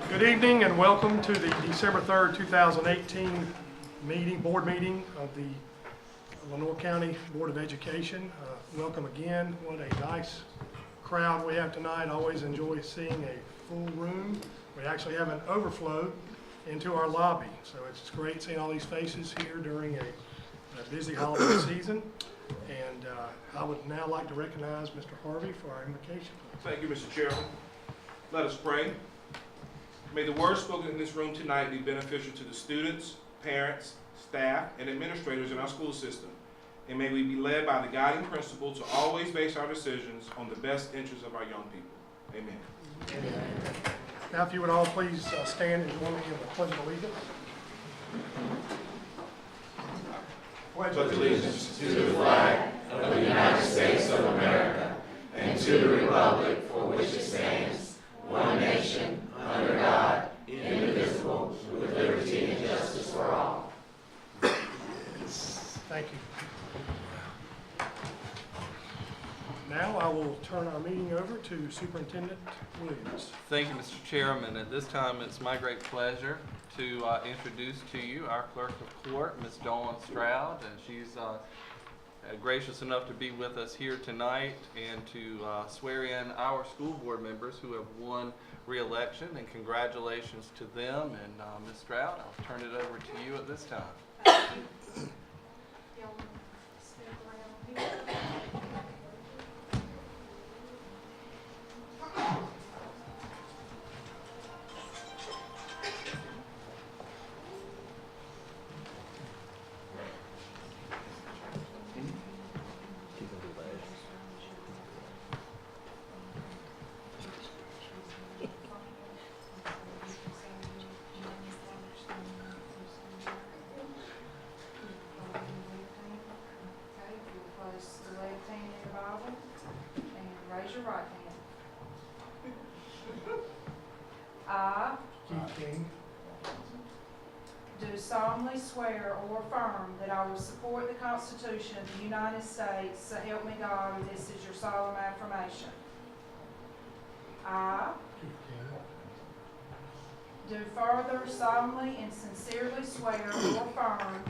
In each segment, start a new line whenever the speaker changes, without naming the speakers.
Good evening and welcome to the December 3rd, 2018 board meeting of the Lenoir County Board of Education. Welcome again. What a nice crowd we have tonight. Always enjoy seeing a full room. We actually have an overflow into our lobby, so it's great seeing all these faces here during a busy holiday season. And I would now like to recognize Mr. Harvey for our invocation.
Thank you, Mr. Chairman. Let us pray. May the words spoken in this room tonight be beneficial to the students, parents, staff, and administrators in our school system. And may we be led by the guiding principle to always base our decisions on the best interests of our young people. Amen.
Amen. Now, if you would all please stand and join me in the Pledge of Allegiance.
Pledge allegiance to the flag of the United States of America and to the republic for which it stands, one nation, under God, indivisible, with liberty and justice for all.
Thank you. Now I will turn our meeting over to Superintendent Williams.
Thank you, Mr. Chairman. At this time, it's my great pleasure to introduce to you our Clerk of Court, Ms. Dawn Stroud, and she's gracious enough to be with us here tonight and to swear in our school board members who have won re-election, and congratulations to them. And Ms. Stroud, I'll turn it over to you at this time.
I
Keith King,
do solemnly swear or affirm that I will support the Constitution of the United States, so help me God, and this is your solemn affirmation. I
Keith King,
do further solemnly and sincerely swear or affirm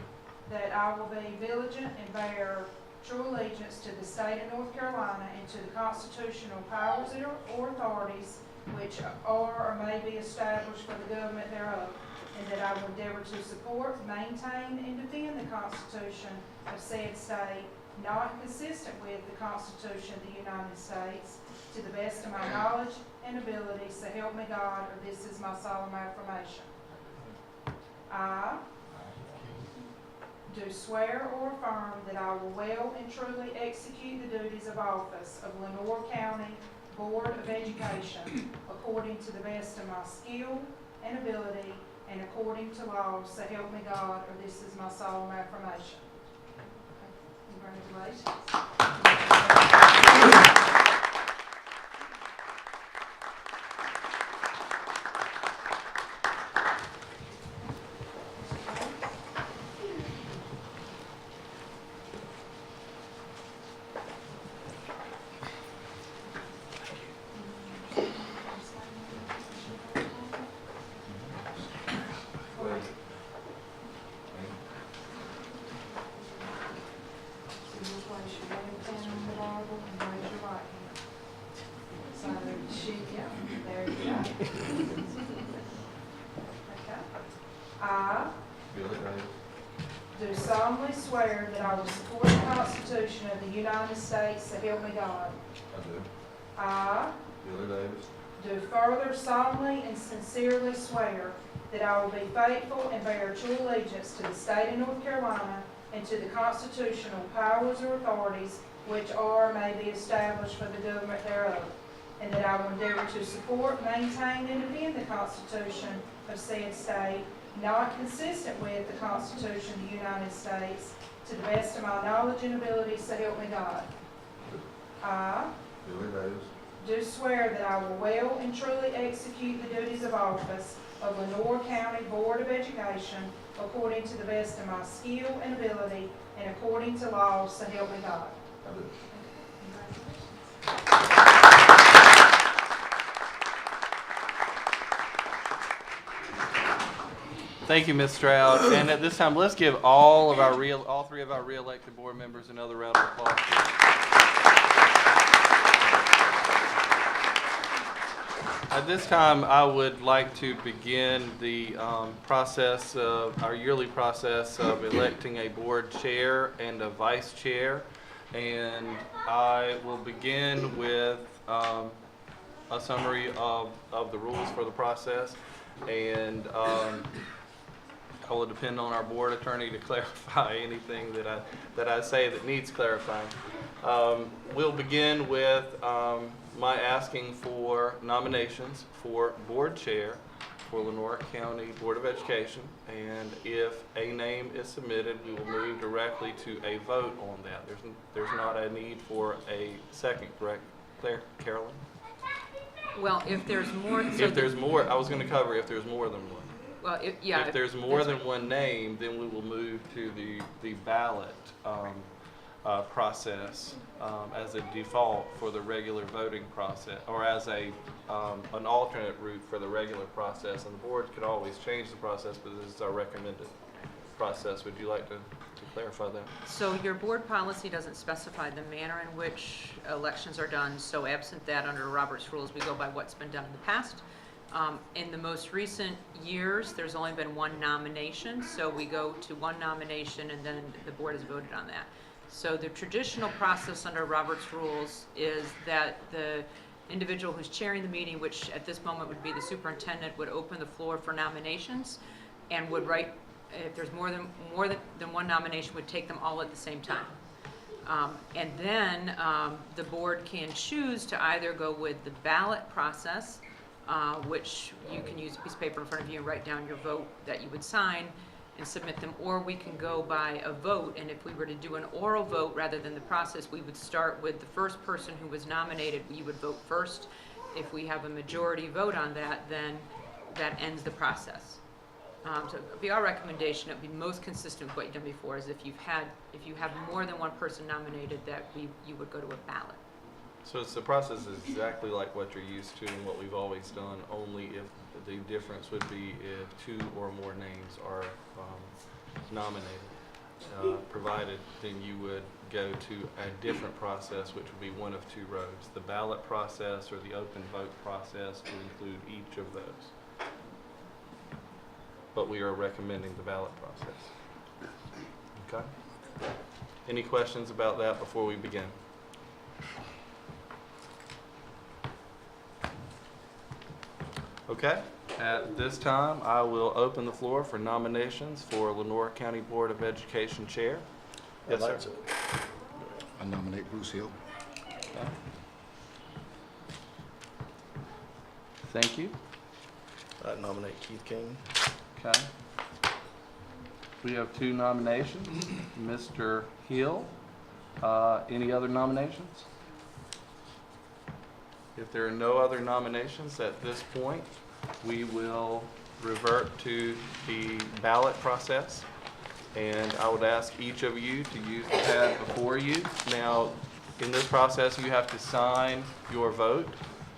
that I will be vigilant and bear true allegiance to the state of North Carolina and to the constitutional powers or authorities which are or may be established for the government thereof, and that I will endeavor to support, maintain, and defend the Constitution of said state, not inconsistent with the Constitution of the United States, to the best of my knowledge and ability, so help me God, or this is my solemn affirmation. I do swear or affirm that I will well and truly execute the duties of office of Lenoir County Board of Education according to the best of my skill and ability and according to law, so help me God, or this is my solemn affirmation. Congratulations. I do solemnly swear that I will support the Constitution of the United States, so help me God. I do further solemnly and sincerely swear that I will be faithful and bear true allegiance to the state of North Carolina and to the constitutional powers or authorities which are or may be established for the government thereof, and that I will endeavor to support, maintain, and defend the Constitution of said state, not consistent with the Constitution of the United States, to the best of my knowledge and ability, so help me God. I do swear that I will well and truly execute the duties of office of Lenoir County Board of Education according to the best of my skill and ability and according to law, so help me God. Congratulations.
Thank you, Ms. Stroud. And at this time, let's give all three of our re-elected board members another round of applause. At this time, I would like to begin the our yearly process of electing a board chair and a vice chair. And I will begin with a summary of the rules for the process. And I will depend on our board attorney to clarify anything that I say that needs clarifying. We'll begin with my asking for nominations for board chair for Lenoir County Board of Education, and if a name is submitted, we will move directly to a vote on that. There's not a need for a second, correct, Carolyn?
Well, if there's more.
If there's more, I was going to cover if there's more than one.
Well,
If there's more than one name, then we will move to the ballot process as a default for the regular voting process, or as an alternate route for the regular process. And the board could always change the process, but this is our recommended process. Would you like to clarify that?
So your board policy doesn't specify the manner in which elections are done. So absent that, under Robert's rules, we go by what's been done in the past. In the most recent years, there's only been one nomination, so we go to one nomination and then the board has voted on that. So the traditional process under Robert's rules is that the individual who's chairing the meeting, which at this moment would be the superintendent, would open the floor for nominations and would write, if there's more than one nomination, would take them all at the same time. And then the board can choose to either go with the ballot process, which you can use a piece of paper in front of you and write down your vote that you would sign and submit them, or we can go by a vote. And if we were to do an oral vote rather than the process, we would start with the first person who was nominated. We would vote first. If we have a majority vote on that, then that ends the process. So it would be our recommendation, it would be most consistent with what you've done before, is if you have more than one person nominated, that you would go to a ballot.
So the process is exactly like what you're used to and what we've always done, only if the difference would be if two or more names are nominated. Provided, then you would go to a different process, which would be one of two roads. The ballot process or the open vote process will include each of those. But we are recommending the ballot process. Okay? Any questions about that before we begin? Okay, at this time, I will open the floor for nominations for Lenoir County Board of Education Chair. Yes, sir.
I nominate Bruce Hill.
Okay. Thank you.
I nominate Keith King.
Okay. We have two nominations. Mr. Hill, any other nominations? If there are no other nominations at this point, we will revert to the ballot process. And I would ask each of you to use the pad before you. Now, in this process, you have to sign your vote.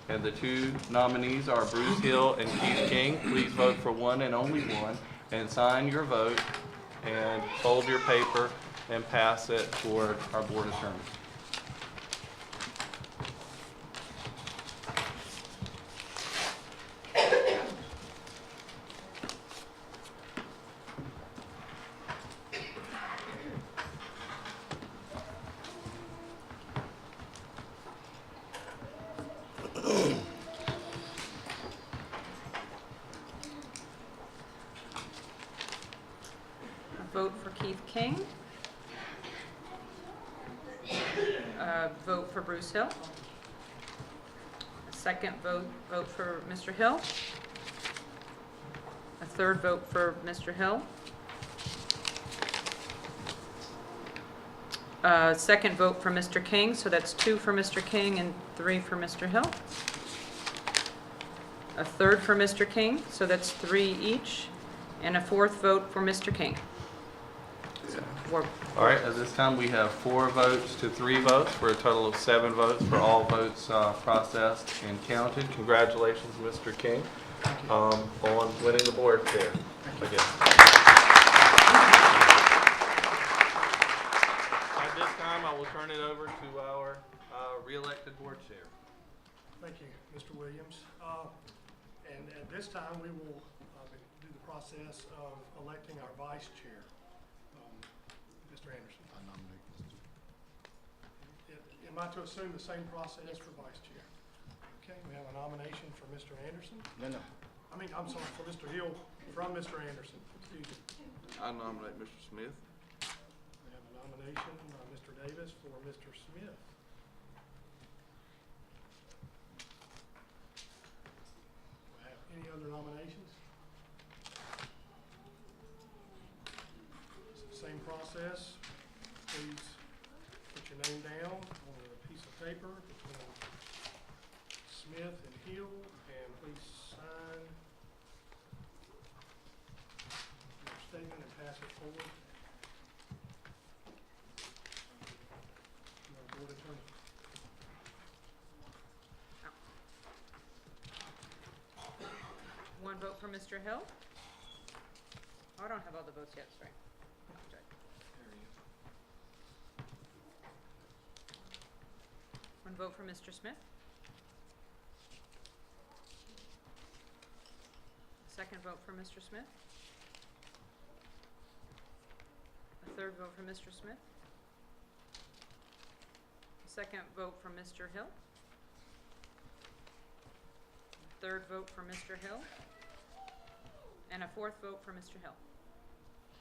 And the two nominees are Bruce Hill and Keith King. Please vote for one and only one. And sign your vote and fold your paper and pass it toward our board attorney.
Vote for Keith King. Vote for Bruce Hill. A second vote for Mr. Hill. A third vote for Mr. Hill. Second vote for Mr. King, so that's 2 for Mr. King and 3 for Mr. Hill. A third for Mr. King, so that's 3 each. And a fourth vote for Mr. King. Or
All right, at this time, we have 4 votes to 3 votes, for a total of 7 votes for all votes processed and counted. Congratulations, Mr. King, on winning the board chair, I guess. At this time, I will turn it over to our re-elected board chair.
Thank you, Mr. Williams. And at this time, we will do the process of electing our vice chair. Mr. Anderson.
I nominate Mr.
Am I to assume the same process for vice chair? Okay, we have a nomination for Mr. Anderson.
No.
I'm sorry, for Mr. Hill from Mr. Anderson. Excuse me.
I nominate Mr. Smith.
We have a nomination, Mr. Davis for Mr. Smith. Do I have any other nominations? Same process. Please put your name down on a piece of paper between Smith and Hill, and please sign your statement and pass it forward. Our board attorney.
one vote for Mr. Hill. Oh, I don't have all the votes yet, sorry. One vote for Mr. Smith. Second vote for Mr. Smith. A third vote for Mr. Smith. A second vote for Mr. Hill. A third vote for Mr. Hill. And a fourth vote for Mr. Hill.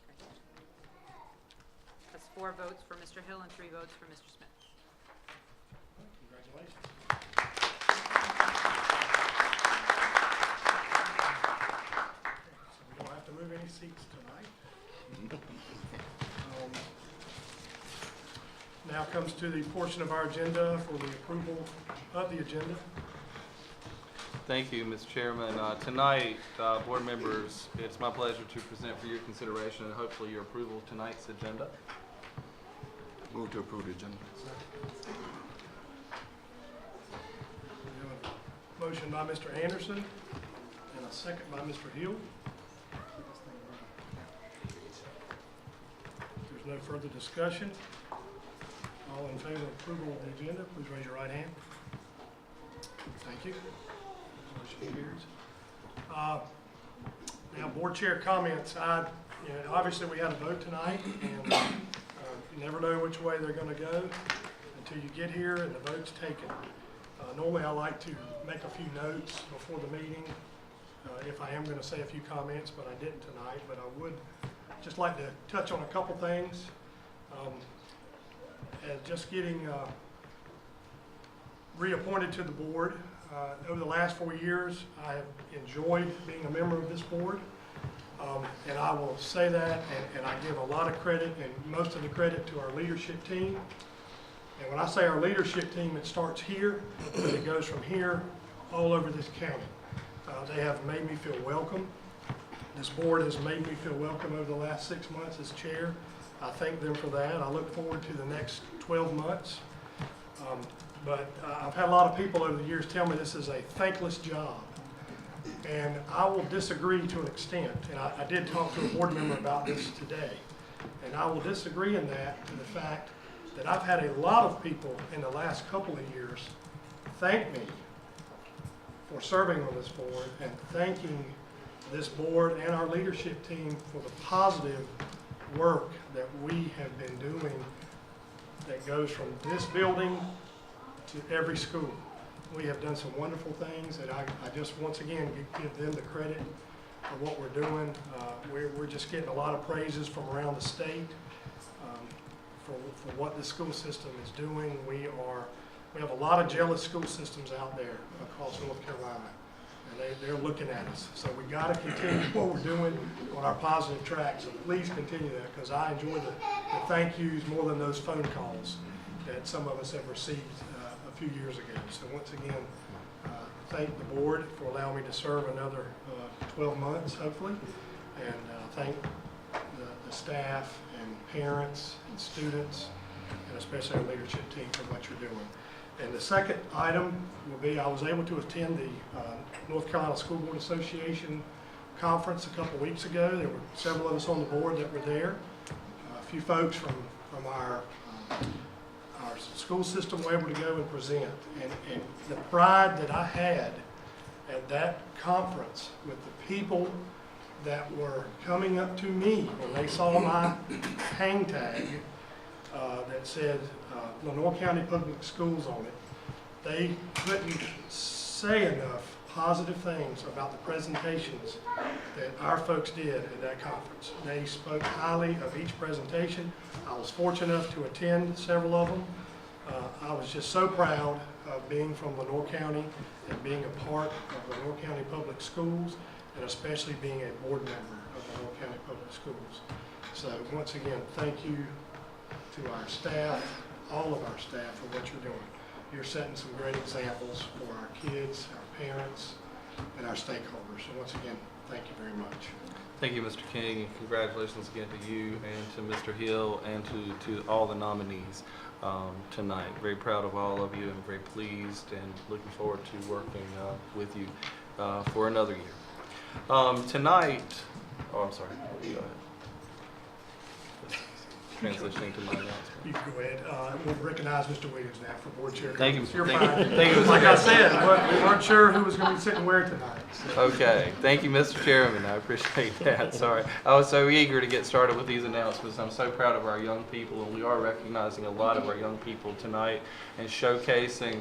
Okay. That's 4 votes for Mr. Hill and 3 votes for Mr. Smith.
Congratulations. So we don't have to move any seats tonight. Now comes to the portion of our agenda for the approval of the agenda.
Thank you, Mr. Chairman. Tonight, board members, it's my pleasure to present for your consideration and hopefully your approval of tonight's agenda.
Move to approve the agenda.
We have a motion by Mr. Anderson and a second by Mr. Hill. If there's no further discussion, all in favor of approval of the agenda, please raise your right hand. Thank you. Motion carries. Now, board chair comments. Obviously, we had a vote tonight, and you never know which way they're going to go until you get here and the vote's taken. Normally, I like to make a few notes before the meeting if I am going to say a few comments, but I didn't tonight. But I would just like to touch on a couple things. And just getting reappointed to the board. Over the last 4 years, I have enjoyed being a member of this board. And I will say that, and I give a lot of credit, and most of the credit, to our leadership team. And when I say our leadership team, it starts here, but it goes from here all over this county. They have made me feel welcome. This board has made me feel welcome over the last 6 months as chair. I thank them for that. I look forward to the next 12 months. But I've had a lot of people over the years tell me this is a thankless job. And I will disagree to an extent. And I did talk to a board member about this today. And I will disagree in that to the fact that I've had a lot of people in the last couple of years thank me for serving on this board and thanking this board and our leadership team for the positive work that we have been doing that goes from this building to every school. We have done some wonderful things, and I just once again give them the credit for what we're doing. We're just getting a lot of praises from around the state for what the school system is doing. We have a lot of jealous school systems out there across North Carolina, and they're looking at us. So we got to continue what we're doing on our positive track. So please continue that, because I enjoy the thank yous more than those phone calls that some of us have received a few years ago. So once again, thank the board for allowing me to serve another 12 months, hopefully, and thank the staff and parents and students, and especially our leadership team for what you're doing. And the second item will be, I was able to attend the North Carolina School Board Association conference a couple weeks ago. There were several of us on the board that were there. A few folks from our school system were able to go and present. And the pride that I had at that conference with the people that were coming up to me when they saw my hang tag that said Lenoir County Public Schools on it, they couldn't say enough positive things about the presentations that our folks did at that conference. They spoke highly of each presentation. I was fortunate enough to attend several of them. I was just so proud of being from Lenoir County and being a part of Lenoir County Public Schools, and especially being a board member of Lenoir County Public Schools. So once again, thank you to our staff, all of our staff, for what you're doing. You're setting some great examples for our kids, our parents, and our stakeholders. So once again, thank you very much.
Thank you, Mr. King, and congratulations again to you and to Mr. Hill and to all the nominees tonight. Very proud of all of you and very pleased and looking forward to working with you for another year. Tonight, oh, I'm sorry, go ahead. Transitioning to my announcement.
You can go ahead. We'll recognize Mr. Williams now for board chair.
Thank you.
You're
Thank
fine.
you. Thank you, Mr.
Like I
Chairman.
said, we weren't sure who was going to be sitting where tonight. So.
Okay, thank you, Mr. Chairman. I appreciate that. Sorry. I was so eager to get started with these announcements. I'm so proud of our young people, and we are recognizing a lot of our young people tonight and showcasing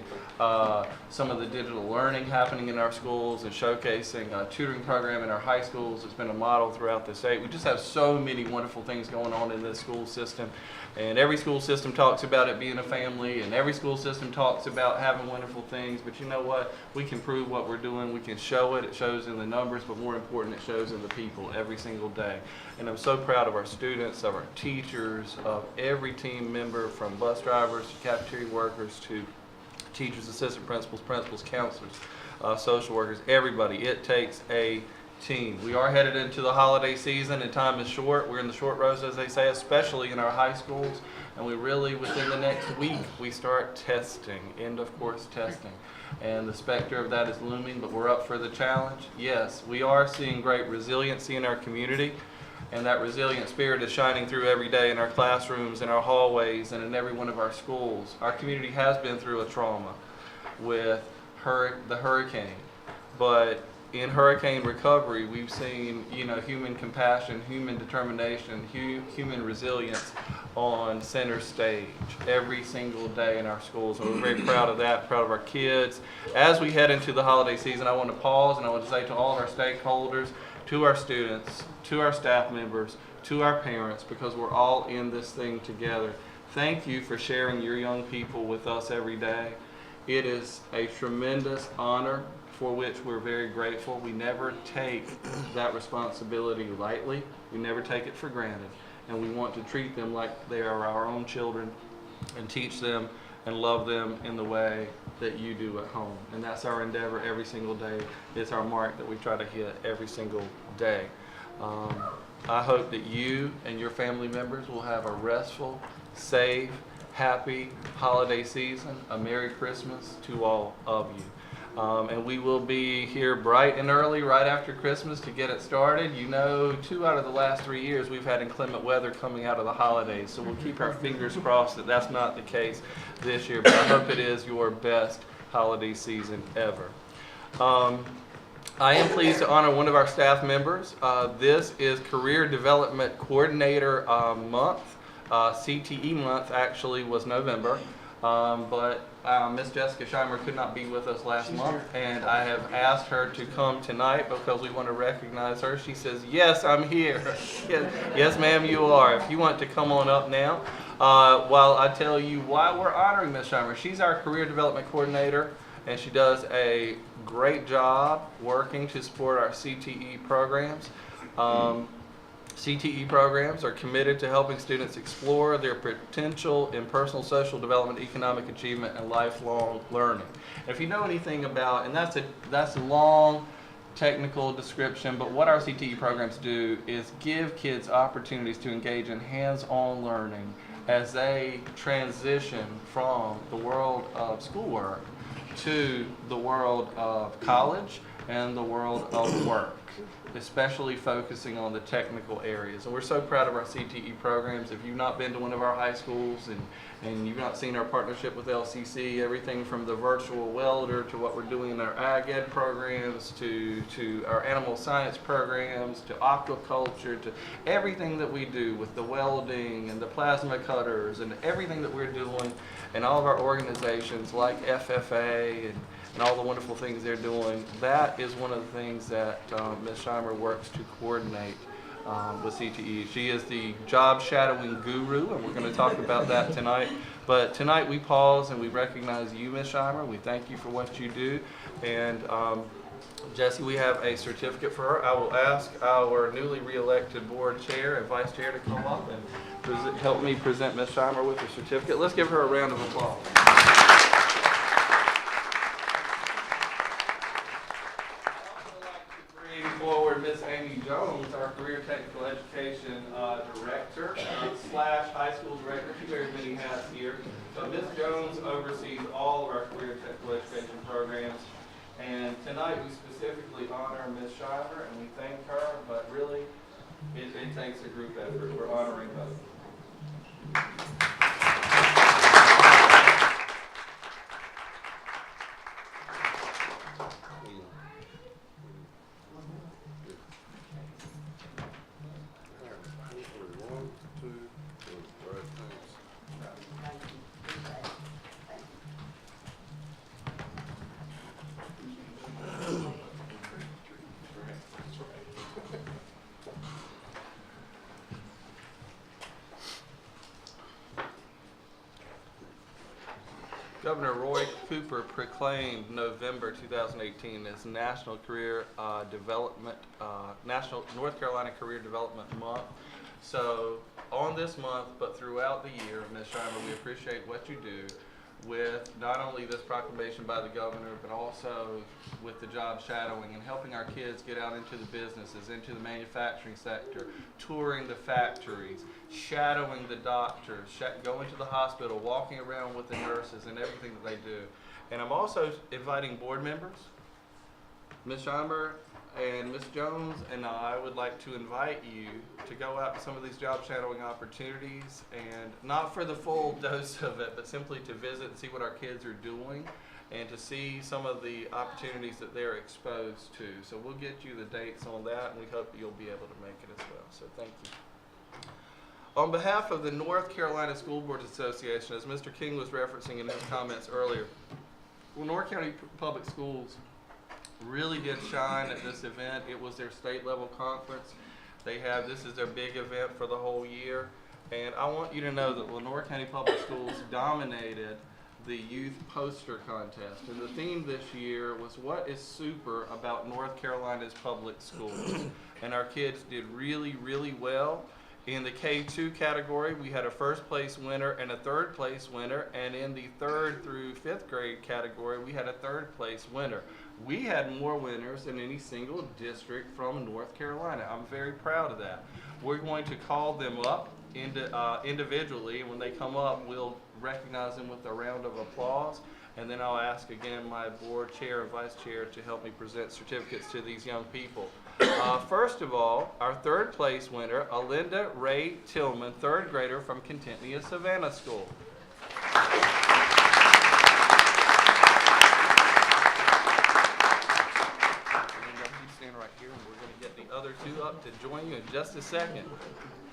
some of the digital learning happening in our schools and showcasing a tutoring program in our high schools. It's been a model throughout the state. We just have so many wonderful things going on in this school system. And every school system talks about it being a family, and every school system talks about having wonderful things. But you know what? We can prove what we're doing. We can show it. It shows in the numbers, but more important, it shows in the people every single day. And I'm so proud of our students, of our teachers, of every team member, from bus drivers to cafeteria workers to teachers, assistant principals, counselors, social workers, everybody. It takes a team. We are headed into the holiday season and time is short. We're in the short rows, as they say, especially in our high schools. And we really, within the next week, we start testing, end of course testing. And the specter of that is looming, but we're up for the challenge. Yes, we are seeing great resiliency in our community, and that resilient spirit is shining through every day in our classrooms, in our hallways, and in every one of our schools. Our community has been through a trauma with the hurricane, but in hurricane recovery, we've seen, human compassion, human determination, human resilience on center stage every single day in our schools. And we're very proud of that, proud of our kids. As we head into the holiday season, I want to pause and I want to say to all of our stakeholders, to our students, to our staff members, to our parents, because we're all in this thing together. Thank you for sharing your young people with us every day. It is a tremendous honor for which we're very grateful. We never take that responsibility lightly. We never take it for granted. And we want to treat them like they are our own children and teach them and love them in the way that you do at home. And that's our endeavor every single day. It's our mark that we try to hit every single day. I hope that you and your family members will have a restful, safe, happy holiday season. A Merry Christmas to all of you. And we will be here bright and early right after Christmas to get it started. 2 out of the last 3 years we've had inclement weather coming out of the holidays, so we'll keep our fingers crossed that that's not the case this year, but I hope it is your best holiday season ever. I am pleased to honor one of our staff members. This is Career Development Coordinator Month. CTE month actually was November, but Miss Jessica Scheimer could not be with us last month, and I have asked her to come tonight because we want to recognize her. She says, yes, I'm here. Yes, ma'am, you are. If you want to come on up now, while I tell you why we're honoring Miss Scheimer. She's our Career Development Coordinator, and she does a great job working to support our CTE programs. CTE programs are committed to helping students explore their potential in personal, social development, economic achievement, and lifelong learning. And if you know anything about, and that's a long technical description, but what our CTE programs do is give kids opportunities to engage in hands-on learning as they transition from the world of schoolwork to the world of college and the world of work, especially focusing on the technical areas. And we're so proud of our CTE programs. If you've not been to one of our high schools and you've not seen our partnership with LCC, everything from the virtual welder to what we're doing in our ag ed programs to our animal science programs to aquaculture to everything that we do with the welding and the plasma cutters and everything that we're doing and all of our organizations like FFA and all the wonderful things they're doing. That is one of the things that Ms. Scheimer works to coordinate with CTE. She is the job shadowing guru, and we're going to talk about that tonight. But tonight we pause and we recognize you, Ms. Scheimer. We thank you for what you do. And Jesse, we have a certificate for her. I will ask our newly re-elected board chair and vice chair to come up and help me present Ms. Scheimer with her certificate. Let's give her a round of applause. Forward Miss Amy Jones, our Career Technical Education Director / High School Director. She wears many hats here. So Ms. Jones oversees all of our Career Technical Education programs. And tonight we specifically honor Ms. Scheimer and we thank her, but really it takes a group effort. We're honoring both. Governor Roy Cooper proclaimed November 2018 as National Career Development, National North Carolina Career Development Month. So on this month, but throughout the year, Ms. Scheimer, we appreciate what you do with not only this proclamation by the governor, but also with the job shadowing and helping our kids get out into the businesses, into the manufacturing sector, touring the factories, shadowing the doctors, going to the hospital, walking around with the nurses and everything that they do. And I'm also inviting board members, Ms. Scheimer and Ms. Jones and I would like to invite you to go out to some of these job shadowing opportunities, and not for the full dose of it, but simply to visit and see what our kids are doing and to see some of the opportunities that they're exposed to. So we'll get you the dates on that, and we hope you'll be able to make it as well. So thank you. On behalf of the North Carolina School Boards Association, as Mr. King was referencing in his comments earlier, Lenoir County Public Schools really did shine at this event. It was their state level conference. This is their big event for the whole year. And I want you to know that Lenoir County Public Schools dominated the youth poster contest. And the theme this year was what is super about North Carolina's public schools. And our kids did really, really well. In the K2 category, we had a first place winner and a third place winner. And in the 3rd through 5th grade category, we had a 3rd place winner. We had more winners than any single district from North Carolina. I'm very proud of that. We're going to call them up individually. When they come up, we'll recognize them with a round of applause. And then I'll ask again my board chair and vice chair to help me present certificates to these young people. First of all, our 3rd place winner, Alinda Ray Tillman, 3rd grader from Contentia Savannah School. Right here, and we're going to get the other two up to join you in just a second.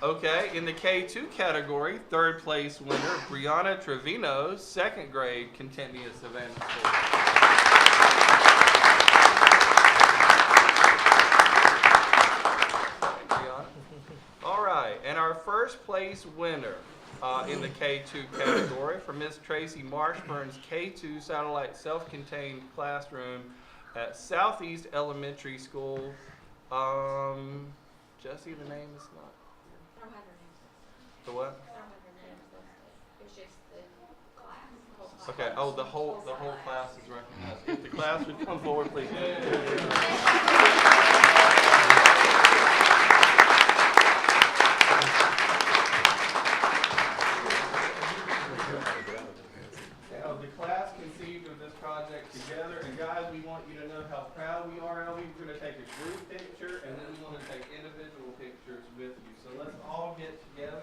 Okay, in the K2 category, 3rd place winner, Brianna Trevino, 2nd grade, Contentia Savannah School. Okay, Brianna. All right, and our 1st place winner in the K2 category for Miss Tracy Marshburn's K2 satellite self-contained classroom at Southeast Elementary School. Jesse, the name is not here.
I don't have her name.
The what?
I don't have her name listed. It's just the class.
Okay, oh, the whole class is recognized. If the class would come forward, please. The class conceived of this project together, and guys, we want you to know how proud we are of you. We're going to take a group picture, and then we want to take individual pictures with you. So let's all get together.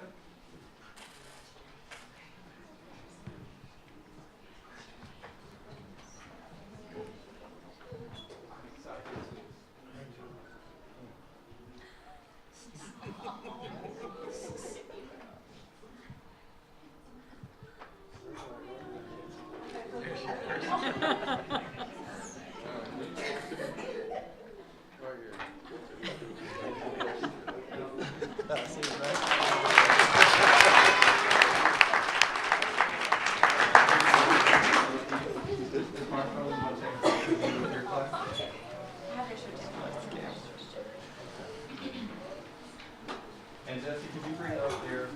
And Jesse, could you bring up their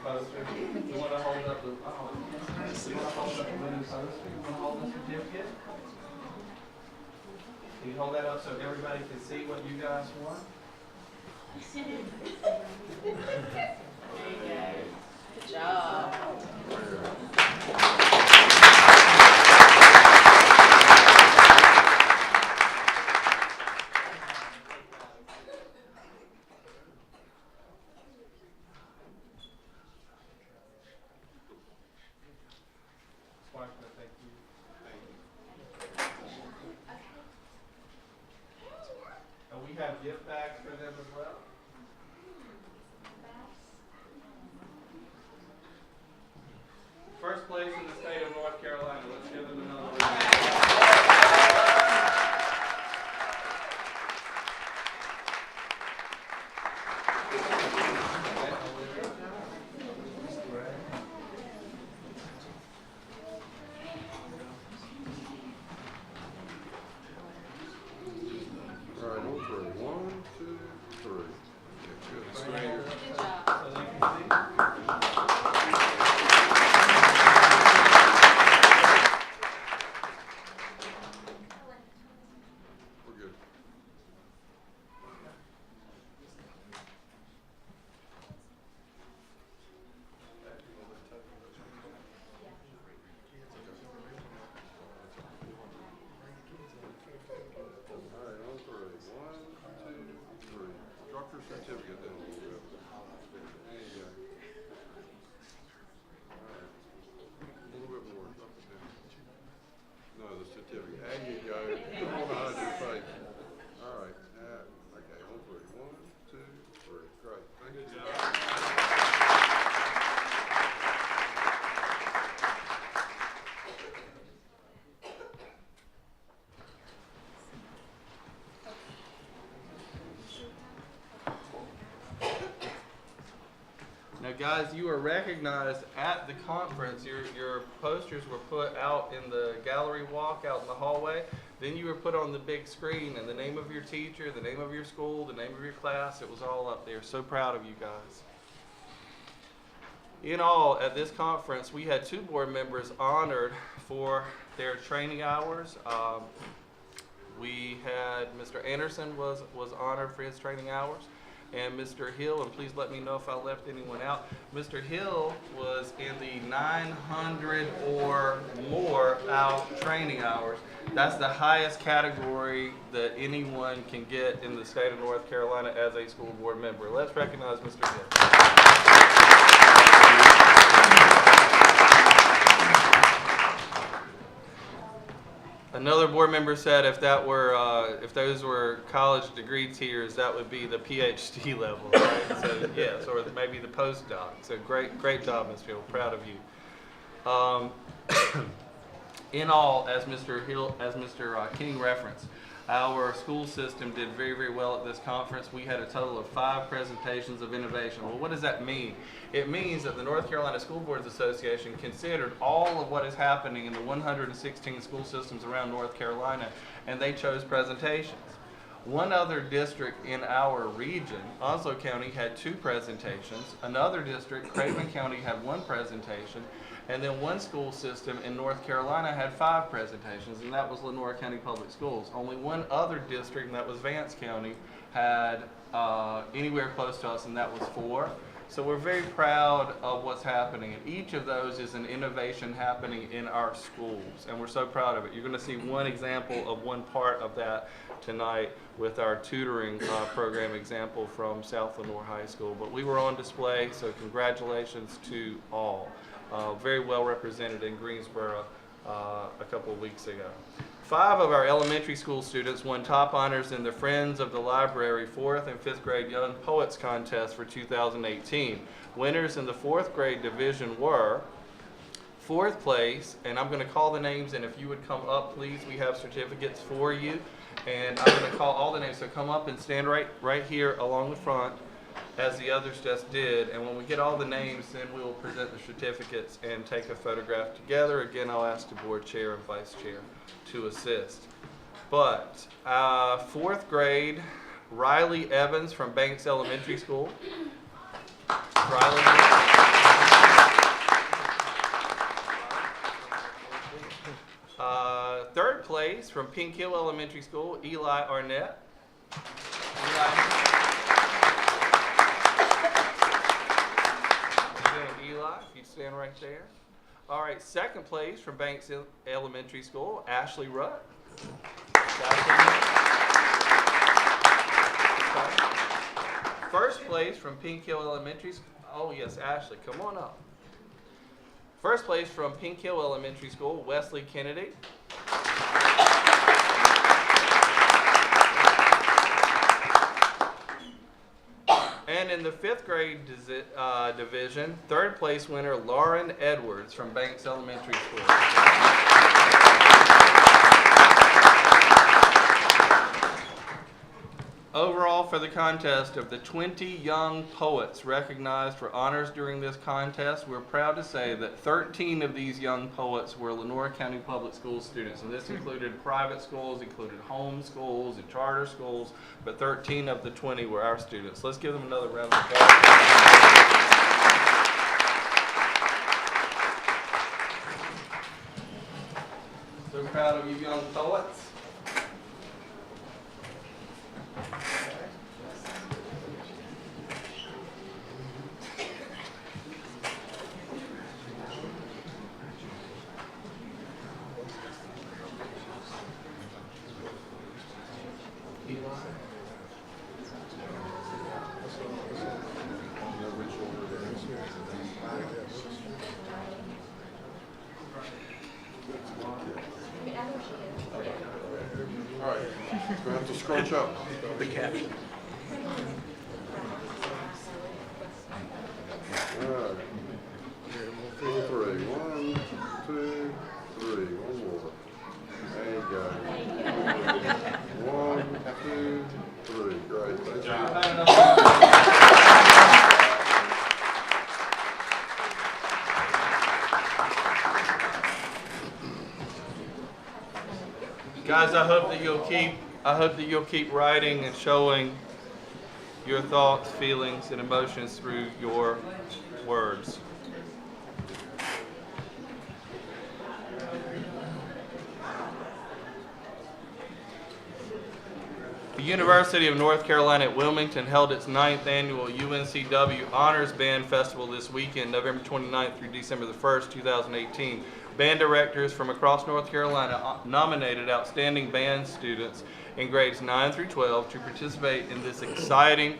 poster? You want to hold up the winning poster? You want to hold the certificate? Can you hold that up so everybody can see what you guys won?
Good job.
We have gift bags for them as well. First place in the state of North Carolina. Let's give them another round.
All right, on three. 1, 2, 3. Good. Thank you.
Good job.
So you can see.
We're good. All right, on three. 1, 2, 3. Drop your certificate down a little bit. There you go. All right. A little bit more. Drop it down. No, the certificate. There you go. Come on behind your face. All right. Okay, on three. 1, 2, 3. Great. Thank you.
Now, guys, you are recognized at the conference. Your posters were put out in the gallery walk out in the hallway. Then you were put on the big screen, and the name of your teacher, the name of your school, the name of your class, it was all up there. So proud of you guys. In all, at this conference, we had 2 board members honored for their training hours. We had Mr. Anderson was honored for his training hours, and Mr. Hill, and please let me know if I left anyone out. Mr. Hill was in the 900 or more out training hours. That's the highest category that anyone can get in the state of North Carolina as a school board member. Let's recognize Mr. Hill. Another board member said if that were if those were college degree tiers, that would be the PhD level, right? So yes, or maybe the postdoc. So great job, Mr. Hill. Proud of you. In all, as Mr. King referenced, our school system did very well at this conference. We had a total of 5 presentations of innovation. Well, what does that mean? It means that the North Carolina School Boards Association considered all of what is happening in the 116 school systems around North Carolina, and they chose presentations. One other district in our region, Onslow County, had 2 presentations. Another district, Craven County, had 1 presentation. And then one school system in North Carolina had 5 presentations, and that was Lenoir County Public Schools. Only one other district, and that was Vance County, had anywhere close to us, and that was 4. So we're very proud of what's happening, and each of those is an innovation happening in our schools, and we're so proud of it. You're going to see one example of one part of that tonight with our tutoring program example from South Lenoir High School. But we were on display, so congratulations to all. Very well represented in Greensboro a couple of weeks ago. 5 of our elementary school students won top honors in the Friends of the Library 4th and 5th grade Young Poets Contest for 2018. Winners in the 4th grade division were 4th place, and I'm going to call the names, and if you would come up, please, we have certificates for you. And I'm going to call all the names, so come up and stand right here along the front, as the others just did, and when we get all the names, then we will present the certificates and take a photograph together. Again, I'll ask the board chair and vice chair to assist. But 4th grade, Riley Evans from Banks Elementary School. Riley. 3rd place from Pink Hill Elementary School, Eli Arnett. Eli, if you'd stand right there. All right, 2nd place from Banks Elementary School, Ashley Rutt. 1st place from Pink Hill Elementary School. Oh yes, Ashley, come on up. 1st place from Pink Hill Elementary School, Wesley Kennedy. And in the 5th grade division, 3rd place winner Lauren Edwards from Banks Elementary School. Overall, for the contest, of the 20 young poets recognized for honors during this contest, we're proud to say that 13 of these young poets were Lenoir County Public School students. And this included private schools, included home schools and charter schools, but 13 of the 20 were our students. Let's give them another round of applause. So proud of you young poets.
All right, we have to scrunch up.
The caption.
All right. 3. 1, 2, 3. One more. There you go. 1, 2, 3. Great. Thank you.
Guys, I hope that you'll keep writing and showing your thoughts, feelings, and emotions through your words. The University of North Carolina at Wilmington held its 9th annual UNCW Honors Band Festival this weekend, November 29th through December the 1st, 2018. Band directors from across North Carolina nominated outstanding band students in grades 9 through 12 to participate in this exciting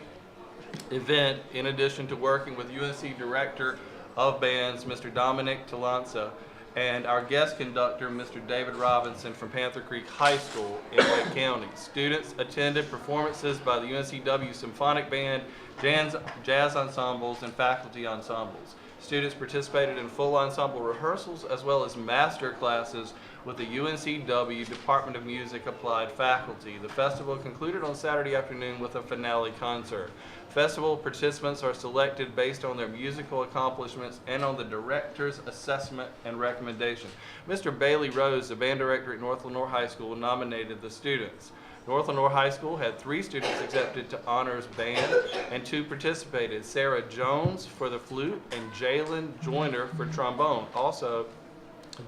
event, in addition to working with UNC Director of Bands, Mr. Dominic Talanza, and our guest conductor, Mr. David Robinson from Panther Creek High School in Lake County. Students attended performances by the UNCW Symphonic Band, jazz ensembles, and faculty ensembles. Students participated in full ensemble rehearsals as well as master classes with the UNCW Department of Music Applied faculty. The festival concluded on Saturday afternoon with a finale concert. Festival participants are selected based on their musical accomplishments and on the director's assessment and recommendation. Mr. Bailey Rose, the band director at North Lenoir High School, nominated the students. North Lenoir High School had 3 students accepted to honors band and 2 participated. Sarah Jones for the flute and Jalen Joyner for trombone. Also,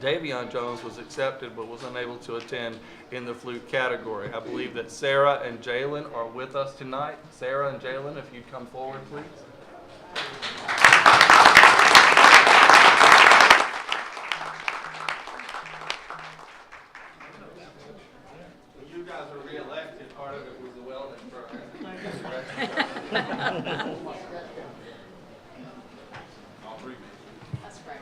Davion Jones was accepted but was unable to attend in the flute category. I believe that Sarah and Jalen are with us tonight. Sarah and Jalen, if you'd come forward, please. You guys were re-elected. Part of it was the wellness program. All 3 men.
That's great.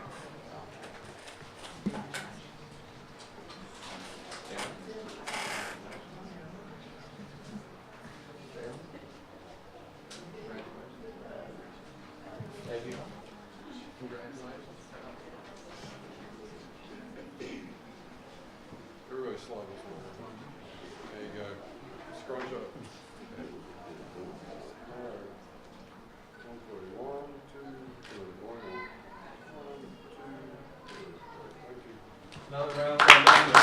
Everybody slide this one. There you go. Scrunch up. All right. 141, 2, 1, 2, 3. Thank you.
Another round for Amanda.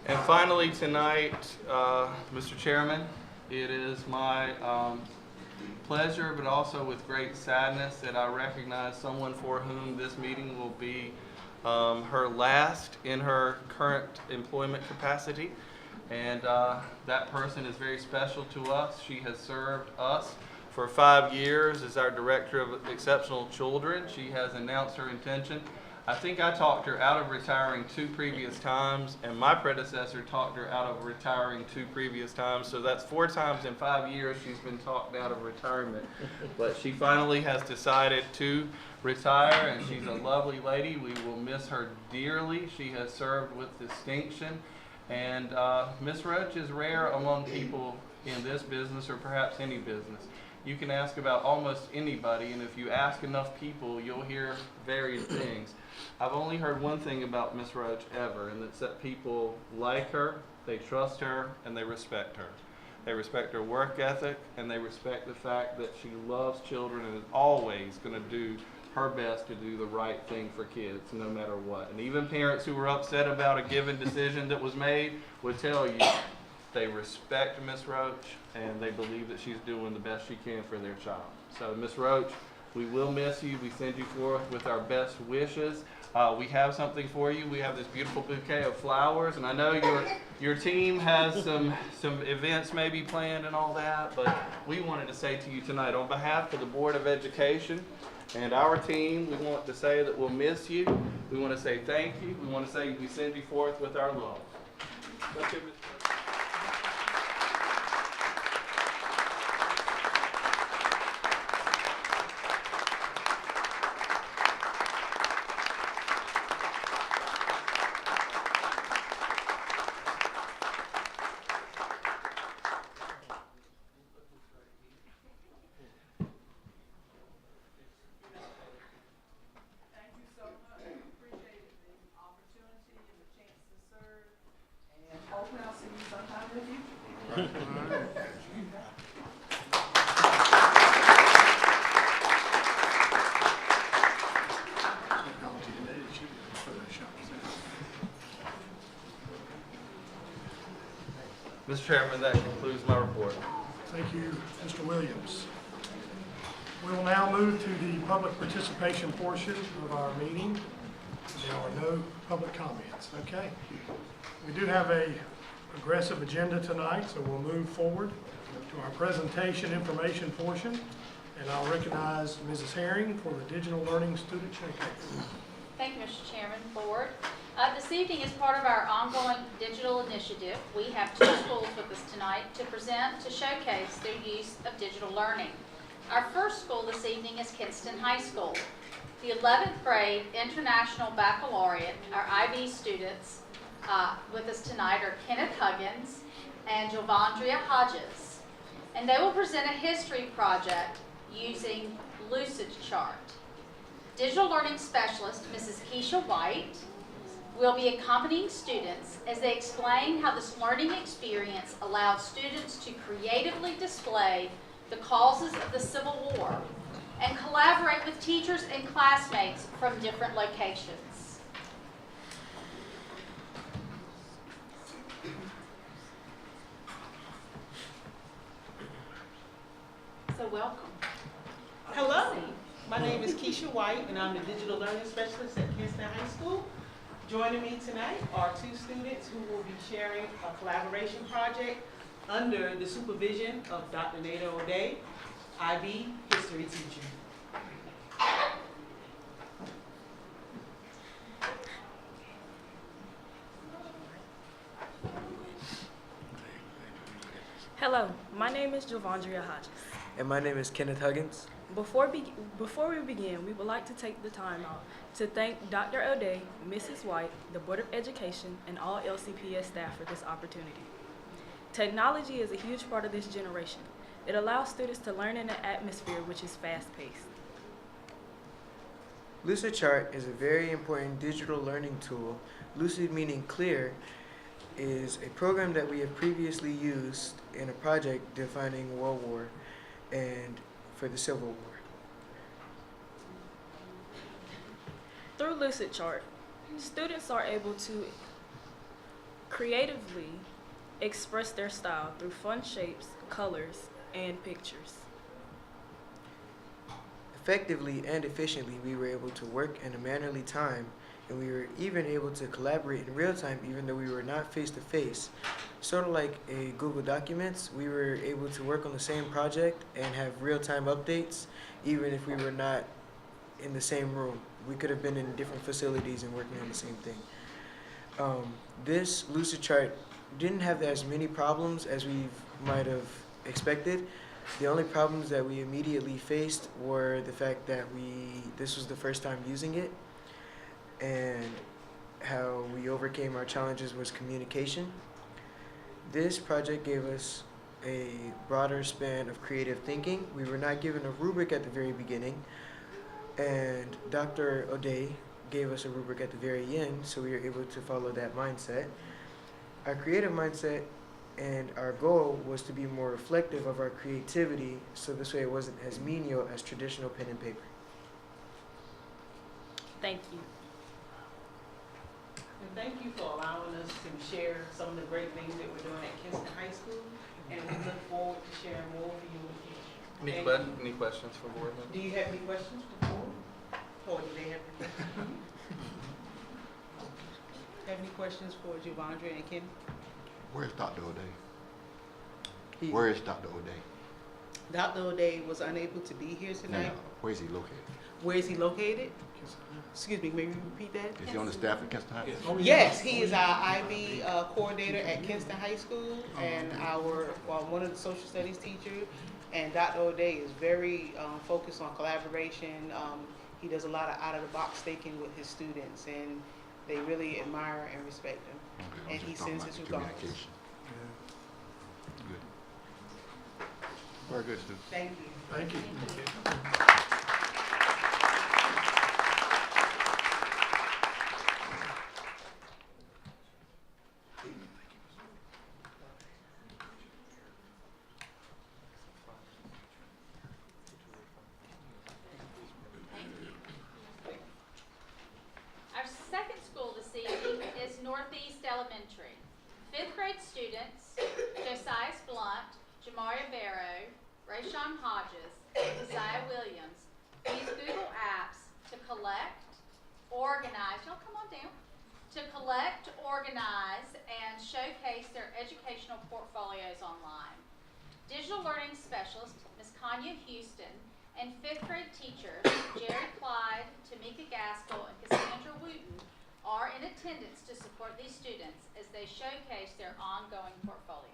And finally tonight, Mr. Chairman, it is my pleasure, but also with great sadness, that I recognize someone for whom this meeting will be her last in her current employment capacity. And that person is very special to us. She has served us for 5 years as our Director of Exceptional Children. She has announced her intention. I think I talked her out of retiring 2 previous times, and my predecessor talked her out of retiring 2 previous times. So that's 4 times in 5 years she's been talked out of retirement. But she finally has decided to retire, and she's a lovely lady. We will miss her dearly. She has served with distinction. And Ms. Roach is rare among people in this business, or perhaps any business. You can ask about almost anybody, and if you ask enough people, you'll hear varied things. I've only heard one thing about Ms. Roach ever, and it's that people like her, they trust her, and they respect her. They respect her work ethic, and they respect the fact that she loves children and is always going to do her best to do the right thing for kids, no matter what. And even parents who were upset about a given decision that was made would tell you they respect Ms. Roach, and they believe that she's doing the best she can for their child. So, Ms. Roach, we will miss you. We send you forth with our best wishes. We have something for you. We have this beautiful bouquet of flowers, and I know your team has some events maybe planned and all that, but we wanted to say to you tonight, on behalf of the Board of Education and our team, we want to say that we'll miss you. We want to say thank you. We want to say we send you forth with our love. Let's give it. Mr. Chairman, that concludes my report.
Thank you, Mr. Williams. We will now move to the public participation portion of our meeting. There are no public comments, okay? We do have a aggressive agenda tonight, so we'll move forward to our presentation information portion. And I'll recognize Mrs. Herring for the Digital Learning Student Showcase.
Thank you, Mr. Chairman, Board. This evening, as part of our ongoing digital initiative, we have 2 schools with us tonight to present to showcase their use of digital learning. Our first school this evening is Kinston High School. The 11th grade International Baccalaureate, our IB students with us tonight are Kenneth Huggins and Jovandria Hodges. And they will present a history project using Lucid Chart. Digital Learning Specialist, Mrs. Keisha White, will be accompanying students as they explain how this learning experience allowed students to creatively display the causes of the Civil War and collaborate with teachers and classmates from different locations. So welcome.
Hello, my name is Keisha White, and I'm the Digital Learning Specialist at Kinston High School. Joining me tonight are two students who will be sharing a collaboration project under the supervision of Dr. Nada O'Day, IB history teacher.
Hello, my name is Javondria Hodges.
And my name is Kenneth Huggins.
Before we begin, we would like to take the time out to thank Dr. O'Day, Mrs. White, the Board of Education, and all LCPS staff for this opportunity. Technology is a huge part of this generation. It allows students to learn in an atmosphere which is fast-paced.
LucidChart is a very important digital learning tool. Lucid meaning clear is a program that we have previously used in a project defining World War and for the Civil War.
Through LucidChart, students are able to creatively express their style through fun shapes, colors, and pictures.
Effectively and efficiently, we were able to work in a mannerly time, and we were even able to collaborate in real time even though we were not face to face. Sort of like a Google Documents, we were able to work on the same project and have real time updates even if we were not in the same room. We could have been in different facilities and working on the same thing. This LucidChart didn't have as many problems as we might have expected. The only problems that we immediately faced were the fact that this was the first time using it, and how we overcame our challenges was communication. This project gave us a broader span of creative thinking. We were not given a rubric at the very beginning, and Dr. O'Day gave us a rubric at the very end, so we were able to follow that mindset. Our creative mindset and our goal was to be more reflective of our creativity, so this way it wasn't as menial as traditional pen and paper.
Thank you.
And thank you for allowing us to share some of the great things that we're doing at Kinston High School, and we look forward to sharing more for you in the future.
Any questions for board members?
Do you have any questions for the board? Or do they have any questions? Have any questions for Javondria and Ken?
Where's Dr. O'Day?
He-
Where is Dr. O'Day?
Dr. O'Day was unable to be here tonight.
Where is he located?
Where is he located? Excuse me, may you repeat that?
Is he on the staff at Kinston High?
Yes.
Yes, he is our IB coordinator at Kinston High School and one of the social studies teachers. And Dr. O'Day is very focused on collaboration. He does a lot of out-of-the-box thinking with his students, and they really admire and respect him.
Okay,
And
I'm
he
just talking
sends
about
his
the
regards.
communication. Good. Very good, Stu.
Thank you.
Thank you.
Our second school this evening is Northeast Elementary. Fifth grade students, Josiah Blunt, Jamaria Barrow, Rayshawn Hodges, and Keziah Williams, use Google Apps to collect, organize, y'all come on down, to collect, organize, and showcase their educational portfolios online. Digital learning specialist, Ms. Kanya Houston, and fifth grade teachers, Jerry Clyde, Tamika Gaskell, and Cassandra Wooten, are in attendance to support these students as they showcase their ongoing portfolio.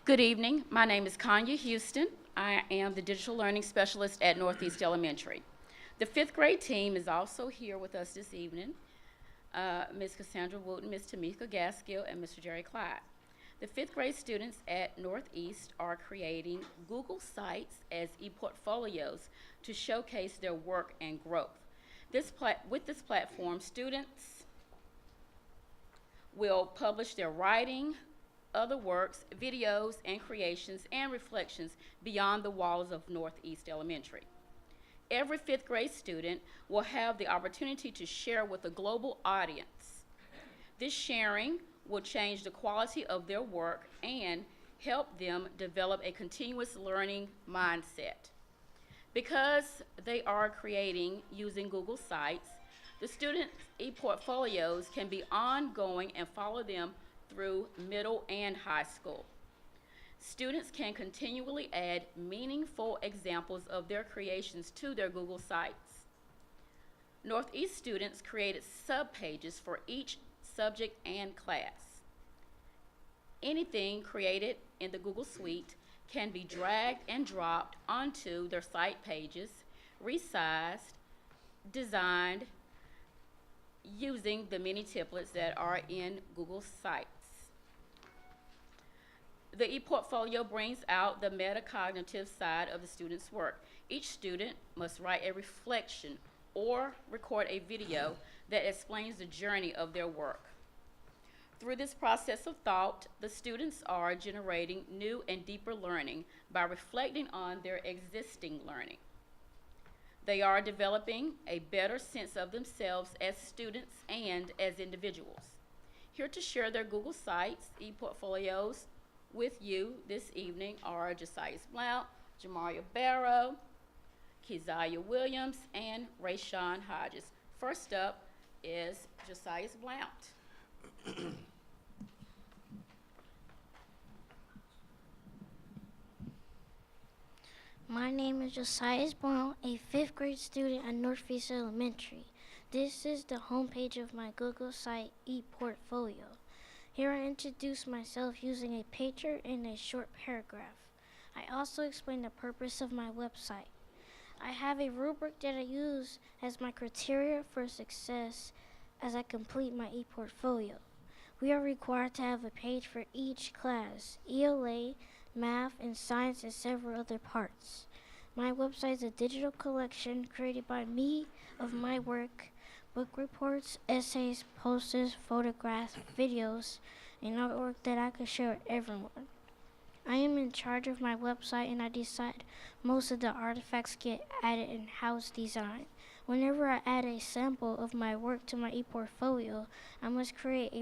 Good evening. My name is Kanya Houston. I am the Digital Learning Specialist at Northeast Elementary. The fifth grade team is also here with us this evening. Ms. Cassandra Wooten, Ms. Tamika Gaskill, and Mr. Jerry Clyde. The fifth grade students at Northeast are creating Google Sites as e-portfolios to showcase their work and growth. With this platform, students will publish their writing, other works, videos, and creations and reflections beyond the walls of Northeast Elementary. Every fifth grade student will have the opportunity to share with a global audience. This sharing will change the quality of their work and help them develop a continuous learning mindset. Because they are creating using Google Sites, the students' e-portfolios can be ongoing and follow them through middle and high school. Students can continually add meaningful examples of their creations to their Google Sites. Northeast students created subpages for each subject and class. Anything created in the Google Suite can be dragged and dropped onto their site pages, resized, designed, using the many templates that are in Google Sites. The e-portfolio brings out the metacognitive side of the student's work. Each student must write a reflection or record a video that explains the journey of their work. Through this process of thought, the students are generating new and deeper learning by reflecting on their existing learning. They are developing a better sense of themselves as students and as individuals. Here to share their Google Sites, e-portfolios with you this evening are Josias Blount, Jamaria Barrow, Keziah Williams, and Rayshawn Hodges. First up is Josias Blount.
My name is Josias Brown, a 5th grade student at Northeast Elementary. This is the homepage of my Google site e-portfolio. Here I introduce myself using a picture and a short paragraph. I also explain the purpose of my website. I have a rubric that I use as my criteria for success as I complete my e-portfolio. We are required to have a page for each class, ELA, math, and science, and several other parts. My website is a digital collection created by me of my work, book reports, essays, posters, photographs, videos, and artwork that I can share with everyone. I am in charge of my website and I decide most of the artifacts get added and how it's designed. Whenever I add a sample of my work to my e-portfolio, I must create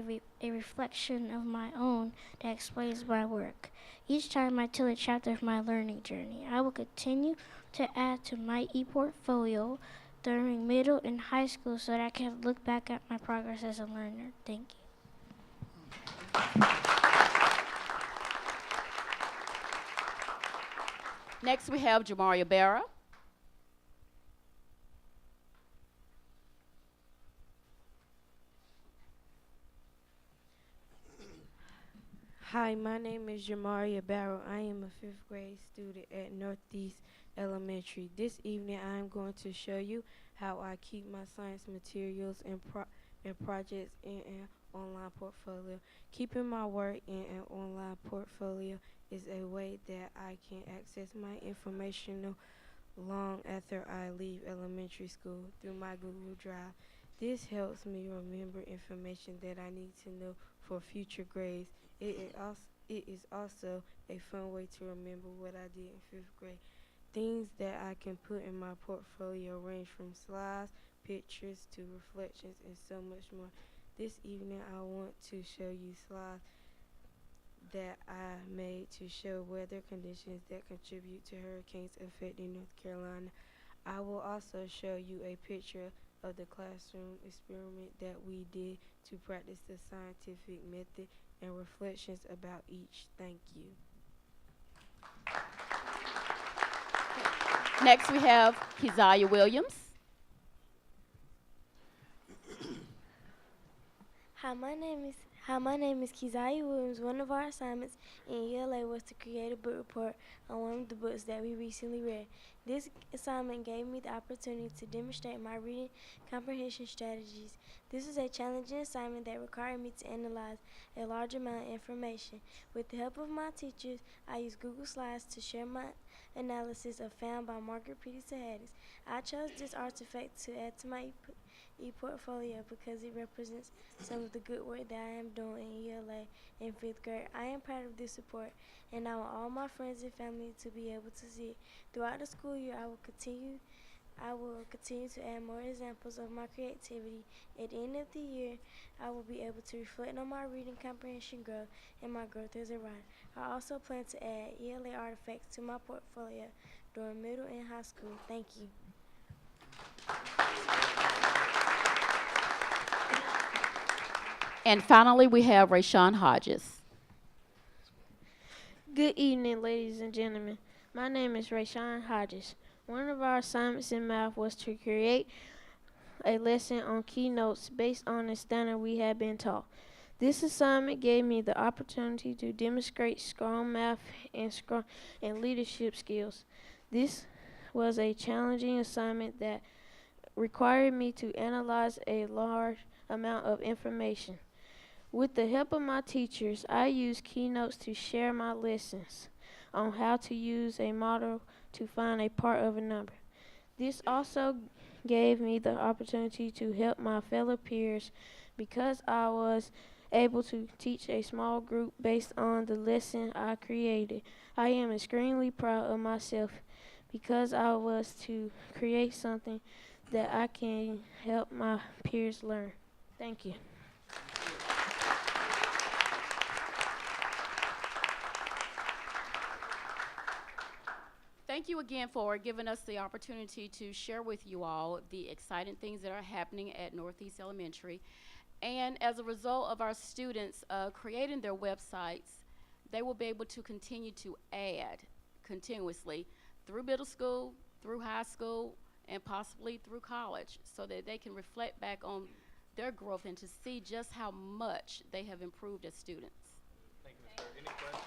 a reflection of my own that explains my work. Each time I tell a chapter of my learning journey, I will continue to add to my e-portfolio during middle and high school so that I can look back at my progress as a learner. Thank you.
Next we have Jamaria Barrow.
Hi, my name is Jamaria Barrow. I am a 5th grade student at Northeast Elementary. This evening I am going to show you how I keep my science materials and projects in an online portfolio. Keeping my work in an online portfolio is a way that I can access my information long after I leave elementary school through my Google Drive. This helps me remember information that I need to know for future grades. It is also a fun way to remember what I did in 5th grade. Things that I can put in my portfolio range from slides, pictures, to reflections, and so much more. This evening I want to show you slides that I made to show weather conditions that contribute to hurricanes affecting North Carolina. I will also show you a picture of the classroom experiment that we did to practice the scientific method and reflections about each. Thank you.
Next we have Keziah Williams.
Hi,
Hi, my name is Keziah Williams. One of our assignments in ELA was to create a book report on one of the books that we recently read. This assignment gave me the opportunity to demonstrate my reading comprehension strategies. This is a challenging assignment that required me to analyze a large amount of information. With the help of my teachers, I used Google Slides to share my analysis of Found by Margaret Pbis. I chose this artifact to add to my e-portfolio because it represents some of the good work that I am doing in ELA in 5th grade. I am proud of this support, and I want all my friends and family to be able to see it. Throughout the school year, I will continue to add more examples of my creativity. At the end of the year, I will be able to reflect on my reading comprehension growth and my growth as a writer. I also plan to add ELA artifacts to my portfolio during middle and high school. Thank you.
And finally, we have Rayshawn Hodges.
Good evening, ladies and gentlemen. My name is Rayshawn Hodges. One of our assignments in math was to create a lesson on keynotes based on the standard we had been taught. This assignment gave me the opportunity to demonstrate strong math and leadership skills. This was a challenging assignment that required me to analyze a large amount of information. With the help of my teachers, I used keynotes to share my lessons on how to use a model to find a part of a number. This also gave me the opportunity to help my fellow peers because I was able to teach a small group based on the lesson I created. I am extremely proud of myself because I was to create something that I can help my peers learn. Thank you.
Thank you again for giving us the opportunity to share with you all the exciting things that are happening at Northeast Elementary. And as a result of our students creating their websites, they will be able to continue to add continuously through middle school, through high school, and possibly through college, so that they can reflect back on their growth and to see just how much they have improved as students.
Thank you, Ms. Bird. Any questions?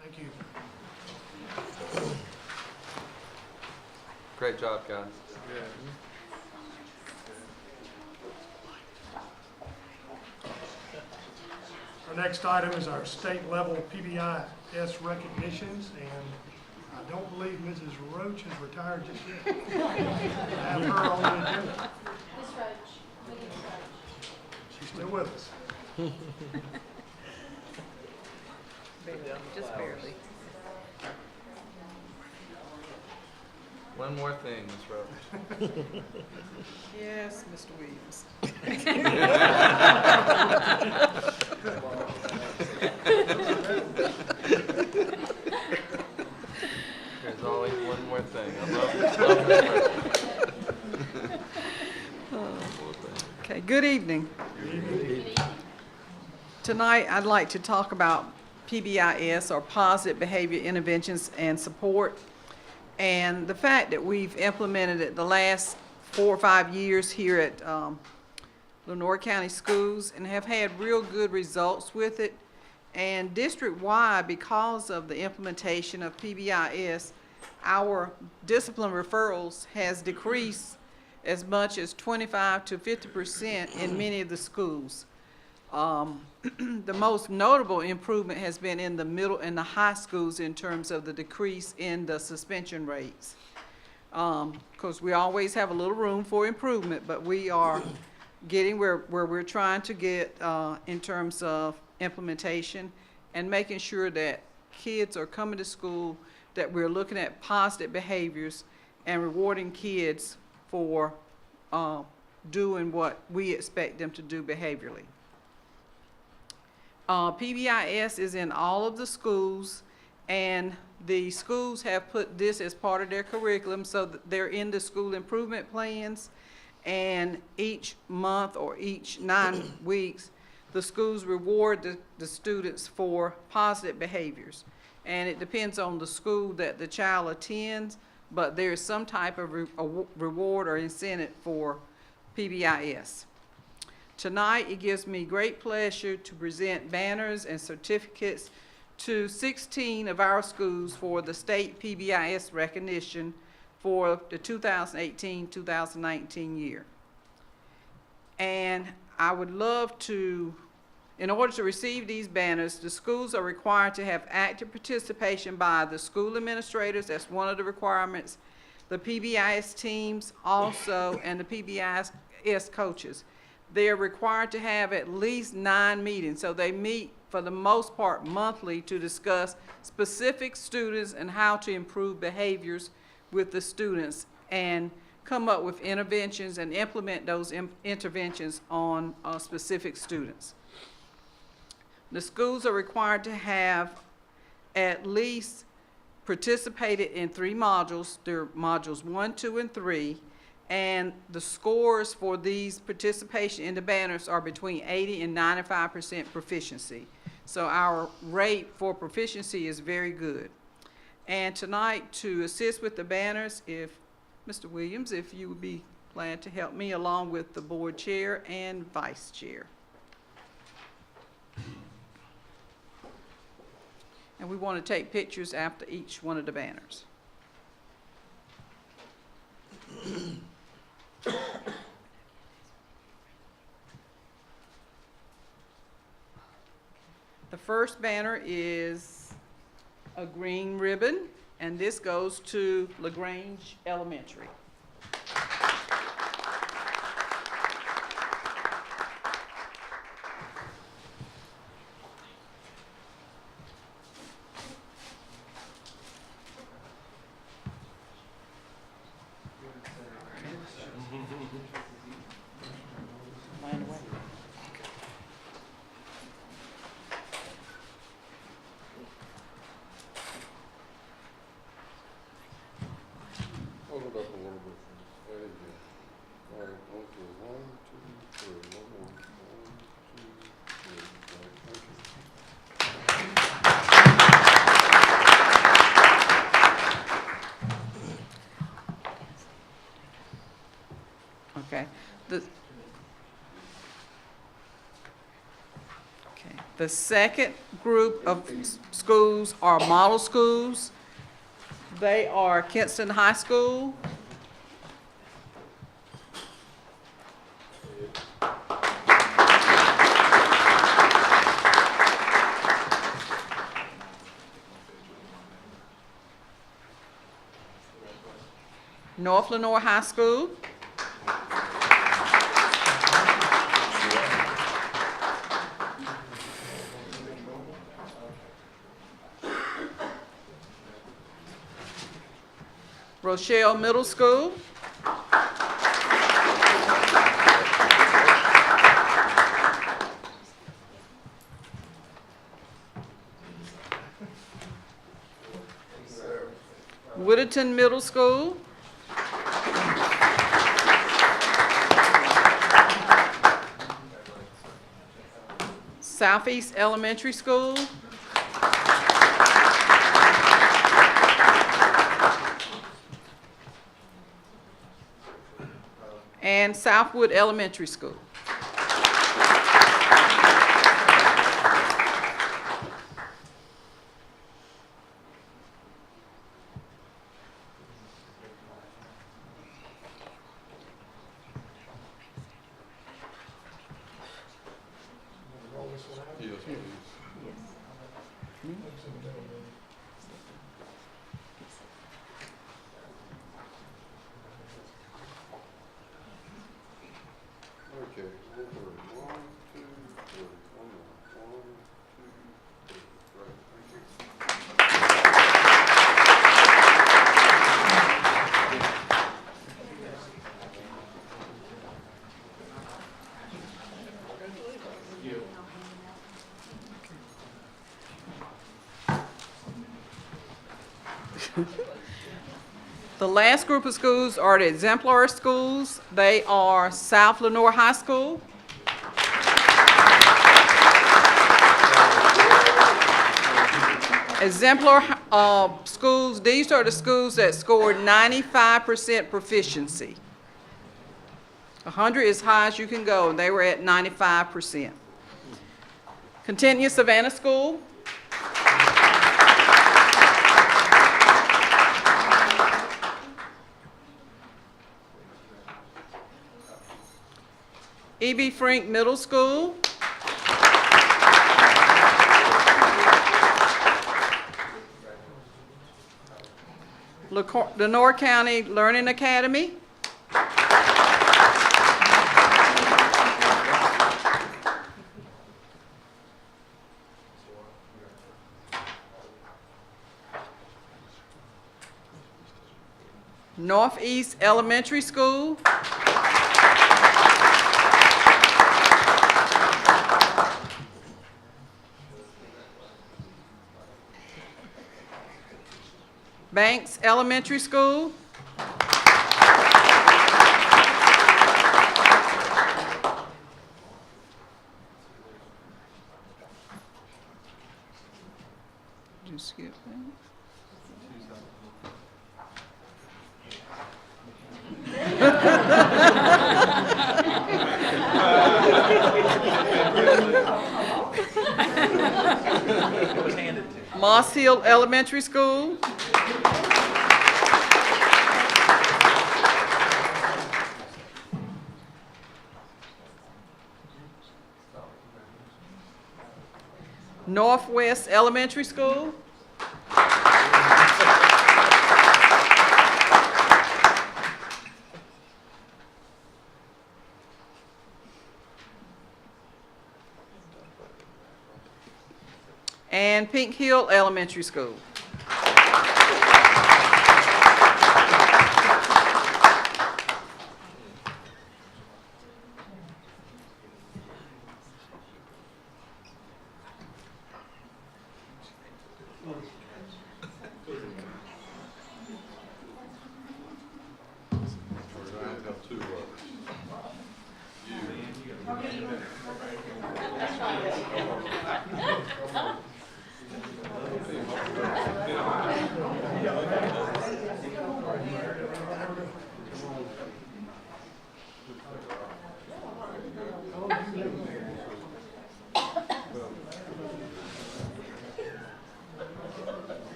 Thank you.
Great job, guys.
Our next item is our state level Pbis recognitions, and I don't believe Mrs. Roach has retired just yet. I have her on the agenda.
Ms. Roach, Ms. Roach.
She's still with us.
Just barely.
One more thing, Ms. Roach.
Yes, Mr. Williams.
There's always one more thing. I love this.
Okay, good evening. Tonight, I'd like to talk about Pbis, or Positive Behavior Interventions and Support, and the fact that we've implemented it the last 4 or 5 years here at Lenoir County Schools and have had real good results with it. And district-wide, because of the implementation of Pbis, our discipline referrals has decreased as much as 25 to 50% in many of the schools. The most notable improvement has been in the middle and the high schools in terms of the decrease in the suspension rates. Because we always have a little room for improvement, but we are getting where we're trying to get in terms of implementation and making sure that kids are coming to school, that we're looking at positive behaviors and rewarding kids for doing what we expect them to do behaviorally. Pbis is in all of the schools, and the schools have put this as part of their curriculum, so that they're in the school improvement plans, and each month or each 9 weeks, the schools reward the students for positive behaviors. And it depends on the school that the child attends, but there is some type of reward or incentive for PBIS. Tonight, it gives me great pleasure to present banners and certificates to 16 of our schools for the state PBIS recognition for the 2018-2019 year. And I would love to, in order to receive these banners, the schools are required to have active participation by the school administrators. That's one of the requirements. The PBIS teams also, and the PBIS coaches. They're required to have at least 9 meetings. So they meet for the most part monthly to discuss specific students and how to improve behaviors with the students and come up with interventions and implement those interventions on specific students. The schools are required to have at least participated in 3 modules. They're modules 1, 2, and 3. And the scores for these participation in the banners are between 80 and 95% proficiency. So our rate for proficiency is very good. And tonight, to assist with the banners, if Mr. Williams, if you would be glad to help me along with the board chair and vice chair. And we want to take pictures after each one of the banners. The first banner is a green ribbon, and this goes to LaGrange Elementary.
Hold it up a little bit. There you go. All right, okay, 1, 2, 3. One more. 1, 2, 3. Thank you.
Okay. The second group of schools are model schools. They are Kinston High School, North Lenoir High School, Rochelle Middle School, Whitterton Middle School, Southeast Elementary School, and Southwood Elementary School.
Yes, please. Okay, we'll do it. 1, 2, 3. One more. 1, 2, 3. Right, thank you.
The last group of schools are the exemplar schools. They are South Lenoir High School, Exemplar schools, these are the schools that scored 95% proficiency. 100 is high as you can go, and they were at 95%. Continue Savannah School. E.B. Frank Middle School. Lenoir County Learning Academy. Northeast Elementary School. Banks Elementary School. Did you skip that? Moss Hill Elementary School. Northwest Elementary School. And Pink Hill Elementary School.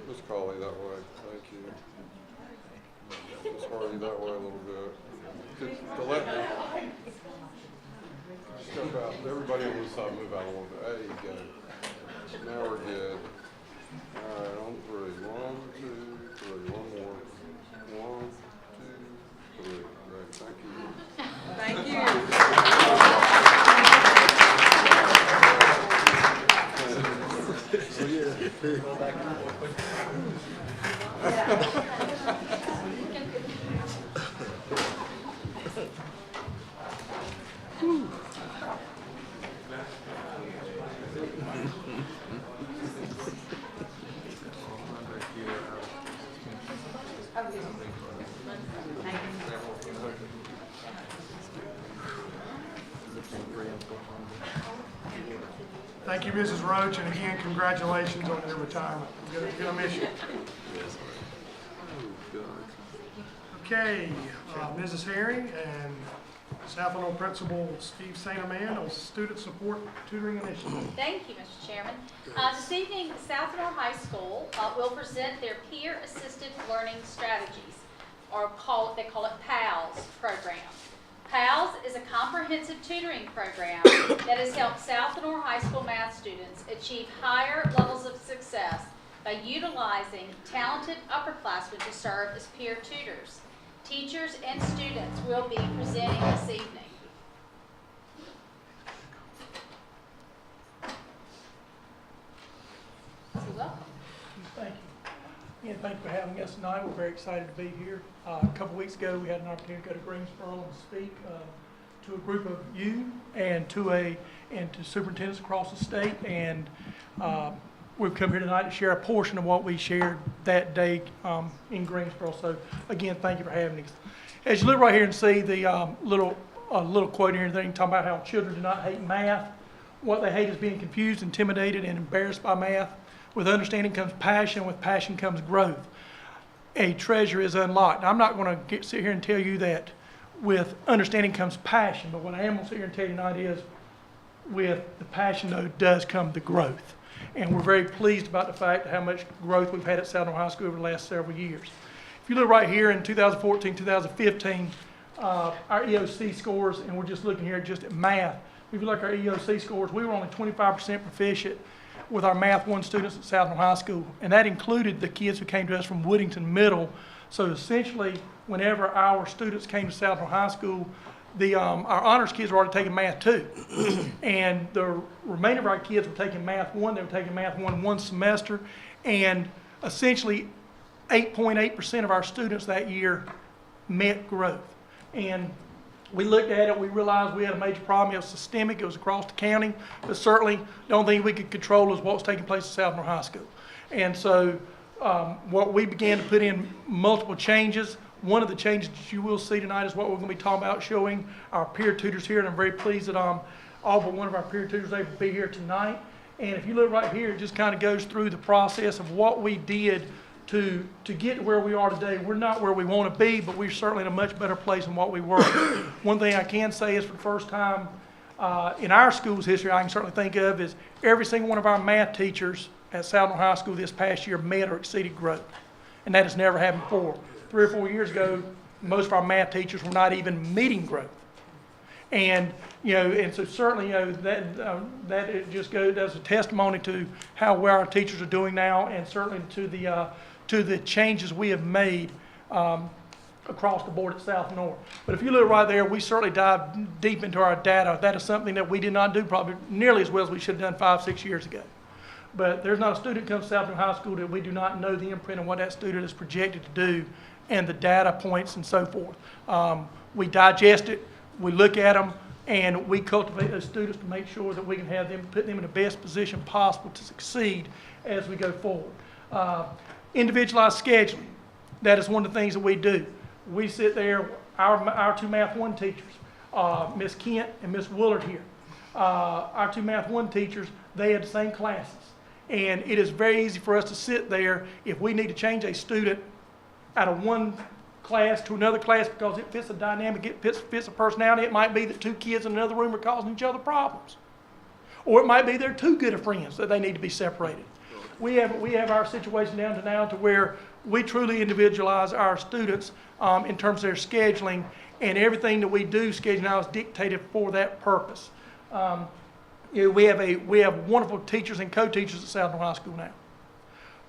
Let's call it that way, thank you. Let's hurry that way a little bit. To let me step out, everybody on this side move out a little bit. There you go. Now we're good. All right, on three. 1, 2, 3. One more. 1, 2, 3. Great, thank you.
Thank you.
So, yeah.
Thank you, Mrs. Roach, and again, congratulations on your retirement. We're gonna miss you. Okay, Mrs. Herring and South Lenoir Principal Steve St. Amand on Student Support Tutoring Initiative.
Thank you, Mr. Chairman. This evening, South Lenoir High School will present their Peer-Assisted Learning Strategies, or they call it PALS program. PALS is a comprehensive tutoring program that has helped South Lenoir High School math students achieve higher levels of success by utilizing talented upperclassmen to serve as peer tutors. Teachers and students will be presenting this evening. So welcome.
Thank you. And thank you for having us tonight. We're very excited to be here. A couple weeks ago, we had an opportunity to go to Greensboro and speak. to a group of you and to superintendents across the state, and we've come here tonight to share a portion of what we shared that day in Greensboro. So again, thank you for having us. As you look right here and see the little quote here, talking about how children do not hate math. What they hate is being confused, intimidated, and embarrassed by math. With understanding comes passion. With passion comes growth. A treasure is unlocked. Now, I'm not going to sit here and tell you that with understanding comes passion, but what I am going to sit here and tell you tonight is with the passion, though, does come the growth. And we're very pleased about the fact how much growth we've had at South Lenoir High School over the last several years. If you look right here in 2014, 2015, our EOC scores, and we're just looking here just at math. If you look at our EOC scores, we were only 25% proficient with our Math 1 students at South Lenoir High School, and that included the kids who came to us from Woodington Middle. So essentially, whenever our students came to South Lenoir High School, our honors kids were already taking Math 2. And the remainder of our kids were taking Math 1. They were taking Math 1 one semester, and essentially 8.8% of our students that year met growth. And we looked at it, we realized we had a major problem. It was systemic, it was across the county, but certainly the only thing we could control was what was taking place at South Lenoir High School. And so what we began to put in multiple changes. One of the changes that you will see tonight is what we're going to be talking about, showing our peer tutors here, and I'm very pleased that all but one of our peer tutors able to be here tonight. And if you look right here, it just kind of goes through the process of what we did to get to where we are today. We're not where we want to be, but we're certainly in a much better place than what we were. One thing I can say is for the first time in our school's history I can certainly think of is every single one of our math teachers at South Lenoir High School this past year met or exceeded growth. And that has never happened before. 3 or 4 years ago, most of our math teachers were not even meeting growth. And and so certainly that it just goes as a testimony to how well our teachers are doing now, and certainly to the changes we have made across the board at South Lenoir. But if you look right there, we certainly dive deep into our data. That is something that we did not do probably nearly as well as we should have done 5, 6 years ago. But there's not a student who comes to South Lenoir High School that we do not know the imprint of what that student is projected to do and the data points and so forth. We digest it, we look at them, and we cultivate those students to make sure that we can have them, put them in the best position possible to succeed as we go forward. Individualized scheduling, that is one of the things that we do. We sit there, our 2 Math 1 teachers, Miss Kent and Miss Willard here. Our 2 Math 1 teachers, they had the same classes. And it is very easy for us to sit there if we need to change a student out of one class to another class because it fits a dynamic, it fits a personality. It might be that 2 kids in another room are causing each other problems. Or it might be they're too good of friends that they need to be separated. We have our situation down to now to where we truly individualize our students in terms of their scheduling, and everything that we do schedule now is dictated for that purpose. We have wonderful teachers and co-teachers at South Lenoir High School now.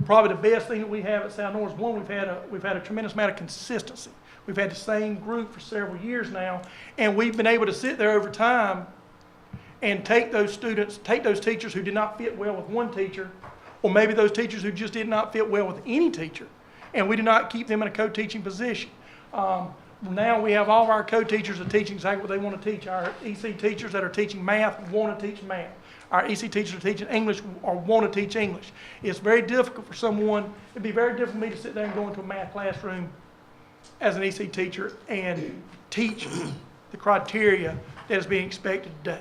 Probably the best thing that we have at South Lenoir is one, we've had a tremendous amount of consistency. We've had the same group for several years now, and we've been able to sit there over time and take those teachers who did not fit well with one teacher, or maybe those teachers who just did not fit well with any teacher, and we do not keep them in a co-teaching position. Now we have all of our co-teachers that are teaching exactly what they want to teach. Our EC teachers that are teaching math want to teach math. Our EC teachers are teaching English or want to teach English. It's very difficult for someone, it'd be very difficult for me to sit there and go into a math classroom as an EC teacher and teach the criteria that is being expected today.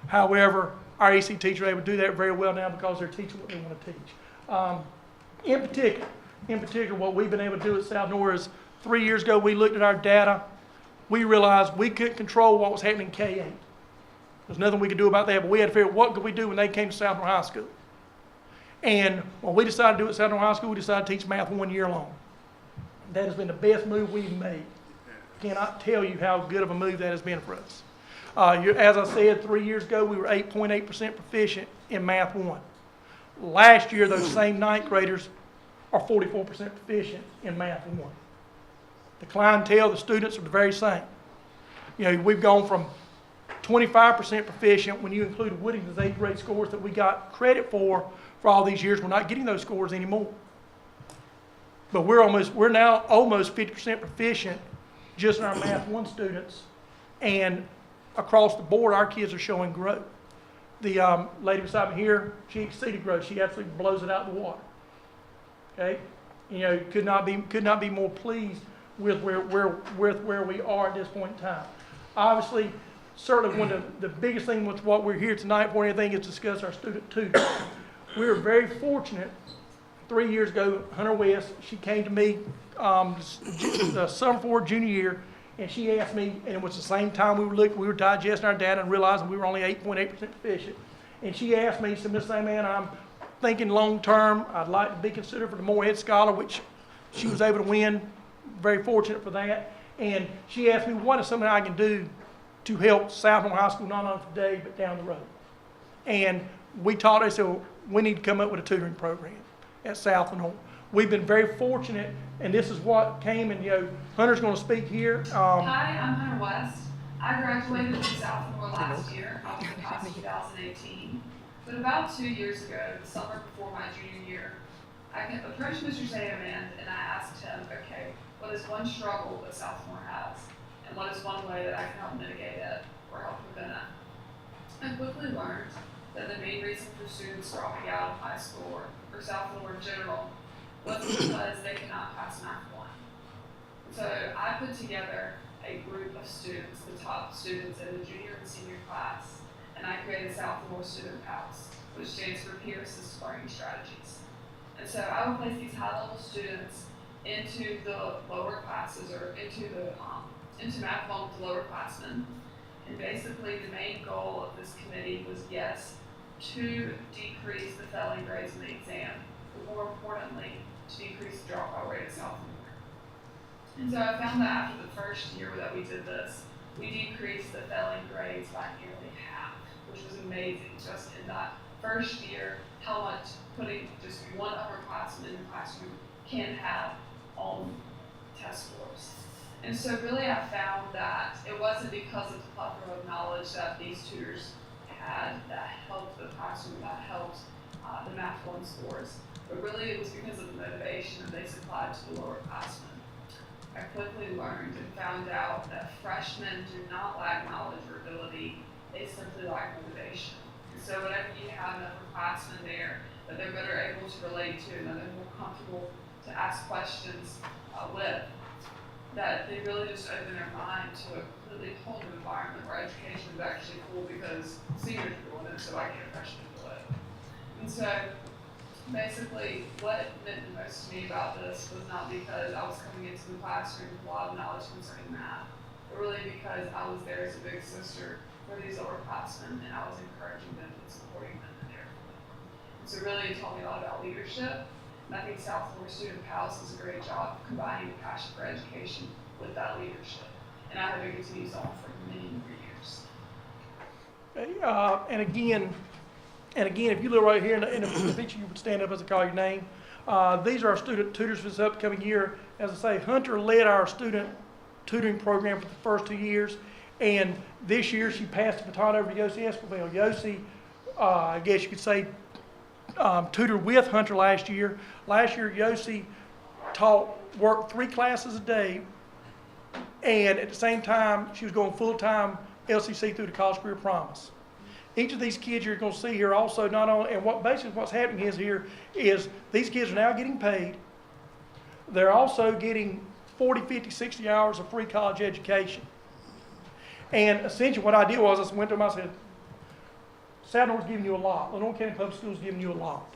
However, our EC teachers are able to do that very well now because they're teaching what they want to teach. In particular, what we've been able to do at South Lenoir is 3 years ago we looked at our data. We realized we couldn't control what was happening in K-8. There's nothing we could do about that, but we had to figure out what could we do when they came to South Lenoir High School. And what we decided to do at South Lenoir High School, we decided to teach math 1 year long. That has been the best move we've made. Cannot tell you how good of a move that has been for us. As I said, 3 years ago, we were 8.8% proficient in Math 1. Last year, those same 9th graders are 44% proficient in Math 1. The clientele, the students are the very same. We've gone from 25% proficient when you include Woodington's 8th grade scores that we got credit for all these years. We're not getting those scores anymore. But we're now almost 50% proficient just in our Math 1 students, and across the board, our kids are showing growth. The lady beside me here, she exceeded growth. She absolutely blows it out of the water. Okay, you know, could not be more pleased with where we are at this point in time. Obviously, certainly one of the biggest thing with what we're here tonight for anything is discuss our student tutors. We were very fortunate. 3 years ago, Hunter West, she came to me the summer before junior year, and she asked me, and it was the same time we were digesting our data and realizing we were only 8.8% deficient. And she asked me, she said, Miss Man, I'm thinking long term. I'd like to be considered for the Morehead Scholar, which she was able to win. Very fortunate for that. And she asked me, what is something I can do to help South Lenoir High School, not only today, but down the road? And we taught her, so we need to come up with a tutoring program at South Lenoir. We've been very fortunate, and this is what came, and Hunter's going to speak here.
Hi, I'm Hunter West. I graduated from South Lenoir last year. I was in class of 2018. But about 2 years ago, the summer before my junior year, I approached Mr. Zayman and I asked him, okay, what is one struggle that South Lenoir has? And what is one way that I can help mitigate it or help prevent it? I quickly learned that the main reason for students dropping out of high school or South Lenoir in general was because they cannot pass Math 1. So I put together a group of students, the top students in the junior and senior class, and I created South Lenoir Student House, which stands for Peer Assisted Learning Strategies. And so I would place these high-level students into the lower classes or into Math 1 with the lower classmen. And basically the main goal of this committee was, yes, to decrease the failing grades in the exam, but more importantly, to decrease the dropout rate at South Lenoir. And so I found that after the first year that we did this, we decreased the failing grades by nearly half, which was amazing just in that first year, how much putting just one upperclassman in the classroom can have on test scores. And so really I found that it wasn't because of the plethora of knowledge that these tutors had that helped the classroom, that helped the Math 1 scores, but really it was because of the motivation that they supplied to the lower classmen. I quickly learned and found out that freshmen do not lack knowledge or ability, they simply lack motivation. And so whenever you have an upperclassman there that they're better able to relate to and that they're more comfortable to ask questions with, that they really just open their mind to a completely whole new environment where education is actually cool because seniors are doing it, so I get freshmen to it. And so basically what meant the most to me about this was not because I was coming into the classroom with a lot of knowledge concerning math, but really because I was there as a big sister for these lower classmen and I was encouraging them and supporting them and there for them. And so really it taught me a lot about leadership. And I think South Lenoir Student House does a great job of combining the passion for education with that leadership. And I hope it continues on for many more years.
And again, if you look right here in the picture, you would stand up as I call your name. These are our student tutors for this upcoming year. As I say, Hunter led our student tutoring program for the first 2 years. And this year she passed the baton over to Yossi Esquivel. Yossi, I guess you could say, tutored with Hunter last year. Last year, Yossi worked 3 classes a day, and at the same time, she was going full-time LCC through the College Career Promise. Each of these kids you're going to see here also not only, and basically what's happening is these kids are now getting paid. They're also getting 40, 50, 60 hours of free college education. And essentially what I did was I went to them, I said, South Lenoir's giving you a lot. Lenoir County Public Schools is giving you a lot.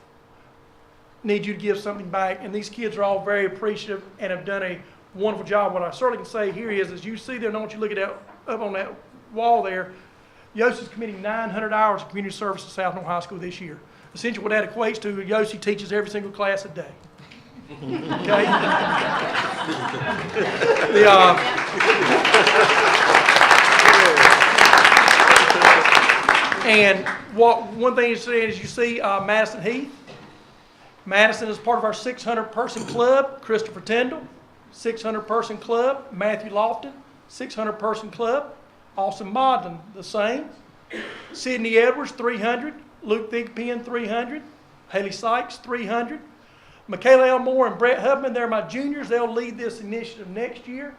Need you to give something back. And these kids are all very appreciative and have done a wonderful job. What I certainly can say here is, as you see there, and I want you to look at that up on that wall there, Yossi's committing 900 hours of community service at South Lenoir High School this year. Essentially what that equates to, Yossi teaches every single class a day. Okay? And one thing is you see Madison Heath. Madison is part of our 600-person club. Christopher Tyndall, 600-person club. Matthew Lofton, 600-person club. Austin Modlin, the same. Sidney Edwards, 300. Luke Thigpen, 300. Haley Sykes, 300. Michaela Elmore and Brett Hubman, they're my juniors. They'll lead this initiative next year.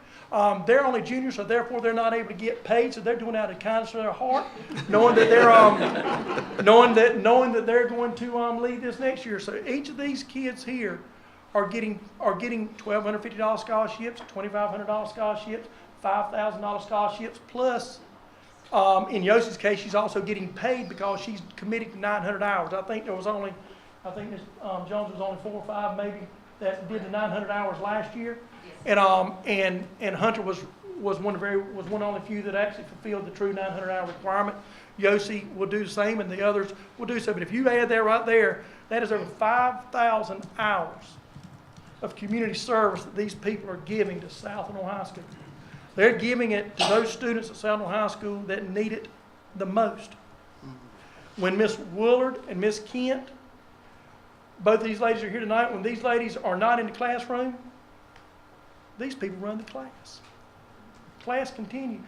They're only juniors, so therefore they're not able to get paid. So they're doing it out of the kindness of their heart, knowing that they're knowing that they're going to lead this next year. So each of these kids here are getting $1,250 scholarships, $2,500 scholarships, $5,000 scholarships, plus in Yossi's case, she's also getting paid because she's committed to 900 hours. I think Ms. Jones was only 4 or 5 maybe that did the 900 hours last year. And Hunter was one of the only few that actually fulfilled the true 900-hour requirement. Yossi will do the same, and the others will do so. But if you add that right there, that is over 5,000 hours of community service that these people are giving to South Lenoir High School. They're giving it to those students at South Lenoir High School that need it the most. When Miss Willard and Miss Kent, both of these ladies are here tonight, when these ladies are not in the classroom, these people run the class. Class continues.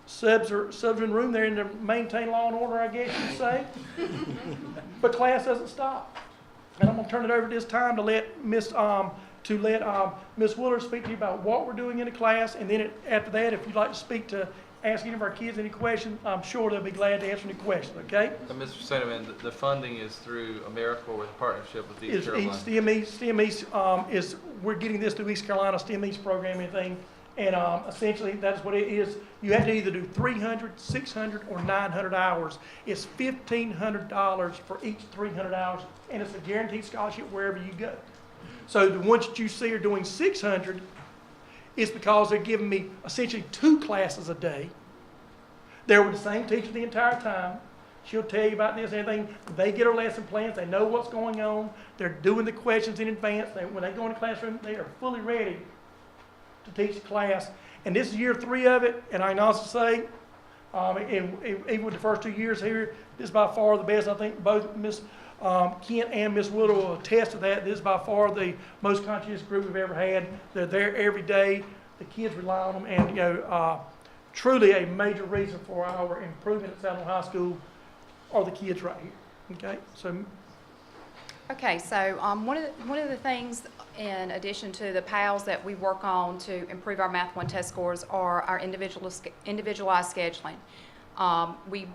Subs are in the room. They're in to maintain law and order, I guess you'd say. But class doesn't stop. And I'm going to turn it over this time to let Miss Willard speak to you about what we're doing in the class. And then after that, if you'd like to speak to ask any of our kids any questions, I'm sure they'll be glad to answer any questions, okay?
Mr. Sentiment, the funding is through AmeriCorps with a partnership with East Carolina.
STEM East, we're getting this through East Carolina STEM East program and thing. And essentially, that's what it is. You have to either do 300, 600, or 900 hours. It's $1,500 for each 300 hours, and it's a guaranteed scholarship wherever you go. So the ones that you see are doing 600 is because they're giving me essentially 2 classes a day. They're with the same teacher the entire time. She'll tell you about this and everything. They get her lesson plans. They know what's going on. They're doing the questions in advance. When they go in the classroom, they are fully ready to teach the class. And this is year 3 of it, and I can also say, even with the first 2 years here, this is by far the best. I think both Miss Kent and Miss Willard will attest to that. This is by far the most conscientious group we've ever had. They're there every day. The kids rely on them, and truly a major reason for our improvement at South Lenoir High School are the kids right here. Okay, so.
Okay, so one of the things, in addition to the PALs that we work on to improve our Math 1 test scores, are our individualized scheduling. We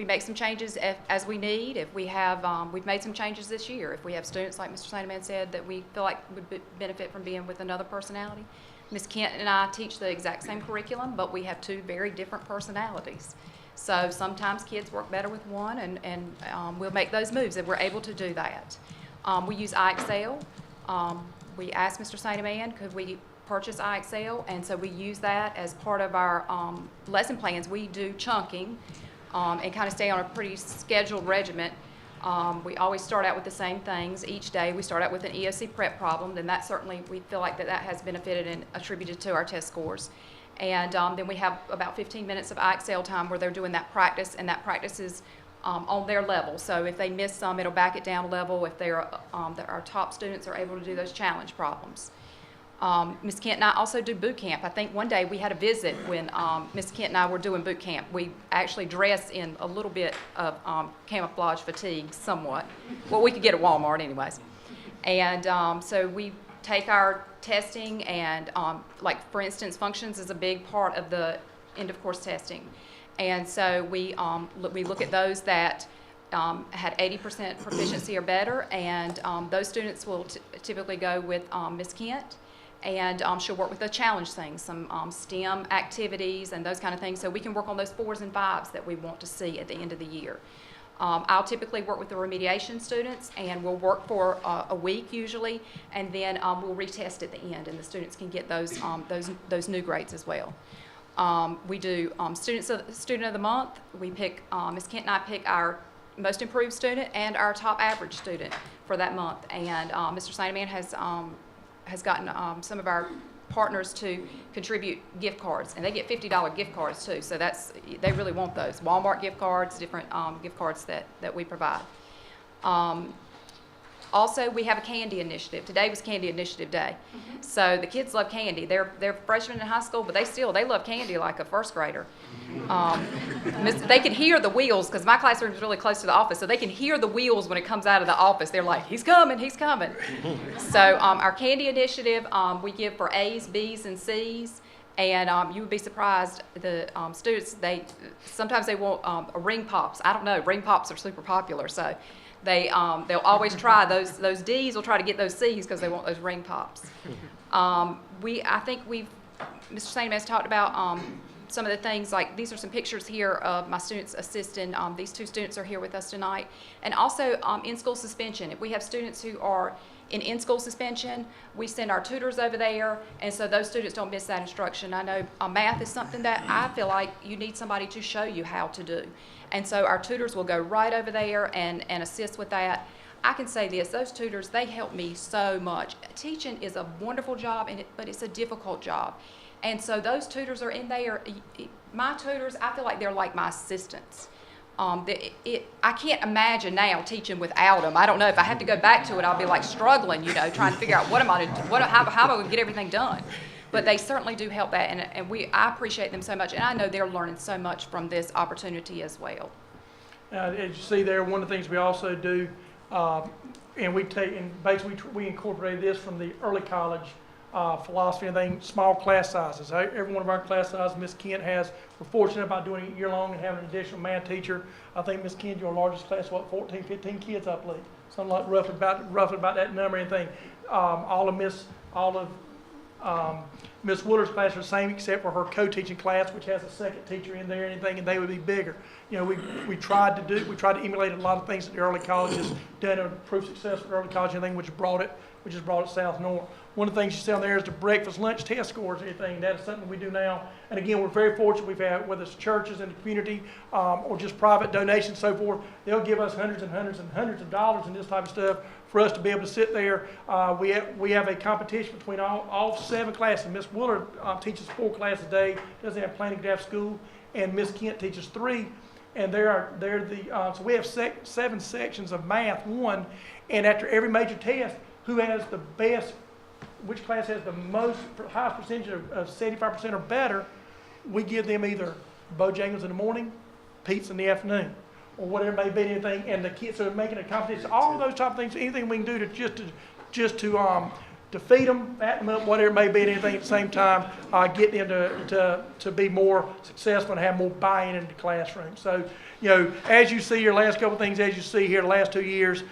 make some changes as we need. If we have, we've made some changes this year. If we have students, like Mr. Saintaman said, that we feel like would benefit from being with another personality. Ms. Kent and I teach the exact same curriculum, but we have 2 very different personalities. So sometimes kids work better with one, and we'll make those moves if we're able to do that. We use iExcel. We asked Mr. Saintaman, could we purchase iExcel? And so we use that as part of our lesson plans. We do chunking and kind of stay on a pretty scheduled regimen. We always start out with the same things each day. We start out with an EOC prep problem, and that certainly, we feel like that has benefited and attributed to our test scores. And then we have about 15 minutes of iExcel time where they're doing that practice, and that practice is on their level. So if they miss some, it'll back it down a level. If they're our top students are able to do those challenge problems. Ms. Kent and I also do boot camp. I think one day we had a visit when Ms. Kent and I were doing boot camp. We actually dressed in a little bit of camouflage fatigue, somewhat. Well, we could get at Walmart anyways. And so we take our testing and, like for instance, functions is a big part of the end of course testing. And so we look at those that had 80% proficiency or better, and those students will typically go with Ms. Kent, and she'll work with the challenge things, some STEM activities and those kind of things, so we can work on those 4s and 5s that we want to see at the end of the year. I'll typically work with the remediation students, and we'll work for a week usually, and then we'll retest at the end, and the students can get those new grades as well. We do student of the month. We pick, Ms. Kent and I pick our most improved student and our top average student for that month. And Mr. Saintaman has gotten some of our partners to contribute gift cards, and they get $50 gift cards too. So they really want those. Walmart gift cards, different gift cards that we provide. Also, we have a candy initiative. Today was Candy Initiative Day. So the kids love candy. They're freshmen in high school, but they love candy like a first grader. They can hear the wheels, because my classroom is really close to the office, so they can hear the wheels when it comes out of the office. They're like, he's coming, he's coming. So our candy initiative, we give for A's, B's, and C's. And you would be surprised, the students, sometimes they want ring pops. I don't know, ring pops are super popular, so they'll always try those D's will try to get those C's because they want those ring pops. I think Mr. Sainham has talked about some of the things, like these are some pictures here of my students assisting. These two students are here with us tonight. And also in-school suspension. If we have students who are in-school suspension, we send our tutors over there, and so those students don't miss that instruction. I know math is something that I feel like you need somebody to show you how to do. And so our tutors will go right over there and assist with that. I can say this, those tutors, they help me so much. Teaching is a wonderful job, but it's a difficult job. And so those tutors are in there. My tutors, I feel like they're like my assistants. I can't imagine now teaching without them. I don't know, if I have to go back to it, I'll be like struggling, trying to figure out how am I going to get everything done. But they certainly do help that, and I appreciate them so much, and I know they're learning so much from this opportunity as well.
As you see there, one of the things we also do, and basically we incorporated this from the early college philosophy and thing, small class sizes. Every one of our class sizes, Ms. Kent we're fortunate about doing it year long and having an additional math teacher. I think Ms. Kent, your largest class, 14, 15 kids, I believe. Something like roughly about that number and thing. All of Miss Wooler's class are the same except for her co-teaching class, which has a second teacher in there and anything, and they would be bigger. We tried to emulate a lot of things that the early colleges done and prove successful at early college and everything, which has brought it South North. One of the things you see on there is the breakfast, lunch test scores and everything. That is something we do now. And again, we're very fortunate. We've had, whether it's churches in the community or just private donations and so forth, they'll give us hundreds and hundreds and hundreds of dollars in this type of stuff for us to be able to sit there. We have a competition between all 7 classes. Miss Wooler teaches 4 classes a day, doesn't have planning to have school, and Miss Kent teaches 3. And so we have 7 sections of math, and after every major test, who has the best, which class has the highest percentage of 75% or better, we give them either Bojangles in the morning, pizza in the afternoon, or whatever it may be, anything. And the kids are making a competition. All of those type of things, anything we can do to feed them, fatten them up, whatever it may be, anything at the same time, get them to be more successful and have more buy-in into the classroom. So, as you see here, last couple of things, as you see here, the last 2 years,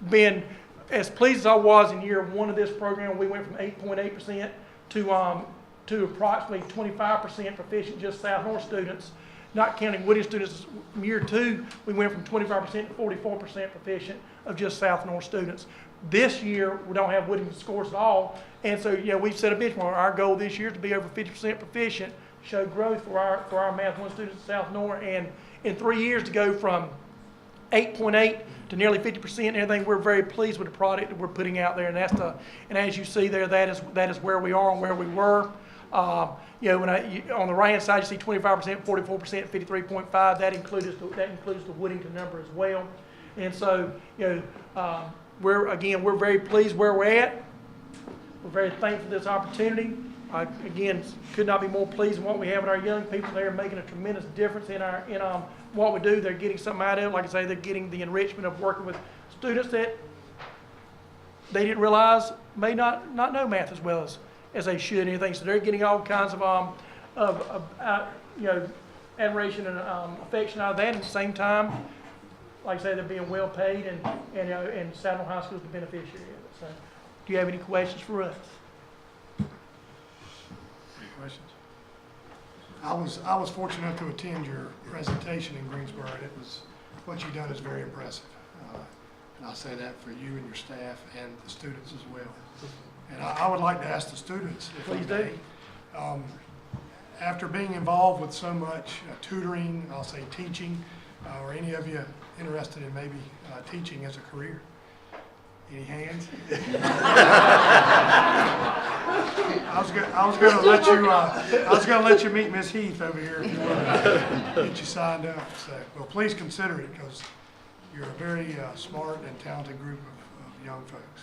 been as pleased as I was in year 1 of this program. We went from 8.8% to approximately 25% proficient just South North students, not counting Wooding students. In year 2, we went from 25% to 44% proficient of just South North students. This year, we don't have Wooding scores at all, and so we've set a benchmark. Our goal this year is to be over 50% proficient, show growth for our Math 1 students at South North, and in 3 years to go from 8.8 to nearly 50% and everything. We're very pleased with the product that we're putting out there, and as you see there, that is where we are and where we were. On the right hand side, you see 25%, 44%, 53.5. That includes the Woodington number as well. And so, we're very pleased where we're at. We're very thankful for this opportunity. Again, could not be more pleased with what we have with our young people. They're making a tremendous difference in what we do. They're getting something out of it. Like I say, they're getting the enrichment of working with students that they didn't realize may not know math as well as they should and anything. So they're getting all kinds of admiration and affection out of that. At the same time, like I say, they're being well paid, and South North High School is the beneficiary of it. So, do you have any questions for us?
Any questions? I was fortunate enough to attend your presentation in Greensboro, and what you've done is very impressive. And I'll say that for you and your staff and the students as well. And I would like to ask the students, if
Please
I may, after being involved with so much tutoring, I'll say teaching, or any of you interested in maybe teaching as a career? Any hands? I was going to let you meet Miss Heath over here if you want to get you signed up. So, well, please consider it, because you're a very smart and talented group of young folks.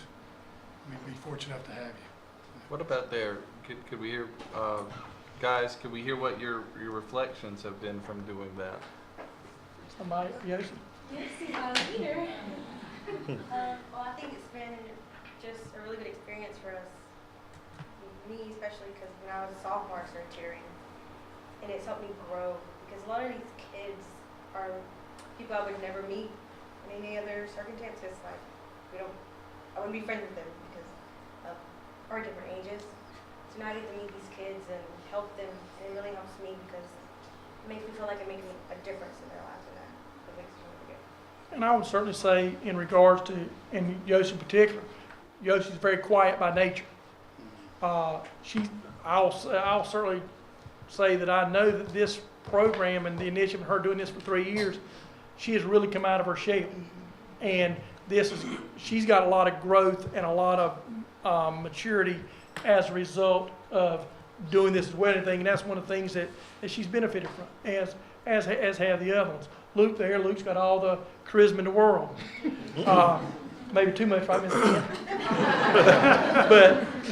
We'd be fortunate enough to have you.
What about there? Could we hear, guys, could we hear what your reflections have been from doing that?
Somebody, yes?
Yes, Peter. Well, I think it's been just a really good experience for us, me especially, because when I was a sophomore, I started cheering, and it's helped me grow, because a lot of these kids are people I would never meet in any other circumstances. Like, I wouldn't be friends with them because of our different ages. So now I get to meet these kids and help them, and it really helps me because it makes me feel like I'm making a difference in their lives, and that makes me really good.
And I would certainly say in regards to, and Yoshi in particular, Yoshi's very quiet by nature. I'll certainly say that I know that this program and the initiative of her doing this for 3 years, she has really come out of her shell. And she's got a lot of growth and a lot of maturity as a result of doing this as well. And that's one of the things that she's benefited from, as have the other ones. Luke's got all the charisma in the world. Maybe too much, right, Miss Ann?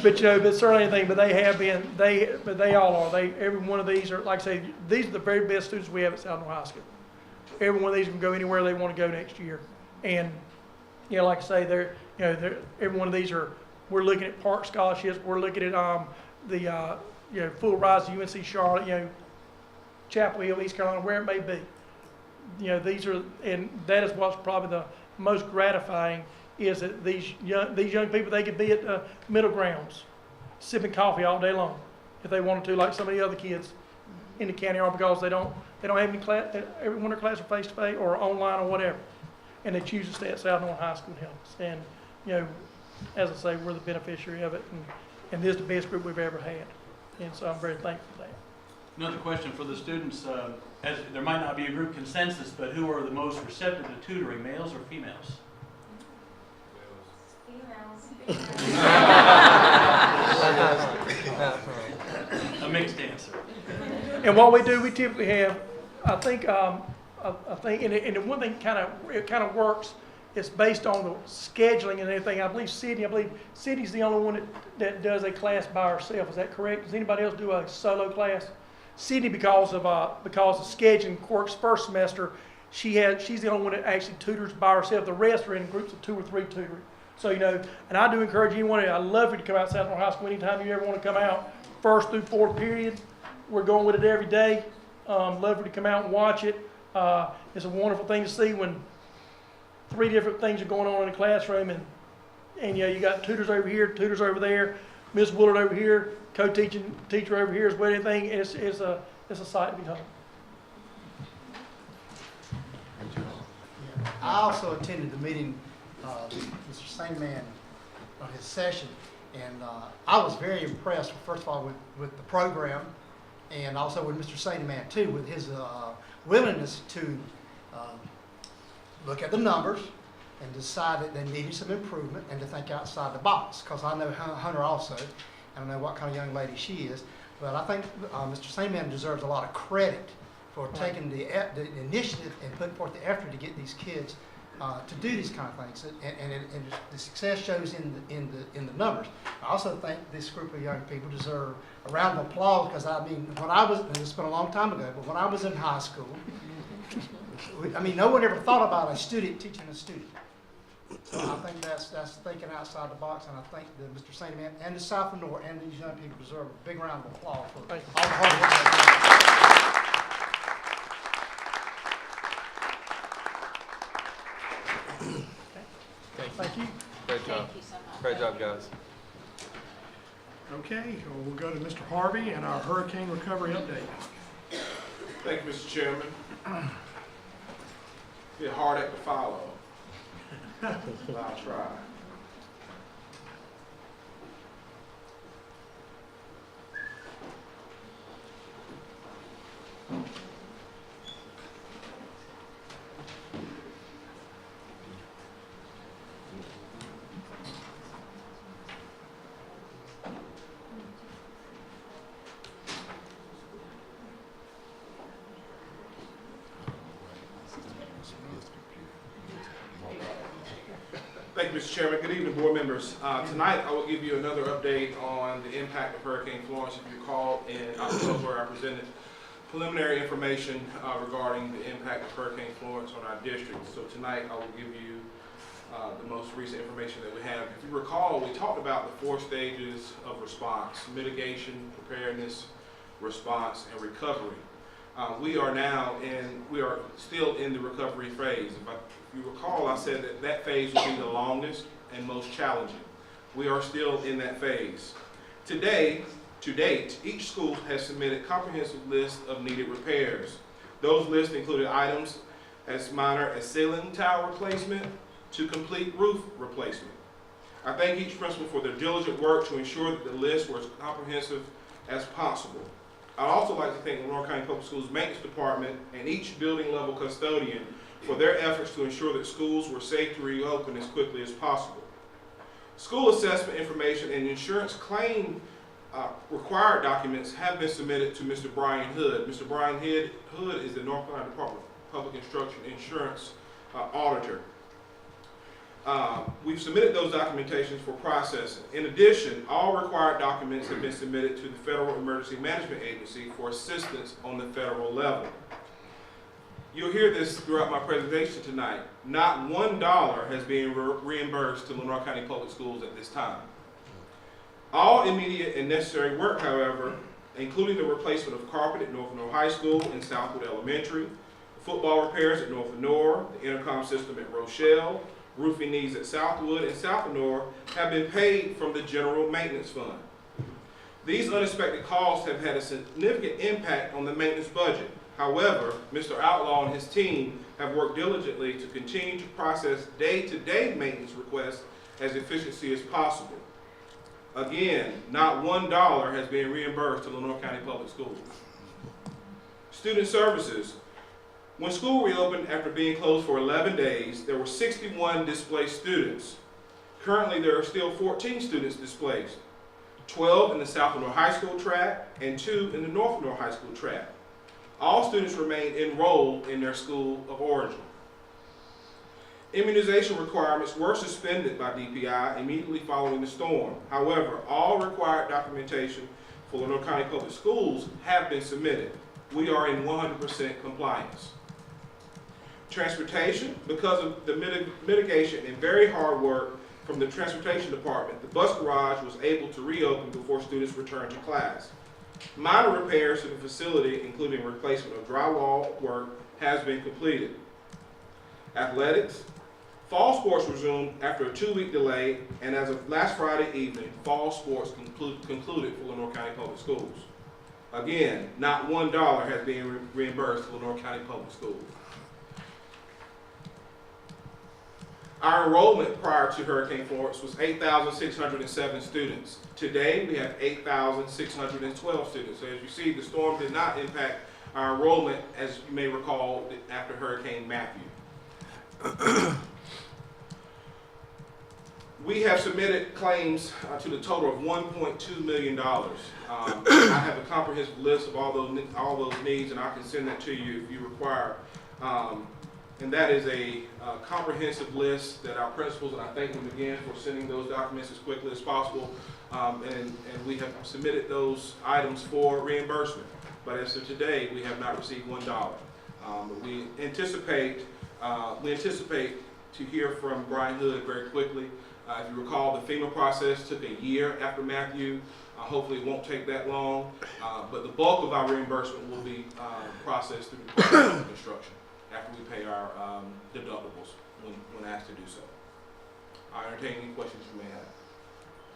but certainly anything. But they have been. But they all are. Every one of these are, like I say, these are the very best students we have at South Lenoir High School. Every one of these can go anywhere they want to go next year. And like I say, every one of these are. We're looking at park scholarships. We're looking at the full rise to UNC Charlotte, Chapel Hill, East Carolina, where it may be. These are, and that is what's probably the most gratifying, is that these young people, they could be at the middle grounds sipping coffee all day long if they wanted to, like some of the other kids in the county are, because they don't have any class. Every one of their classes are face to face or online or whatever, and they choose to stay at South Lenoir High School and help us. And as I say, we're the beneficiary of it, and this is the best group we've ever had, and so I'm very thankful for that.
Another question for the students, as there might not be a group consensus, but who are the most receptive to tutoring, males or females? A mixed answer.
And what we do, we typically have, I think, and the one thing kind of works. It's based on the scheduling and everything. I believe Sydney's the only one that does a class by herself. Is that correct? Does anybody else do a solo class? Sydney, because of scheduling quirks first semester, she's the only one that actually tutors by herself. The rest are in groups of 2 or 3 tutoring. So, and I do encourage anyone, I'd love for you to come out to South Lenoir High School anytime you ever want to come out, 1st through 4th period. We're going with it every day. Love for you to come out and watch it. It's a wonderful thing to see when 3 different things are going on in the classroom, and you got tutors over here, tutors over there, Miss Willard over here, co-teaching teacher over here as well. Anything, it's a sight to behold.
I also attended the meeting, Mr. Sandman, on his session, and I was very impressed, first of all, with the program, and also with Mr. Sandman too, with his willingness to look at the numbers and decide that they needed some improvement and to think outside the box. Because I know Hunter also, and I know what kind of young lady she is. But I think Mr. Sandman deserves a lot of credit for taking the initiative and putting forth the effort to get these kids to do these kind of things. And the success shows in the numbers. I also think this group of young people deserve a round of applause, because when I was, and it's been a long time ago, but when I was in high school, no one ever thought about a student teaching a student. So I think that's thinking outside the box, and I think that Mr. Sandman and the South Lenoir and these young people deserve a big round of applause for all the hard work they do.
Thank you.
Great job.
Thank you so much.
Great job, guys.
Okay, well, we'll go to Mr. Harvey and our hurricane recovery update.
Thank you, Mr. Chairman. Be a hard act to follow, but I'll try. Thank Thank you, Mr. Chairman. Good evening, board members. Tonight, I will give you another update on the impact of Hurricane Florence. If you recall, in October, I presented preliminary information regarding the impact of Hurricane Florence on our district. So tonight, I will give you the most recent information that we have. If you recall, we talked about the 4 stages of response: mitigation, preparedness, response, and recovery. We are still in the recovery phase. If you recall, I said that that phase would be the longest and most challenging. We are still in that phase. To date, each school has submitted comprehensive lists of needed repairs. Those lists included items as minor as ceiling tile replacement to complete roof replacement. I thank each principal for their diligent work to ensure that the list were as comprehensive as possible. I'd also like to thank Lenoir County Public Schools Maintenance Department and each building level custodian for their efforts to ensure that schools were safe to reopen as quickly as possible. School assessment information and insurance claim required documents have been submitted to Mr. Brian Hood. Mr. Brian Hood is the North Carolina Department of Public Instruction Insurance Auditor. We've submitted those documentations for processing. In addition, all required documents have been submitted to the Federal Emergency Management Agency for assistance on the federal level. You'll hear this throughout my presentation tonight. Not $1 has been reimbursed to Lenoir County Public Schools at this time. All immediate and necessary work, however, including the replacement of carpet at North Lenoir High School and Southwood Elementary, football repairs at North Lenoir, the intercom system at Rochelle, roofing needs at Southwood and South Lenoir have been paid from the General Maintenance Fund. These unexpected costs have had a significant impact on the maintenance budget. However, Mr. Outlaw and his team have worked diligently to continue to process day-to-day maintenance requests as efficiently as possible. Again, not $1 has been reimbursed to Lenoir County Public Schools. Student services. When school reopened after being closed for 11 days, there were 61 displaced students. Currently, there are still 14 students displaced, 12 in the South Lenoir High School track and 2 in the North Lenoir High School track. All students remain enrolled in their school of origin. Immunization requirements were suspended by DPI immediately following the storm. However, all required documentation for Lenoir County Public Schools have been submitted. We are in 100% compliance. Transportation, because of the mitigation and very hard work from the Transportation Department, the bus garage was able to reopen before students returned to class. Minor repairs to the facility, including replacement of drywall work, has been completed. Athletics. Fall sports resumed after a 2-week delay, and as of last Friday evening, fall sports concluded for Lenoir County Public Schools. Again, not $1 has been reimbursed to Lenoir County Public Schools. Our enrollment prior to Hurricane Florence was 8,607 students. Today, we have 8,612 students. So as you see, the storm did not impact our enrollment, as you may recall, after Hurricane Matthew. We have submitted claims to the total of $1.2 million. I have a comprehensive list of all those needs, and I can send that to you if you require. And that is a comprehensive list that our principals, and I thank them again for sending those documents as quickly as possible. And we have submitted those items for reimbursement. But as of today, we have not received $1. But we anticipate to hear from Brian Hood very quickly. If you recall, the FEMA process took a year after Matthew. Hopefully it won't take that long. But the bulk of our reimbursement will be processed through the Department of Construction after we pay our deductibles when asked to do so. I entertain any questions you may have.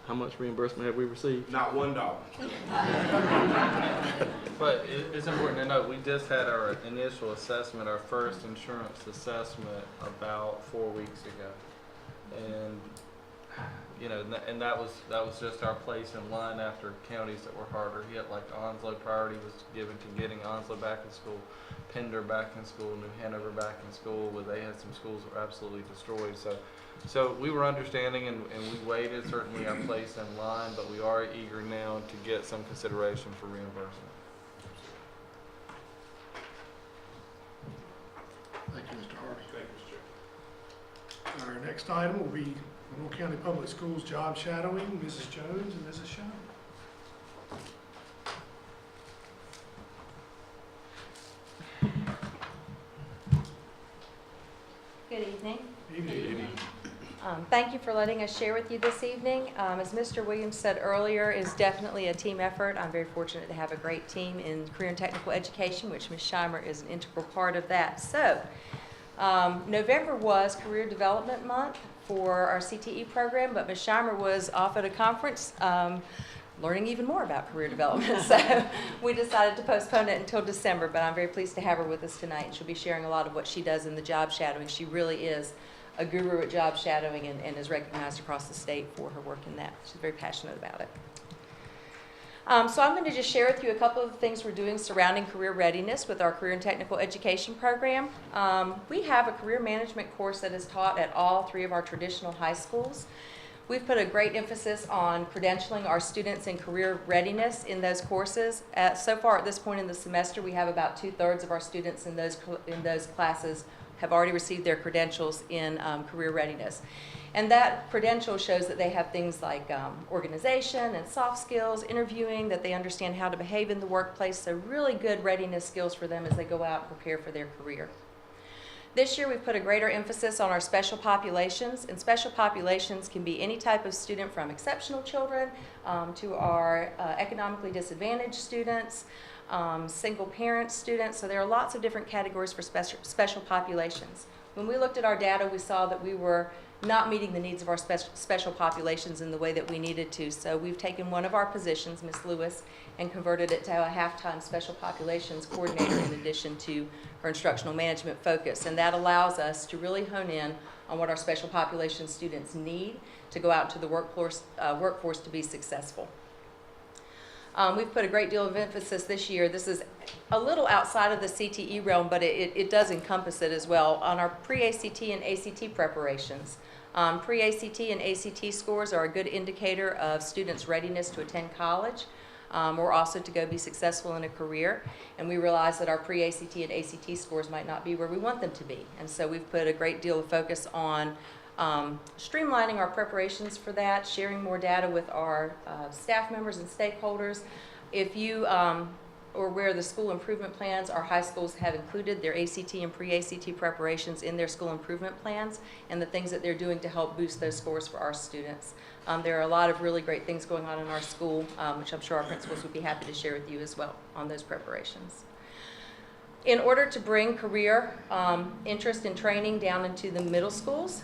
How much reimbursement have we received?
Not $1.
But it's important to note, we just had our initial assessment, our first insurance assessment about 4 weeks ago. And you know, and that was just our place in line after counties that were harder hit, like Onslow. Priority was given to getting Onslow back in school, Pender back in school, New Hanover back in school, where they had some schools that were absolutely destroyed. So we were understanding, and we waited certainly our place in line, but we are eager now to get some consideration for reimbursement.
Thank you, Mr. Harvey. Thank you, Mr. Chair. Our next item will be Lenoir County Public Schools Job Shadowing, Mrs. Jones and Mrs. Shaw.
Good evening.
Evening.
Thank you for letting us share with you this evening. As Mr. Williams said earlier, it's definitely a team effort. I'm very fortunate to have a great team in career and technical education, which Ms. Scheimer is an integral part of that. So, November was Career Development Month for our CTE program, but Ms. Scheimer was off at a conference learning even more about career development. So we decided to postpone it until December, but I'm very pleased to have her with us tonight. She'll be sharing a lot of what she does in the job shadowing. She really is a guru at job shadowing and is recognized across the state for her work in that. She's very passionate about it. So I'm going to just share with you a couple of the things we're doing surrounding career readiness with our career and technical education program. We have a career management course that is taught at all 3 of our traditional high schools. We've put a great emphasis on credentialing our students in career readiness in those courses. So far at this point in the semester, we have about 2/3 of our students in those classes have already received their credentials in career readiness. And that credential shows that they have things like organization and soft skills, interviewing, that they understand how to behave in the workplace, so really good readiness skills for them as they go out and prepare for their career. This year we've put a greater emphasis on our special populations, and special populations can be any type of student from exceptional children to our economically disadvantaged students, single parent students, so there are lots of different categories for special populations. When we looked at our data, we saw that we were not meeting the needs of our special populations in the way that we needed to, so we've taken one of our positions, Ms. Lewis, and converted it to a half-time special populations coordinator in addition to her instructional management focus, and that allows us to really hone in on what our special population students need to go out to the workforce to be successful. We've put a great deal of emphasis this year. This is a little outside of the CTE realm, but it does encompass it as well, on our pre-ACT and ACT preparations. Pre-ACT and ACT scores are a good indicator of students' readiness to attend college or also to go be successful in a career. And we realize that our pre-ACT and ACT scores might not be where we want them to be. And so we've put a great deal of focus on streamlining our preparations for that, sharing more data with our staff members and stakeholders. If you or where the school improvement plans, our high schools have included their ACT and pre-ACT preparations in their school improvement plans and the things that they're doing to help boost those scores for our students. There are a lot of really great things going on in our school, which I'm sure our principals would be happy to share with you as well on those preparations. In order to bring career interest and training down into the middle schools,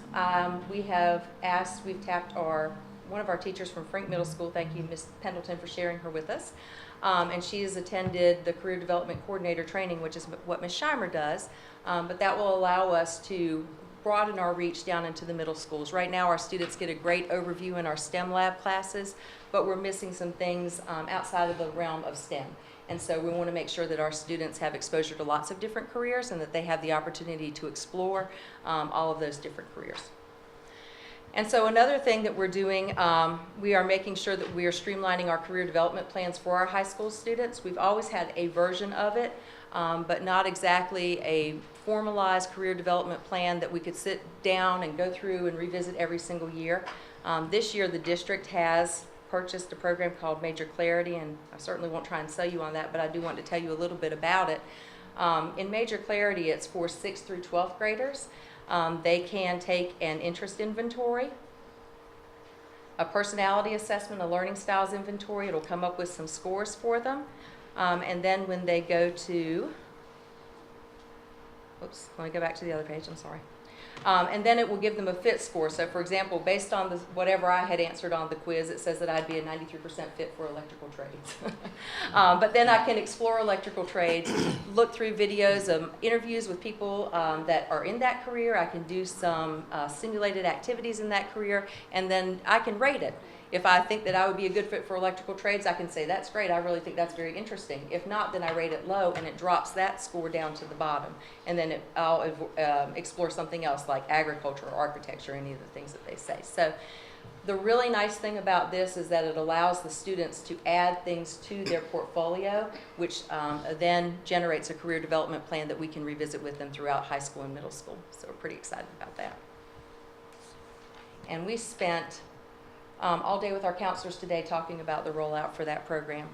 we've tapped one of our teachers from Frank Middle School, thank you, Ms. Pendleton, for sharing her with us. And she has attended the Career Development Coordinator training, which is what Ms. Scheimer does, but that will allow us to broaden our reach down into the middle schools. Right now our students get a great overview in our STEM lab classes, but we're missing some things outside of the realm of STEM. And so we want to make sure that our students have exposure to lots of different careers and that they have the opportunity to explore all of those different careers. And so another thing that we're doing, we are making sure that we are streamlining our career development plans for our high school students. We've always had a version of it, but not exactly a formalized career development plan that we could sit down and go through and revisit every single year. This year the district has purchased a program called Major Clarity, and I certainly won't try and sell you on that, but I do want to tell you a little bit about it. In Major Clarity, it's for 6th through 12th graders. They can take an interest inventory, a personality assessment, a learning styles inventory. It'll come up with some scores for them. And then when they go to, oops, let me go back to the other page, I'm sorry. And then it will give them a fit score. So for example, based on whatever I had answered on the quiz, it says that I'd be a 93% fit for electrical trades. But then I can explore electrical trades, look through videos of interviews with people that are in that career. I can do some simulated activities in that career, and then I can rate it. If I think that I would be a good fit for electrical trades, I can say, that's great, I really think that's very interesting. If not, then I rate it low, and it drops that score down to the bottom. And then I'll explore something else like agriculture or architecture, any of the things that they say. So the really nice thing about this is that it allows the students to add things to their portfolio, which then generates a career development plan that we can revisit with them throughout high school and middle school. So we're pretty excited about that. And we spent all day with our counselors today talking about the rollout for that program,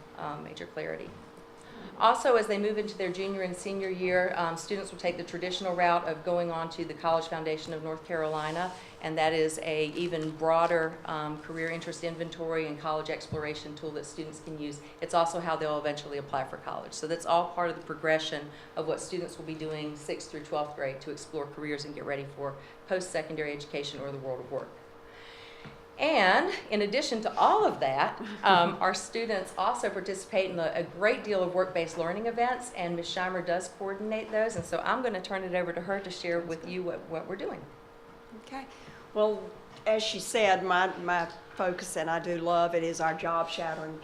Major Clarity. Also, as they move into their junior and senior year, students will take the traditional route of going on to the College Foundation of North Carolina, and that is a even broader career interest inventory and college exploration tool that students can use. It's also how they'll eventually apply for college. So that's all part of the progression of what students will be doing 6th through 12th grade to explore careers and get ready for post-secondary education or the world of work. And in addition to all of that, our students also participate in a great deal of work-based learning events, and Ms. Scheimer does coordinate those, and so I'm going to turn it over to her to share with you what we're doing.
Okay. Well, as she said, my focus, and I do love it, is our job shadowing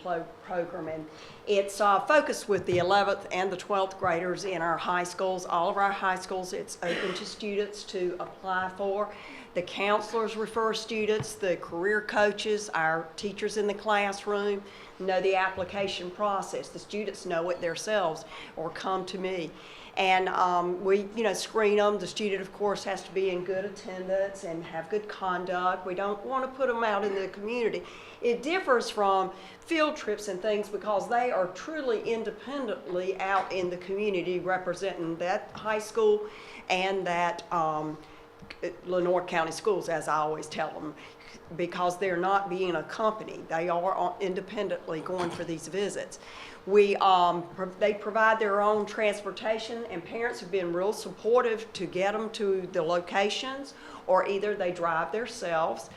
program, and it's focused with the 11th and the 12th graders in our high schools. All of our high schools, it's open to students to apply for. The counselors refer students, the career coaches, our teachers in the classroom know the application process. The students know it themselves or come to me. And we, screen them. The student, of course, has to be in good attendance and have good conduct. We don't want to put them out in the community. It differs from field trips and things because they are truly independently out in the community representing that high school and that Lenoir County schools, as I always tell them, because they're not being accompanied. They are independently going for these visits. They provide their own transportation, and parents have been real supportive to get them to the locations, or either they drive themselves.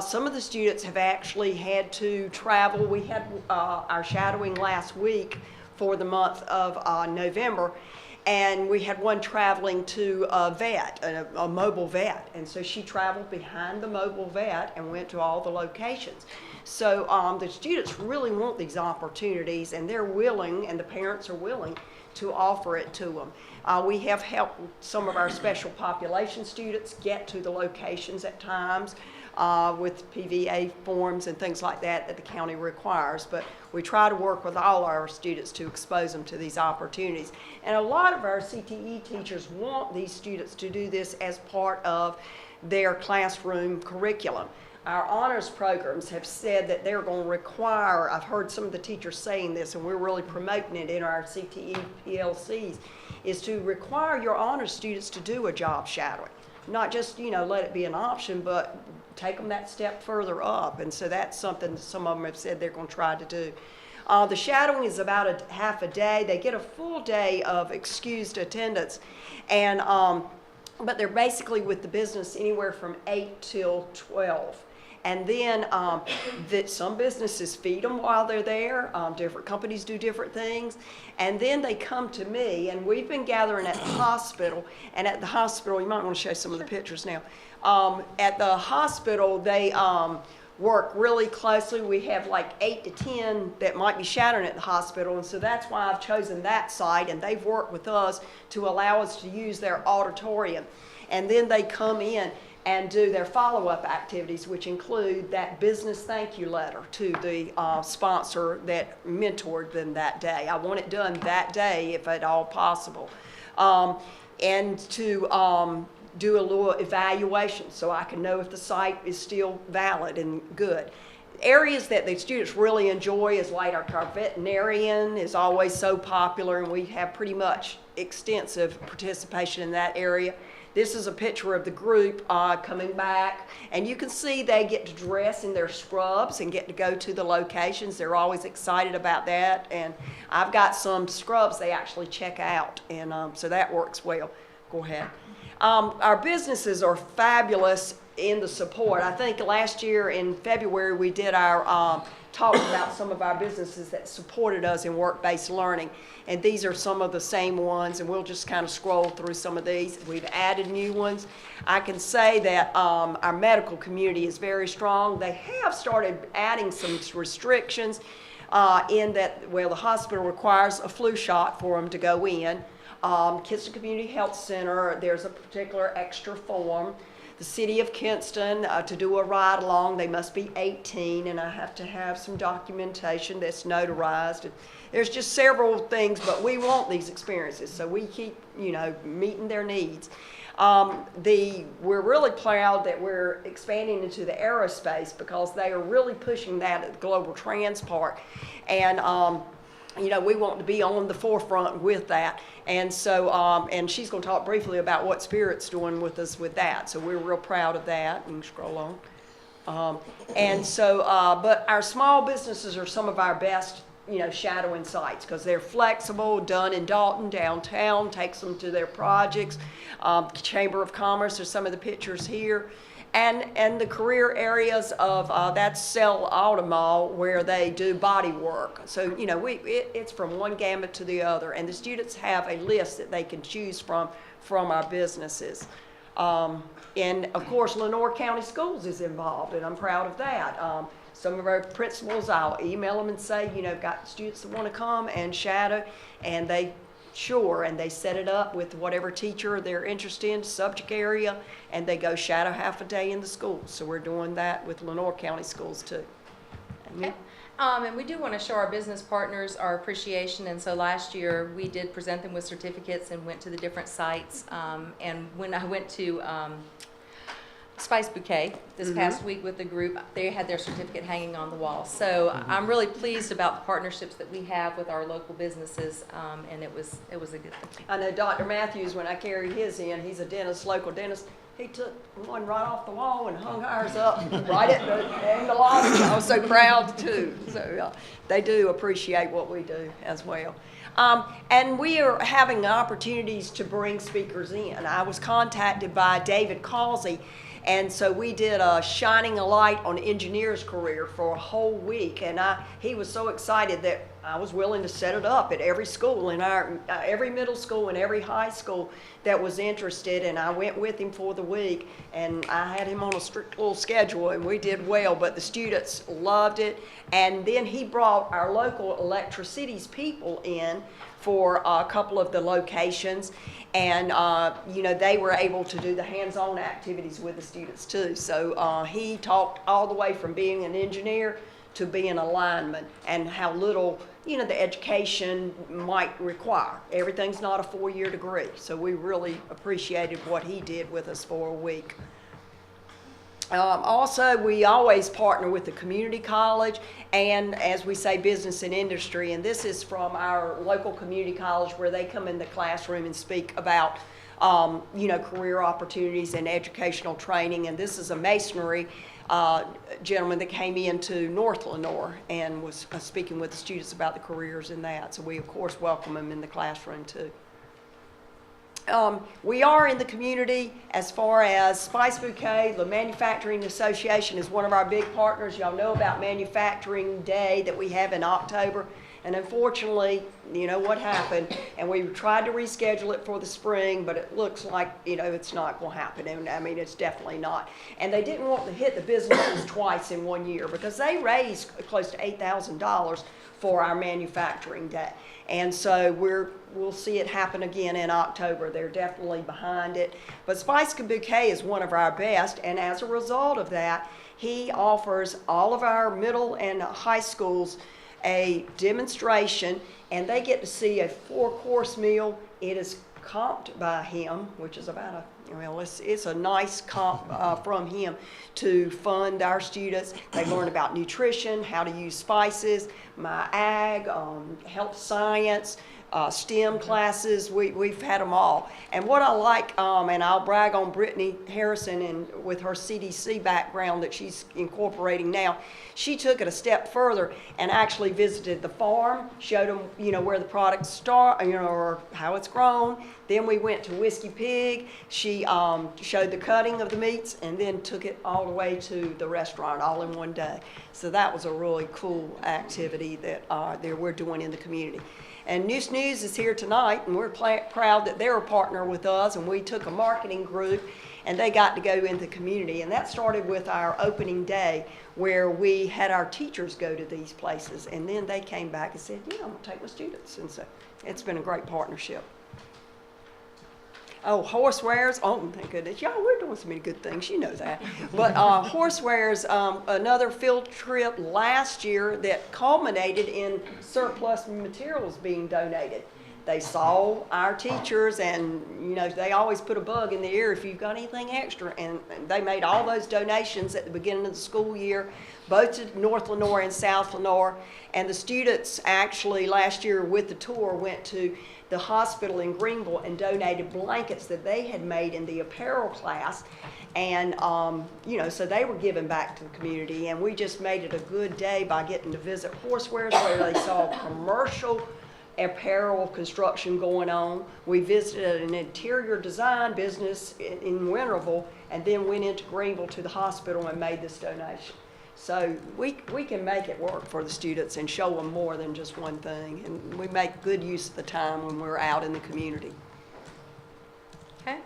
Some of the students have actually had to travel. We had our shadowing last week for the month of November, and we had one traveling to a vet, a mobile vet, and so she traveled behind the mobile vet and went to all the locations. So the students really want these opportunities, and they're willing, and the parents are willing to offer it to them. We have helped some of our special population students get to the locations at times with PVA forms and things like that that the county requires, but we try to work with all our students to expose them to these opportunities. And a lot of our CTE teachers want these students to do this as part of their classroom curriculum. Our honors programs have said that they're going to require, I've heard some of the teachers saying this, and we're really promoting it in our CTE PLCs, is to require your honors students to do a job shadowing. Not just, let it be an option, but take them that step further up. And so that's something some of them have said they're going to try to do. The shadowing is about a half a day. They get a full day of excused attendance, and but they're basically with the business anywhere from 8 till 12. And then some businesses feed them while they're there. Different companies do different things. And then they come to me, and we've been gathering at the hospital. And at the hospital, you might want to show some of the pictures now. At the hospital, they work really closely. We have like 8 to 10 that might be shadowing at the hospital. And so that's why I've chosen that site. And they've worked with us to allow us to use their auditorium. And then they come in and do their follow-up activities, which include that business thank you letter to the sponsor that mentored them that day. I want it done that day if at all possible. And to do a little evaluation so I can know if the site is still valid and good. Areas that the students really enjoy is like our veterinarian is always so popular, and we have pretty much extensive participation in that area. This is a picture of the group coming back, and you can see they get to dress in their scrubs and get to go to the locations. They're always excited about that, and I've got some scrubs they actually check out, and so that works well. Go ahead. Our businesses are fabulous in the support. I think last year in February we did our talk about some of our businesses that supported us in work-based learning. And these are some of the same ones, and we'll just kind of scroll through some of these. We've added new ones. I can say that our medical community is very strong. They have started adding some restrictions in that, well, the hospital requires a flu shot for them to go in. Kinston Community Health Center, there's a particular extra form. the city of Kinston to do a ride along. They must be 18, and I have to have some documentation that's notarized. There's just several things, but we want these experiences, so we keep, meeting their needs. We're really proud that we're expanding into the aerospace because they are really pushing that at the Global Trans Park. And, we want to be on the forefront with that. And so, and she's going to talk briefly about what Spirit's doing with us with that. So we're real proud of that. You can scroll on. But our small businesses are some of our best shadowing sites because they're flexible, done in Dalton, downtown, takes them to their projects. Chamber of Commerce are some of the pictures here. And the career areas of, that's Cell Auto Mall where they do body work. So, it's from one gamut to the other. And the students have a list that they can choose from our businesses. And of course, Lenoir County Schools is involved, and I'm proud of that. Some of our principals, I'll email them and say, got students that want to come and shadow, and they set it up with whatever teacher they're interested in, subject area, and they go shadow half a day in the schools. So we're doing that with Lenoir County Schools too.
Okay. And we do want to show our business partners our appreciation, and so last year we did present them with certificates and went to the different sites. And when I went to Spice Bouquet this past week with the group, they had their certificate hanging on the wall. So I'm really pleased about the partnerships that we have with our local businesses, and it was a good thing.
I know Dr. Matthews, when I carried his in, he's a dentist, local dentist, he took one right off the wall and hung ours up right at the lobby. I was so proud too. So they do appreciate what we do as well. And we are having opportunities to bring speakers in. I was contacted by David Causey, and so we did a shining a light on engineers' career for a whole week. And he was so excited that I was willing to set it up at every school in every middle school and every high school that was interested. And I went with him for the week, and I had him on a strict little schedule, and we did well. But the students loved it. And then he brought our local Electricities people in for a couple of the locations. And, they were able to do the hands-on activities with the students too. So he talked all the way from being an engineer to being a lineman and how little, the education might require. Everything's not a 4-year degree. So we really appreciated what he did with us for a week. Also, we always partner with the community college and, as we say, business and industry. And this is from our local community college where they come in the classroom and speak about, career opportunities and educational training. And this is a masonry gentleman that came into North Lenoir and was speaking with the students about the careers in that. So we, of course, welcome them in the classroom too. We are in the community as far as Spice Bouquet. The Manufacturing Association is one of our big partners. Y'all know about Manufacturing Day that we have in October. And unfortunately, what happened, and we tried to reschedule it for the spring, but it looks like, it's not going to happen. And I mean, it's definitely not. And they didn't want to hit the businesses twice in 1 year because they raised close to $8,000 for our Manufacturing Day. And so we'll see it happen again in October. They're definitely behind it. But Spice Bouquet is one of our best, and as a result of that, he offers all of our middle and high schools a demonstration, and they get to see a 4-course meal. It is comped by him, which is about it's a nice comp from him to fund our students. They learn about nutrition, how to use spices, my ag, health science, STEM classes. We've had them all. And what I like, and I'll brag on Brittany Harrison and with her CDC background that she's incorporating now, she took it a step further and actually visited the farm, showed them, where the products start, or how it's grown. Then we went to Whiskey Pig. She showed the cutting of the meats and then took it all the way to the restaurant all in one day. So that was a really cool activity that we're doing in the community. And News is here tonight, and we're proud that they're a partner with us, and we took a marketing group, and they got to go into the community. And that started with our opening day, where we had our teachers go to these places, and then they came back and said, I'm going to take my students. And so it's been a great partnership. Oh, horsewares, oh, thank goodness. Y'all, we're doing so many good things, you know that. But horsewares, another field trip last year that culminated in surplus materials being donated. They saw our teachers and, you know, they always put a bug in the ear if you've got anything extra. And they made all those donations at the beginning of the school year, both to North Lenoir and South Lenoir. And the students actually last year with the tour went to the hospital in Greenville and donated blankets that they had made in the apparel class. And, you know, so they were giving back to the community. And we just made it a good day by getting to visit horsewares where they saw commercial apparel construction going on. We visited an interior design business in Winterville and then went into Greenville to the hospital and made this donation. So we can make it work for the students and show them more than just one thing. And we make good use of the time when we're out in the community.
Okay.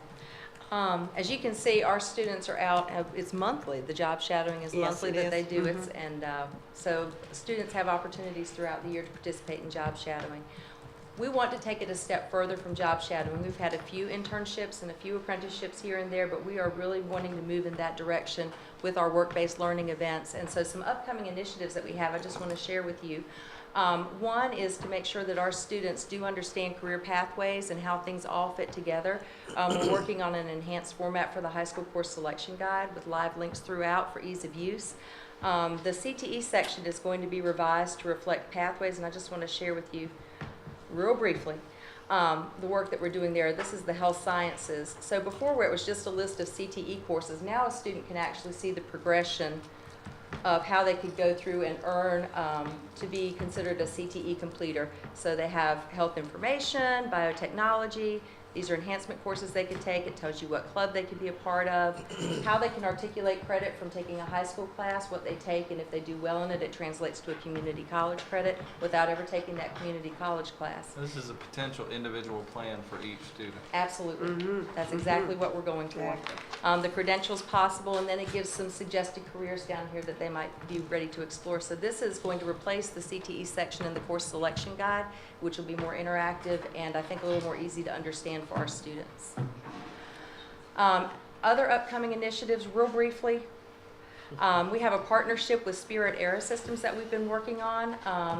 As you can see, our students are out, it's monthly. The job shadowing is monthly that they do. So students have opportunities throughout the year to participate in job shadowing. We want to take it a step further from job shadowing. We've had a few internships and a few apprenticeships here and there, but we are really wanting to move in that direction with our work-based learning events. And so some upcoming initiatives that we have, I just want to share with you. One is to make sure that our students do understand career pathways and how things all fit together. We're working on an enhanced format for the high school course selection guide with live links throughout for ease of use. The CTE section is going to be revised to reflect pathways, and I just want to share with you real briefly the work that we're doing there. This is the health sciences. So before, where it was just a list of CTE courses, now a student can actually see the progression of how they could go through and earn to be considered a CTE completer. So they have health information, biotechnology. These are enhancement courses they could take. It tells you what club they could be a part of, how they can articulate credit from taking a high school class, what they take, and if they do well in it, it translates to a community college credit without ever taking that community college class.
This is a potential individual plan for each student.
Absolutely. That's exactly what we're going toward. The credentials possible, and then it gives some suggested careers down here that they might be ready to explore. So this is going to replace the CTE section in the course selection guide, which will be more interactive and I think a little more easy to understand for our students. Other upcoming initiatives, real briefly, we have a partnership with Spirit Aero Systems that we've been working on,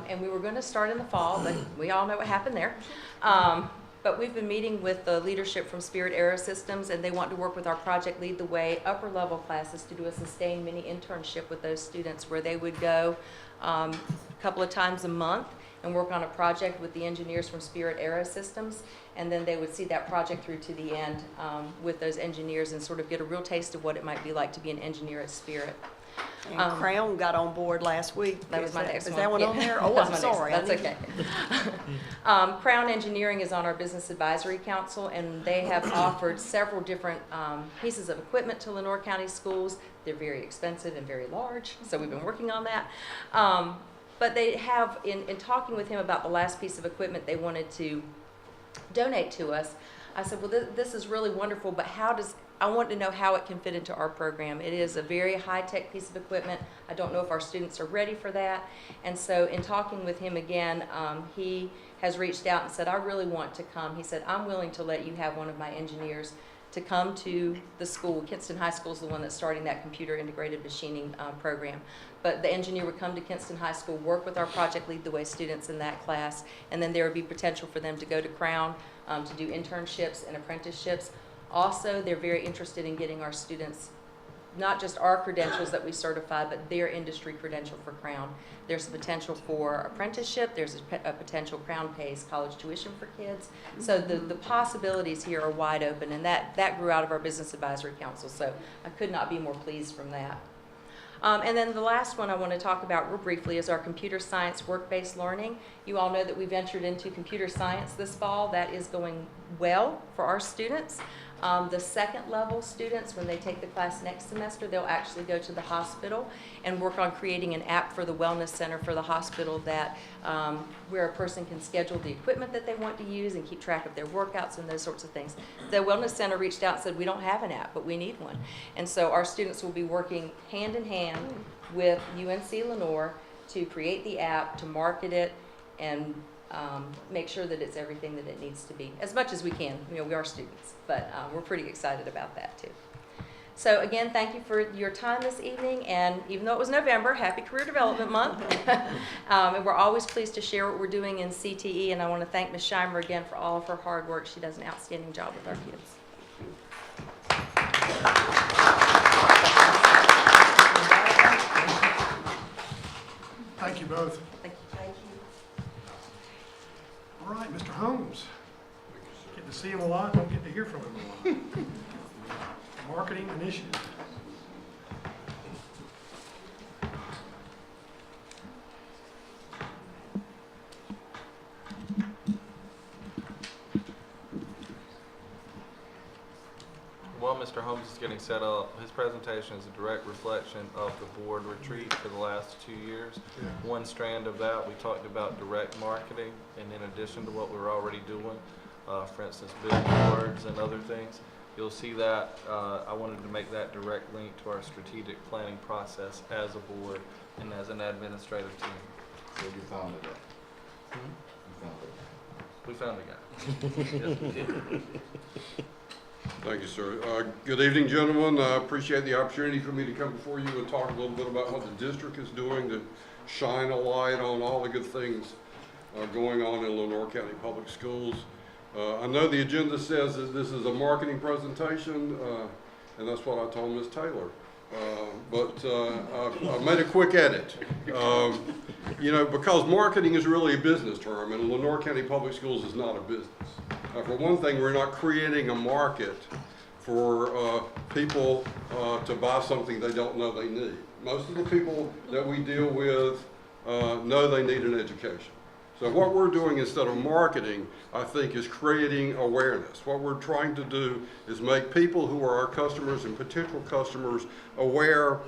and we were going to start in the fall, but we all know what happened there. But we've been meeting with the leadership from Spirit Aero Systems, and they want to work with our Project Lead the Way upper level classes to do a sustained mini internship with those students where they would go a couple of times a month and work on a project with the engineers from Spirit Aero Systems, and then they would see that project through to the end with those engineers and sort of get a real taste of what it might be like to be an engineer at Spirit.
And Crown got on board last week.
That was my next one.
Is that one on there? Oh, I'm sorry.
That's okay. Crown Engineering is on our Business Advisory Council, and they have offered several different pieces of equipment to Lenoir County schools. They're very expensive and very large, so we've been working on that. But they have, in talking with him about the last piece of equipment they wanted to donate to us, I said, well, this is really wonderful, but I want to know how it can fit into our program. It is a very high-tech piece of equipment. I don't know if our students are ready for that. And so in talking with him again, he has reached out and said, I really want to come. He said, I'm willing to let you have one of my engineers to come to the school. Kinston High School is the one that's starting that computer integrated machining program. But the engineer would come to Kinston High School, work with our Project Lead the Way students in that class, and then there would be potential for them to go to Crown to do internships and apprenticeships. Also, they're very interested in getting our students not just our credentials that we certify, but their industry credential for Crown. There's a potential for apprenticeship. There's a potential Crown pays college tuition for kids. So the possibilities here are wide open, and that grew out of our Business Advisory Council. So I could not be more pleased from that. And then the last one I want to talk about real briefly is our computer science work-based learning. You all know that we ventured into computer science this fall. That is going well for our students. The second level students, when they take the class next semester, they'll actually go to the hospital and work on creating an app for the wellness center for the hospital that where a person can schedule the equipment that they want to use and keep track of their workouts and those sorts of things. The wellness center reached out and said, we don't have an app, but we need one. And so our students will be working hand in hand with UNC Lenoir to create the app, to market it, and make sure that it's everything that it needs to be, as much as we can. You know, we are students, but we're pretty excited about that too. So again, thank you for your time this evening, and even though it was November, happy Career Development Month. And we're always pleased to share what we're doing in CTE, and I want to thank Ms. Scheimer again for all of her hard work. She does an outstanding job with our kids.
Thank you both.
Thank you.
Thank you.
All right, Mr. Holmes. Get to see him a lot, don't get to hear from him a lot. Marketing initiative.
While Mr. Holmes is getting set up, his presentation is a direct reflection of the board retreat for the last 2 years.
Yeah.
One strand of that, we talked about direct marketing, and in addition to what we were already doing, for instance, billboards and other things, you'll see that I wanted to make that direct link to our strategic planning process as a board and as an administrative team.
So you found it.
We found a guy. Yes, we did.
Thank you, sir. Good evening, gentlemen. I appreciate the opportunity for me to come before you and talk a little bit about what the district is doing to shine a light on all the good things going on in Lenoir County Public Schools. I know the agenda says that this is a marketing presentation, and that's what I told Ms. Taylor. But I made a quick edit. You know, because marketing is really a business term, and Lenoir County Public Schools is not a business. For one thing, we're not creating a market for people to buy something they don't know they need. Most of the people that we deal with know they need an education. So what we're doing instead of marketing, I think, is creating awareness. What we're trying to do is make people who are our customers and potential customers aware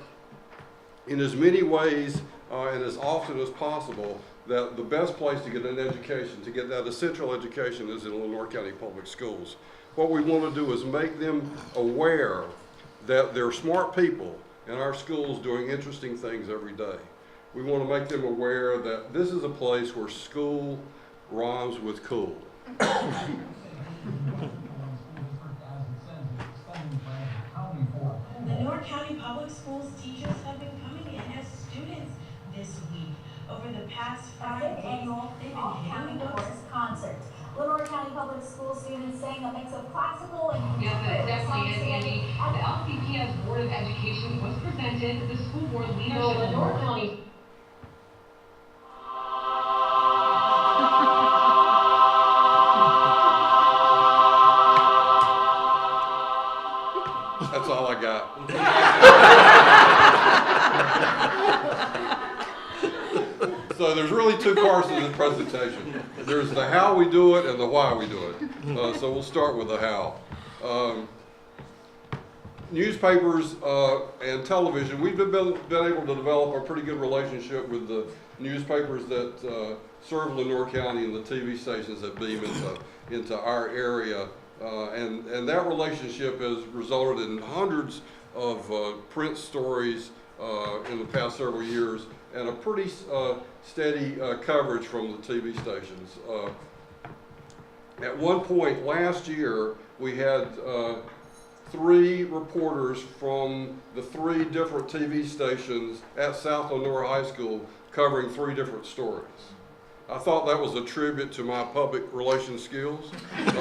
in as many ways and as often as possible that the best place to get an education, to get that essential education, is in Lenoir County Public Schools. What we want to do is make them aware that there are smart people in our schools doing interesting things every day. We want to make them aware that this is a place where school rhymes with cool.
The Lenoir County Public Schools teachers have been coming in as students this week. Over the past 5 days, they've been hitting the books.
Concerts. Lenoir County Public School students sang a mix of classical and
Yes, it definitely is, Andy. The LCPS Board of Education was presented the school board leadership of Lenoir County.
That's all I got. So there's really two parts to this presentation. There's the how we do it and the why we do it. So we'll start with the how. Newspapers and television, we've been able to develop a pretty good relationship with the newspapers that serve Lenoir County and the TV stations that beam into our area. And that relationship has resulted in hundreds of print stories in the past several years and a pretty steady coverage from the TV stations. At one point last year, we had 3 reporters from the 3 different TV stations at South Lenoir High School covering 3 different stories. I thought that was a tribute to my public relations skills. Mr.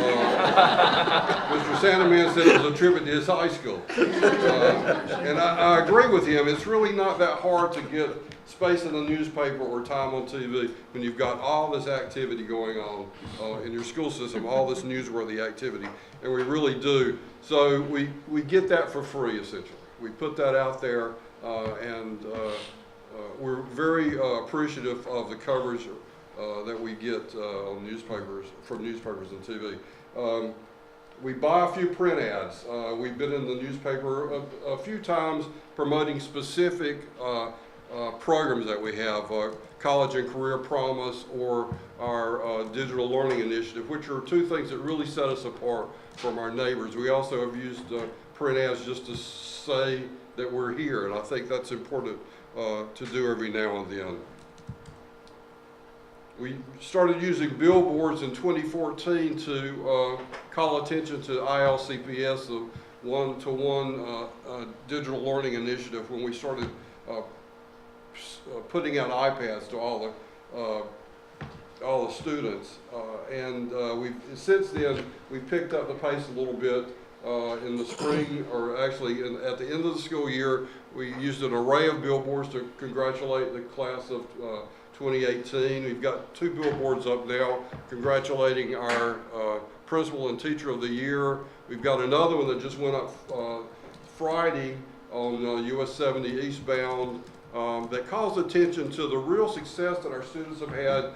Santaman said it was a tribute to his high school. And I agree with him. It's really not that hard to get space in the newspaper or time on TV when you've got all this activity going on in your school system, all this newsworthy activity, and we really do. So we get that for free, essentially. We put that out there, and we're very appreciative of the coverage that we get on newspapers, from newspapers and TV. We buy a few print ads. We've been in the newspaper a few times promoting specific programs that we have, College and Career Promise or our Digital Learning Initiative, which are 2 things that really set us apart from our neighbors. We also have used print ads just to say that we're here, and I think that's important to do every now and then. We started using billboards in 2014 to call attention to ILCPS, the one-to-one digital learning initiative, when we started putting out iPads to all the students. We've since then we've picked up the pace a little bit. In the spring, or actually at the end of the school year, we used an array of billboards to congratulate the class of 2018. We've got 2 billboards up now congratulating our Principal and Teacher of the Year. We've got another one that just went up Friday on US 70 eastbound that calls attention to the real success that our students have had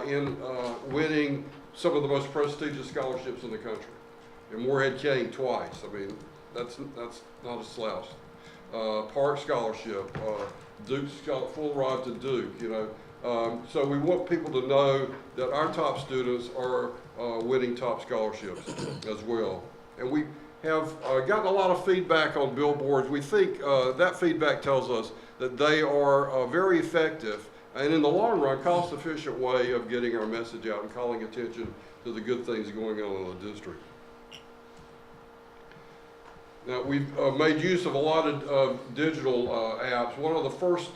in winning some of the most prestigious scholarships in the country. And Moorhead came twice. I mean, that's not a slouch. Park Scholarship, Duke full ride to Duke, you know. So we want people to know that our top students are winning top scholarships as well. And we have gotten a lot of feedback on billboards. We think that feedback tells us that they are very effective and in the long run, cost-efficient way of getting our message out and calling attention to the good things going on in the district. Now, we've made use of a lot of digital apps. One of the first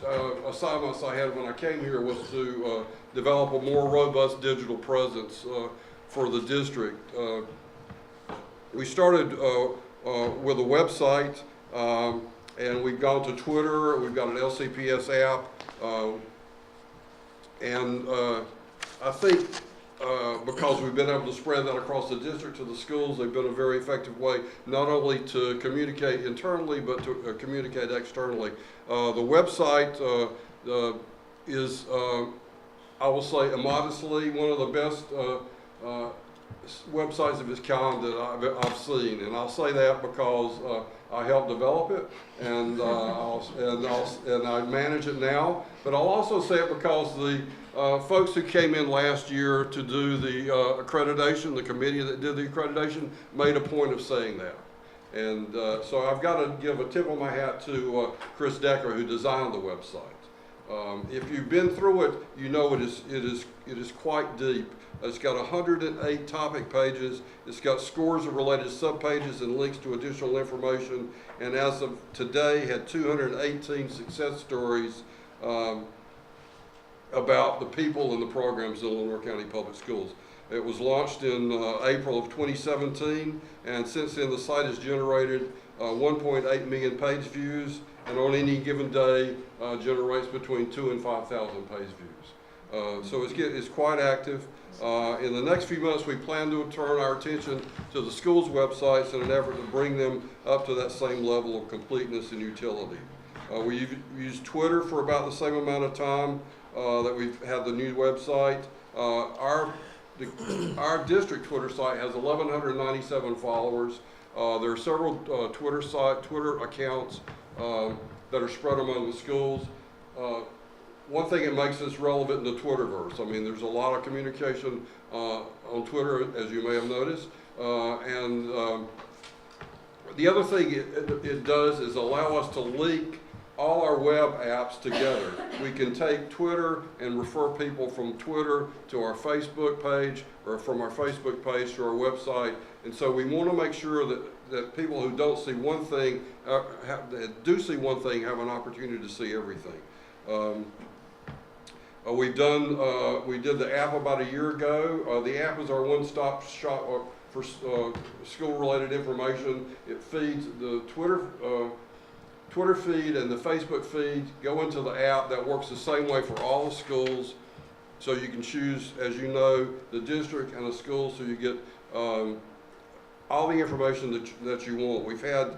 assignments I had when I came here was to develop a more robust digital presence for the district. We started with a website, and we've gone to Twitter. We've got an LCPS app, and I think because we've been able to spread that across the district to the schools, they've been a very effective way not only to communicate internally but to communicate externally. The website is, I will say, immodestly one of the best websites of its kind that I've seen, and I'll say that because I helped develop it, and I manage it now. But I'll also say it because the folks who came in last year to do the accreditation, the committee that did the accreditation, made a point of saying that. And so I've got to give a tip of my hat to Chris Decker, who designed the website. If you've been through it, you know it is quite deep. It's got 108 topic pages. It's got scores of related subpages and links to additional information. And as of today, had 218 success stories about the people and the programs in Lenoir County Public Schools. It was launched in April of 2017, and since then the site has generated 1.8 million page views, and on any given day generates between 2,000 and 5,000 page views. So it's quite active. In the next few months, we plan to turn our attention to the schools' websites in an effort to bring them up to that same level of completeness and utility. We've used Twitter for about the same amount of time that we've had the new website. Our district Twitter site has 1,197 followers. There are several Twitter accounts that are spread among the schools. One thing that makes this relevant in the Twitterverse, I mean, there's a lot of communication on Twitter, as you may have noticed, and the other thing it does is allow us to link all our web apps together. We can take Twitter and refer people from Twitter to our Facebook page, or from our Facebook page to our website. And so we want to make sure that people who don't see one thing, that do see one thing, have an opportunity to see everything. We did the app about a year ago. The app is our one-stop shop for school-related information. It feeds the Twitter feed and the Facebook feed go into the app. That works the same way for all the schools. So you can choose, as you know, the district and the school, so you get all the information that you want. We've had,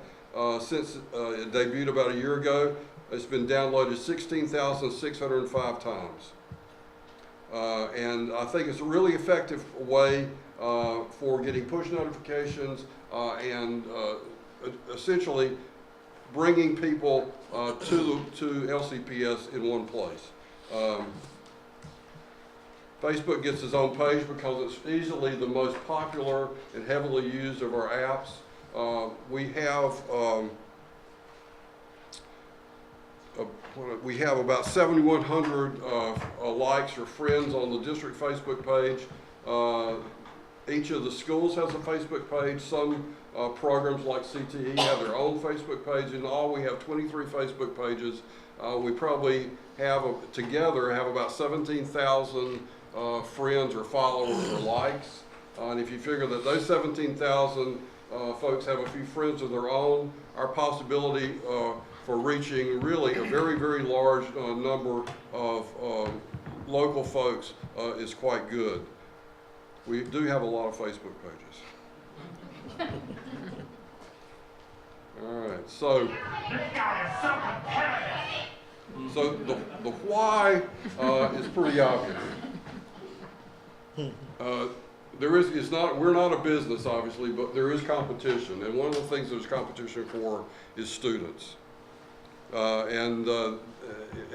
since it debuted about a year ago, it's been downloaded 16,605 times. And I think it's a really effective way for getting push notifications and essentially bringing people to LCPS in one place. Facebook gets its own page because it's easily the most popular and heavily used of our apps. We have about 7,100 likes or friends on the district Facebook page. Each of the schools has a Facebook page. Some programs like CTE have their own Facebook page. In all, we have 23 Facebook pages. We probably have, together, have about 17,000 friends or followers or likes. And if you figure that those 17,000 folks have a few friends of their own, our possibility for reaching really a very, very large number of local folks is quite good. We do have a lot of Facebook pages. All right, so the why is pretty obvious. We're not a business, obviously, but there is competition, and one of the things there's competition for is students.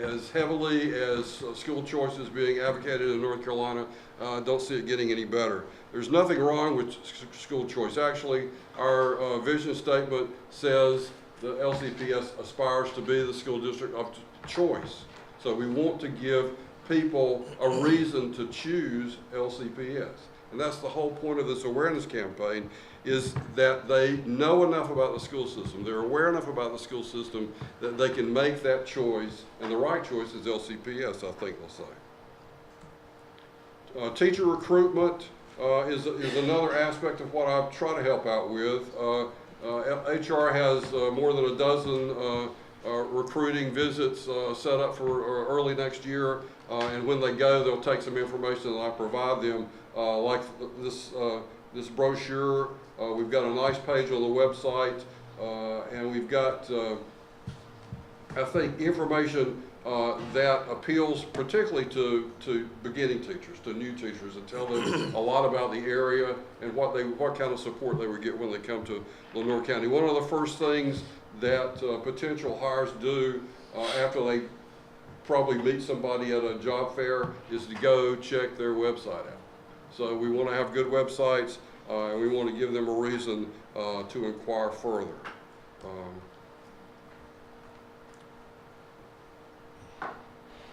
As heavily as school choice is being advocated in North Carolina, I don't see it getting any better. There's nothing wrong with school choice. Actually, our vision statement says the LCPS aspires to be the school district of choice. So we want to give people a reason to choose LCPS. And that's the whole point of this awareness campaign, is that they know enough about the school system, they're aware enough about the school system that they can make that choice, and the right choice is LCPS, I think they'll say. Teacher recruitment is another aspect of what I try to help out with. HR has more than a dozen recruiting visits set up for early next year, and when they go, they'll take some information that I provide them, like this brochure. We've got a nice page on the website, and we've got, I think, information that appeals particularly to beginning teachers, to new teachers, and tell them a lot about the area and what kind of support they would get when they come to Lenoir County. One of the first things that potential hires do after they probably meet somebody at a job fair is to go check their website out. So we want to have good websites, and we want to give them a reason to inquire further.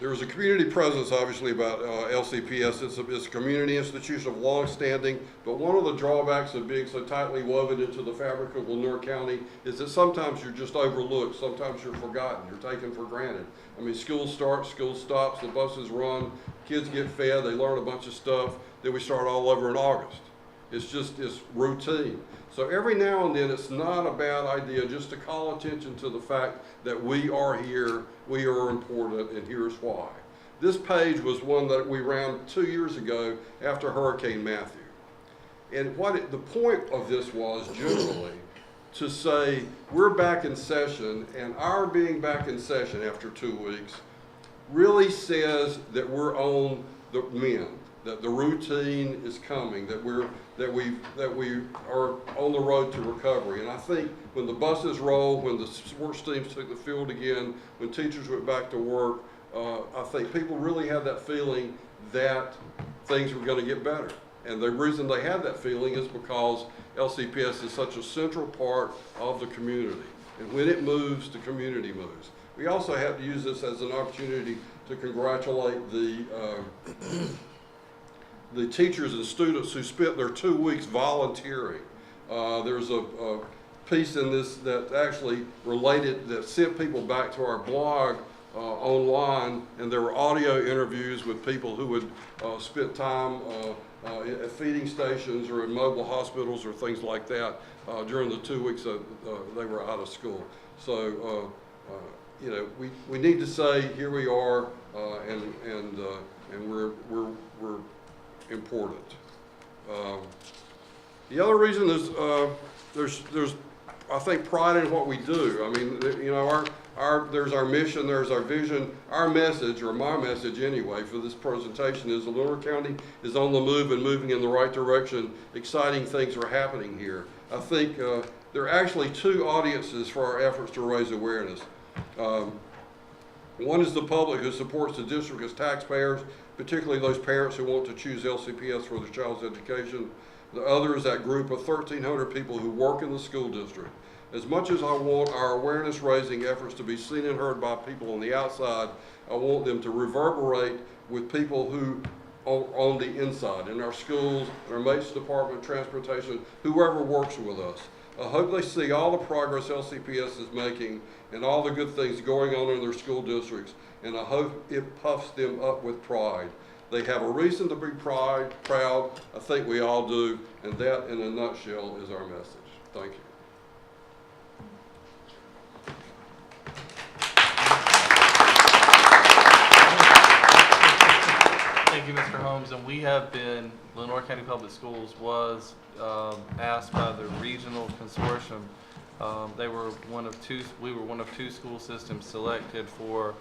There is a community presence, obviously, about LCPS. It's a community institution of long-standing, but one of the drawbacks of being so tightly woven into the fabric of Lenoir County is that sometimes you're just overlooked, sometimes you're forgotten, you're taken for granted. I mean, school starts, school stops, the buses run, kids get fed, they learn a bunch of stuff, then we start all over in August. It's routine. So every now and then, it's not a bad idea just to call attention to the fact that we are here, we are important, and here's why. This page was one that we ran 2 years ago after Hurricane Matthew. And the point of this was generally to say we're back in session, and our being back in session after 2 weeks really says that we're on the mend, that the routine is coming, that we are on the road to recovery. And I think when the buses roll, when the sports teams took the field again, when teachers went back to work, I think people really had that feeling that things were going to get better. And the reason they had that feeling is because LCPS is such a central part of the community. And when it moves, the community moves. We also have to use this as an opportunity to congratulate the teachers and students who spent their 2 weeks volunteering. There's a piece in this that actually that sent people back to our blog online, and there were audio interviews with people who would spend time at feeding stations or in mobile hospitals or things like that during the 2 weeks that they were out of school. So, you know, we need to say, here we are, and we're important. The other reason is there's I think pride in what we do. I mean, you know, there's our mission, there's our vision. Our message, or my message anyway, for this presentation is Lenoir County is on the move and moving in the right direction. Exciting things are happening here. I think there are actually two audiences for our efforts to raise awareness. One is the public who supports the district as taxpayers, particularly those parents who want to choose LCPS for their child's education. The other is that group of 1,300 people who work in the school district. As much as I want our awareness raising efforts to be seen and heard by people on the outside, I want them to reverberate with people who are on the inside, in our schools, in our maintenance department, transportation, whoever works with us. I hope they see all the progress LCPS is making and all the good things going on in their school districts, and I hope it puffs them up with pride. They have a reason to be proud. I think we all do, and that, in a nutshell, is our message. Thank you.
Thank you, Mr. Holmes. And we have been, Lenoir County Public Schools was asked by the regional consortium. We were one of two school systems selected for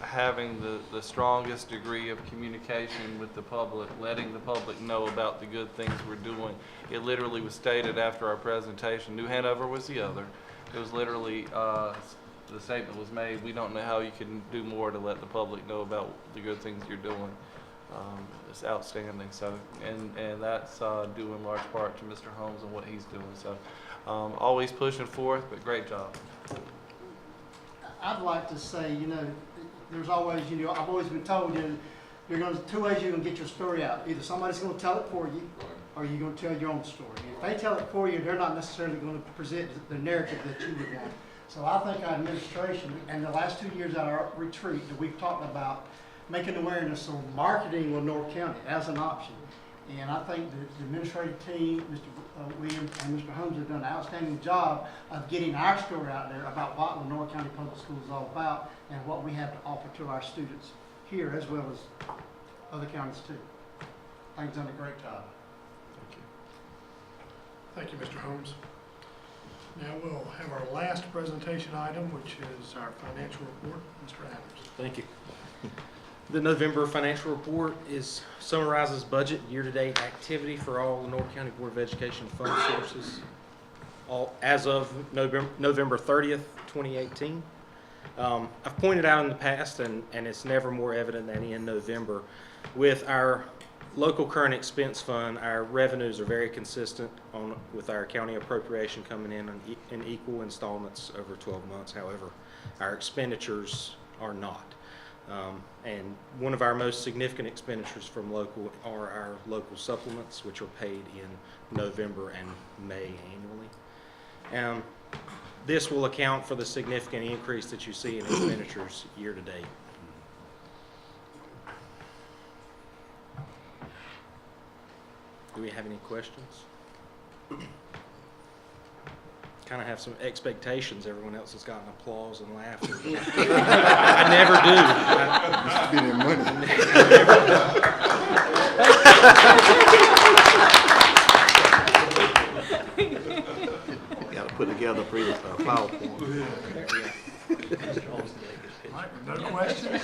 having the strongest degree of communication with the public, letting the public know about the good things we're doing. It literally was stated after our presentation. New Hanover was the other. It was literally, the statement was made, we don't know how you can do more to let the public know about the good things you're doing. It's outstanding. So, and that's due in large part to Mr. Holmes and what he's doing. So, always pushing forth, but great job.
I'd like to say, there's always, I've always been told, two ways you're going to get your story out. Either somebody's going to tell it for you, or you're going to tell your own story. If they tell it for you, they're not necessarily going to present the narrative that you would want. So I think our administration, and the last 2 years at our retreat, that we've talked about making awareness on marketing Lenoir County as an option. And I think the administrative team, Mr. Williams and Mr. Holmes, have done an outstanding job of getting our story out there about what Lenoir County Public Schools is all about and what we have to offer to our students here as well as other counties too. I think it's done a great job.
Thank you, Mr. Holmes. Now we'll have our last presentation item, which is our financial report. Mr. Adams.
Thank you. The November financial report summarizes budget year-to-date activity for all Lenoir County Board of Education fund sources as of November 30th, 2018. I've pointed out in the past, and it's never more evident than in November, with our local current expense fund, our revenues are very consistent with our county appropriation coming in equal installments over 12 months. However, our expenditures are not. And one of our most significant expenditures from local are our local supplements, which are paid in November and May annually. This will account for the significant increase that you see in expenditures year to date. Do we have any questions? Kind of have some expectations. Everyone else has gotten applause and laughter. I never
do. Got to put together a PowerPoint.
No questions?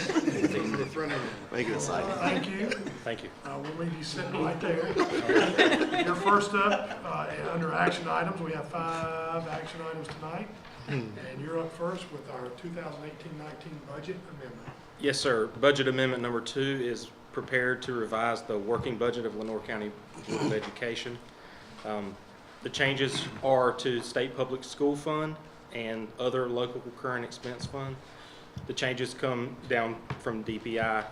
Make it exciting.
Thank you.
Thank you.
We'll leave you sitting right there. You're first up under action items. We have 5 action items tonight. And you're up first with our 2018-19 budget amendment.
Yes, sir. Budget amendment number 2 is prepared to revise the working budget of Lenoir County Board of Education. The changes are to State Public School Fund and other local current expense fund. The changes come down from DPI,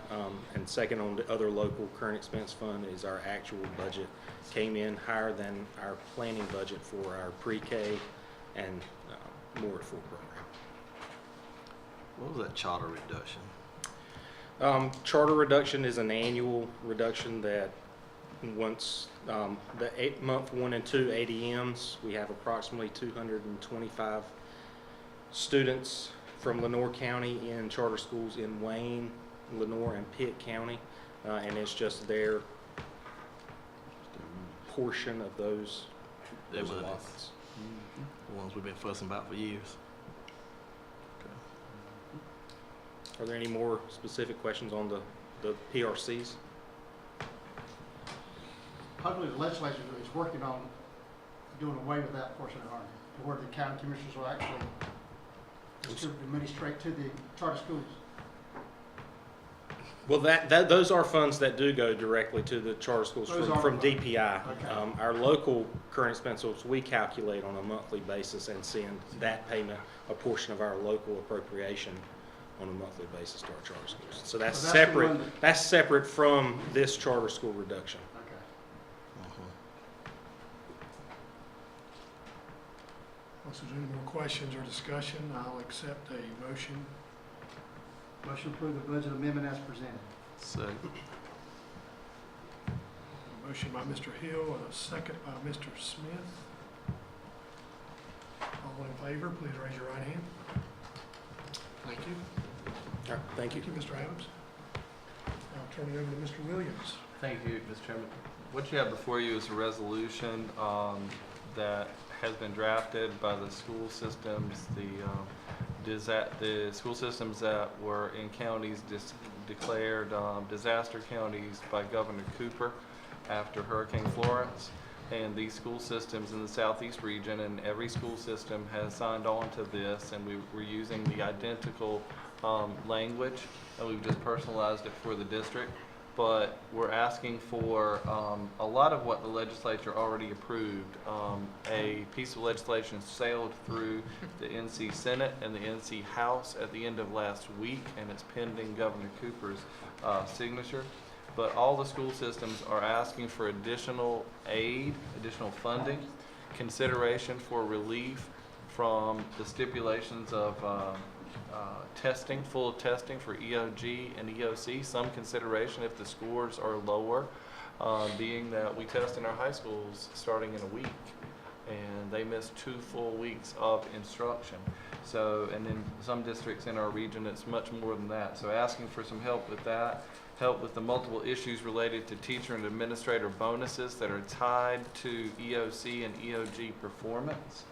and second on the other local current expense fund is our actual budget came in higher than our planning budget for our pre-K and more at full program.
What was that charter reduction?
Charter reduction is an annual reduction that once the 8-month 1 and 2 ADMs, we have approximately 225 students from Lenoir County in charter schools in Wayne, Lenoir, and Pitt County, and it's just their portion of those allotments.
The ones we've been fussing about for years.
Are there any more specific questions on the PRCs?
Hopefully the legislature is working on doing away with that portion of our, to where the county commissioners will actually distribute the money straight to the charter schools.
Well, those are funds that do go directly to the charter schools from DPI.
Okay.
Our local current expenses, we calculate on a monthly basis and send that payment, a portion of our local appropriation on a monthly basis to our charter schools. So that's
So that's the
separate.
one that-
That's separate from this charter school reduction.
Okay.
Unless there's any more questions or discussion, I'll accept a motion.
Motion to approve the budget amendment as presented.
Second.
A motion by Mr. Hill and a second by Mr. Smith. All in favor, please raise your right hand. Thank you.
All right, thank you.
Thank you, Mr. Adams. I'll turn it over to Mr. Williams.
Thank you, Mr. Chairman. What you have before you is a resolution that has been drafted by the school systems, the school systems that were in counties declared disaster counties by Governor Cooper after Hurricane Florence. And these school systems in the southeast region, and every school system has signed on to this, and we're using the identical language, and we've just personalized it for the district. But we're asking for a lot of what the legislature already approved. A piece of legislation sailed through the NC Senate and the NC House at the end of last week, and it's pending Governor Cooper's signature. But all the school systems are asking for additional aid, additional funding, consideration for relief from the stipulations of testing, full testing for EOG and EOC, some consideration if the scores are lower, being that we test in our high schools starting in a week, and they miss 2 full weeks of instruction. So, and in some districts in our region, it's much more than that. So asking for some help with that, help with the multiple issues related to teacher and administrator bonuses that are tied to EOC and EOG performance.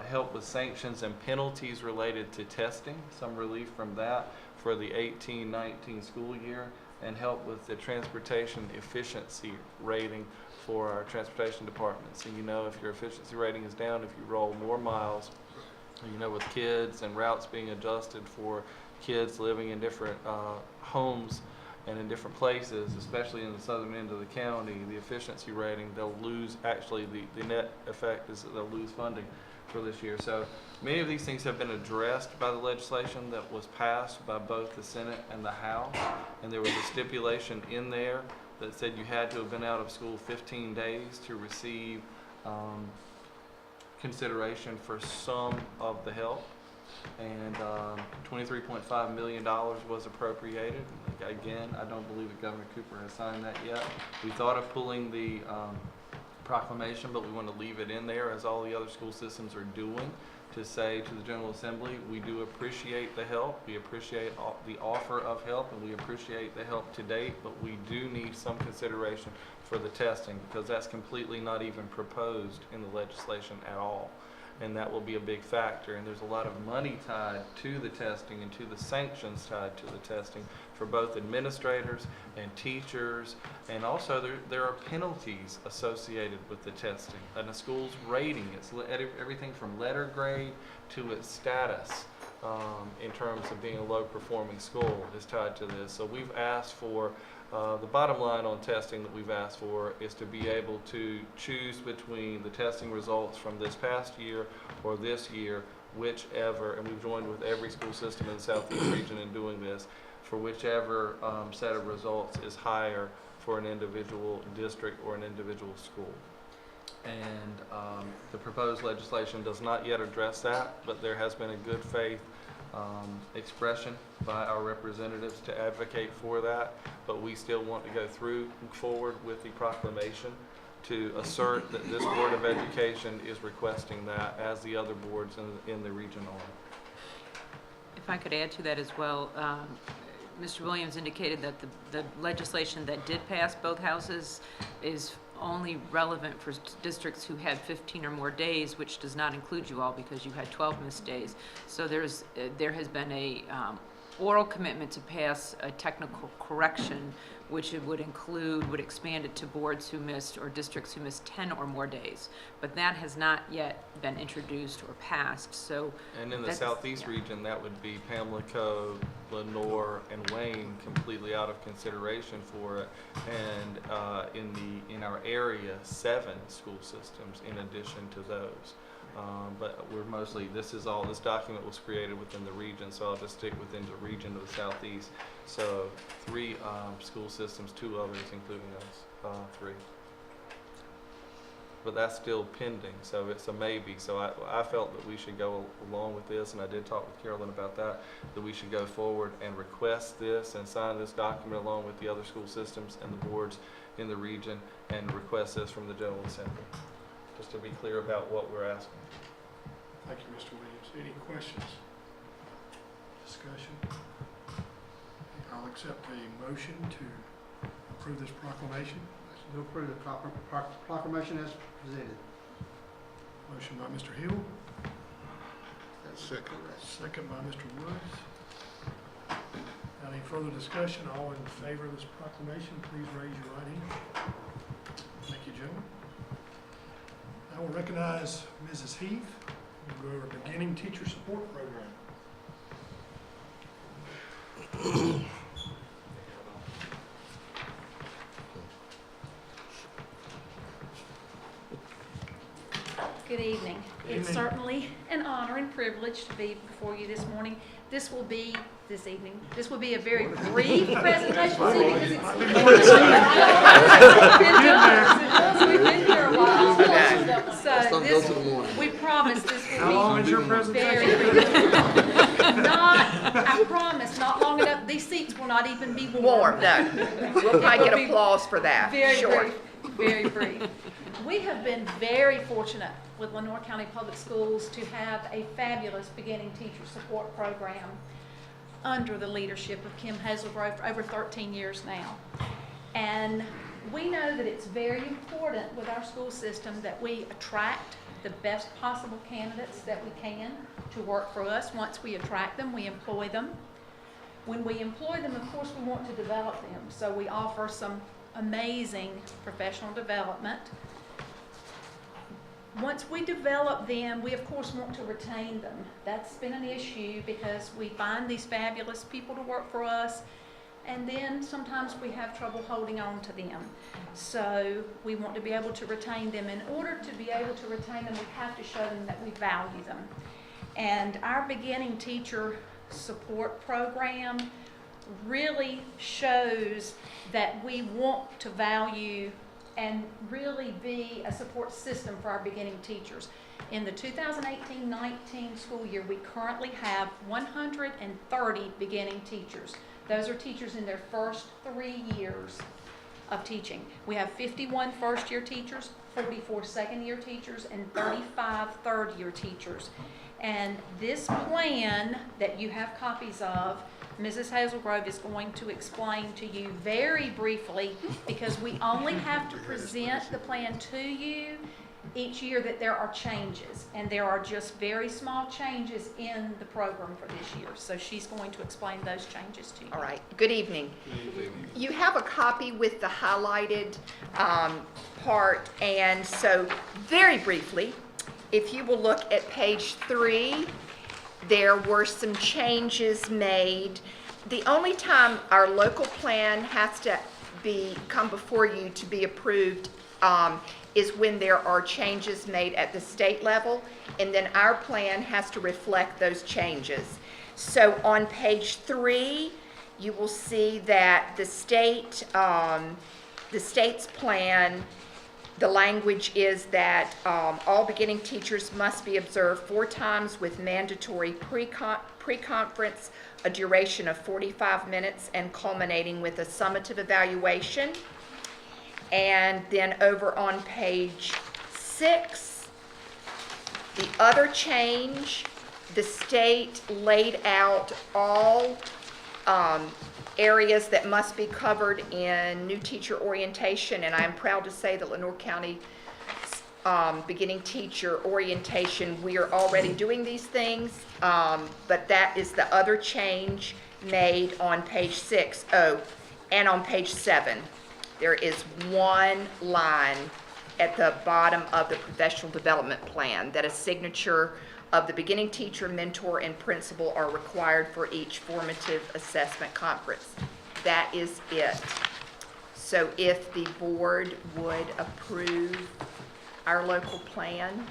Help with sanctions and penalties related to testing, some relief from that for the 18-19 school year, and help with the transportation efficiency rating for our transportation departments. And you know, if your efficiency rating is down, if you roll more miles, you know, with kids and routes being adjusted for kids living in different homes and in different places, especially in the southern end of the county, the efficiency rating, they'll lose, actually the net effect is that they'll lose funding for this year. So many of these things have been addressed by the legislation that was passed by both the Senate and the House, and there was a stipulation in there that said you had to have been out of school 15 days to receive consideration for some of the help. And $23.5 million was appropriated. Again, I don't believe that Governor Cooper has signed that yet. We thought of pulling the proclamation, but we want to leave it in there, as all the other school systems are doing, to say to the General Assembly, we do appreciate the help, we appreciate the offer of help, and we appreciate the help to date, but we do need some consideration for the testing, because that's completely not even proposed in the legislation at all. And that will be a big factor. And there's a lot of money tied to the testing and to the sanctions tied to the testing for both administrators and teachers. And also there are penalties associated with the testing. And a school's rating, it's everything from letter grade to its status in terms of being a low performing school is tied to this. So we've asked for the bottom line on testing that we've asked for is to be able to choose between the testing results from this past year or this year, whichever, and we've joined with every school system in the Southeast region in doing this, for whichever set of results is higher for an individual district or an individual school. And the proposed legislation does not yet address that, but there has been a good faith expression by our representatives to advocate for that, but we still want to go forward with the proclamation to assert that this Board of Education is requesting that, as the other boards in the region are.
If I could add to that as well, Mr. Williams indicated that the legislation that did pass both houses is only relevant for districts who had 15 or more days, which does not include you all because you had 12 missed days. So there has been a oral commitment to pass a technical correction, which it would expand it to boards who missed or districts who missed 10 or more days. But that has not yet been introduced or passed, so.
And in the
that's-
southeast
yeah.
region, that would be Pamlico, Lenoir, and Wayne completely out of consideration for it. And in our area, 7 school systems in addition to those. But we're mostly, this document was created within the region, so I'll just stick within the region of the southeast. So 3 school systems, 2 others, including us, 3. But that's still pending, so it's a maybe. So I felt that we should go along with this, and I did talk with Carolyn about that we should go forward and request this and sign this document along with the other school systems and the boards in the region and request this from the General Assembly, just to be clear about what we're asking.
Thank you, Mr. Williams. Any questions? Discussion? I'll accept a motion to approve this proclamation.
To approve the proclamation as presented.
Motion by Mr. Hill,
Second.
second by Mr. Woods. Any further discussion? All in favor of this proclamation, please raise your right hand. Thank you, gentlemen. I will recognize Mrs. Heath. We'll go over beginning teacher support program.
Good evening. It's certainly an honor and privilege to be before you this morning. This will be a very brief presentation this evening because we've been here a while. So this, we promise this will be.
How long is your presentation?
Very brief. I promise, not long enough. These seats will not even be warm.
No. We'll probably get applause for that.
Very
Sure.
brief, very brief. We have been very fortunate with Lenoir County Public Schools to have a fabulous beginning teacher support program under the leadership of Kim Hazelgrove for over 13 years now. And we know that it's very important with our school system that we attract the best possible candidates that we can to work for us. Once we attract them, we employ them. When we employ them, of course, we want to develop them. So we offer some amazing professional development. Once we develop them, we of course want to retain them. That's been an issue because we find these fabulous people to work for us, and then sometimes we have trouble holding on to them. So we want to be able to retain them. In order to be able to retain them, we have to show them that we value them. And our beginning teacher support program really shows that we want to value and really be a support system for our beginning teachers. In the 2018-19 school year, we currently have 130 beginning teachers. Those are teachers in their first 3 years of teaching. We have 51 first-year teachers, 44 second-year teachers, and 35 third-year teachers. And this plan that you have copies of, Mrs. Hazelgrove is going to explain to you very briefly, because we only have to present the plan to you each year that there are changes, and there are just very small changes in the program for this year. So she's going to explain those changes to you.
All right. Good evening. You have a copy with the highlighted part, and so very briefly, if you will look at page 3, there were some changes made. The only time our local plan has to come before you to be approved is when there are changes made at the state level, and then our plan has to reflect those changes. So on page 3, you will see that the state's plan, the language is that all beginning teachers must be observed 4 times with mandatory pre-conference, a duration of 45 minutes and culminating with a summative evaluation. And then over on page 6, the other change, the state laid out all areas that must be covered in new teacher orientation, and I'm proud to say that Lenoir County beginning teacher orientation, we are already doing these things, but that is the other change made on page 6. Oh, and on page 7, there is one line at the bottom of the professional development plan that a signature of the beginning teacher, mentor, and principal are required for each formative assessment conference. That is it. So if the board would approve our local plan,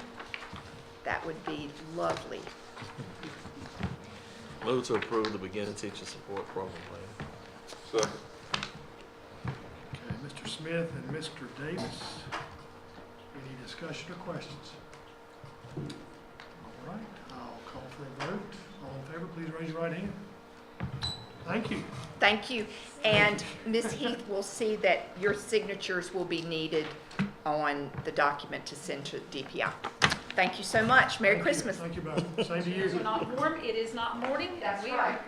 that would be lovely.
Move to approve the beginning teacher support program plan.
Second.
Okay, Mr. Smith and Mr. Davis. Any discussion or questions? All right, I'll call for a vote. All in favor, please raise your right hand. Thank you.
Thank you. And Ms. Heath will see that your signatures will be needed on the document to send to DPI. Thank you so much. Merry Christmas.
Thank you both. Same to
It is
you.
not warm, it is not morning,
That's
we
right.
are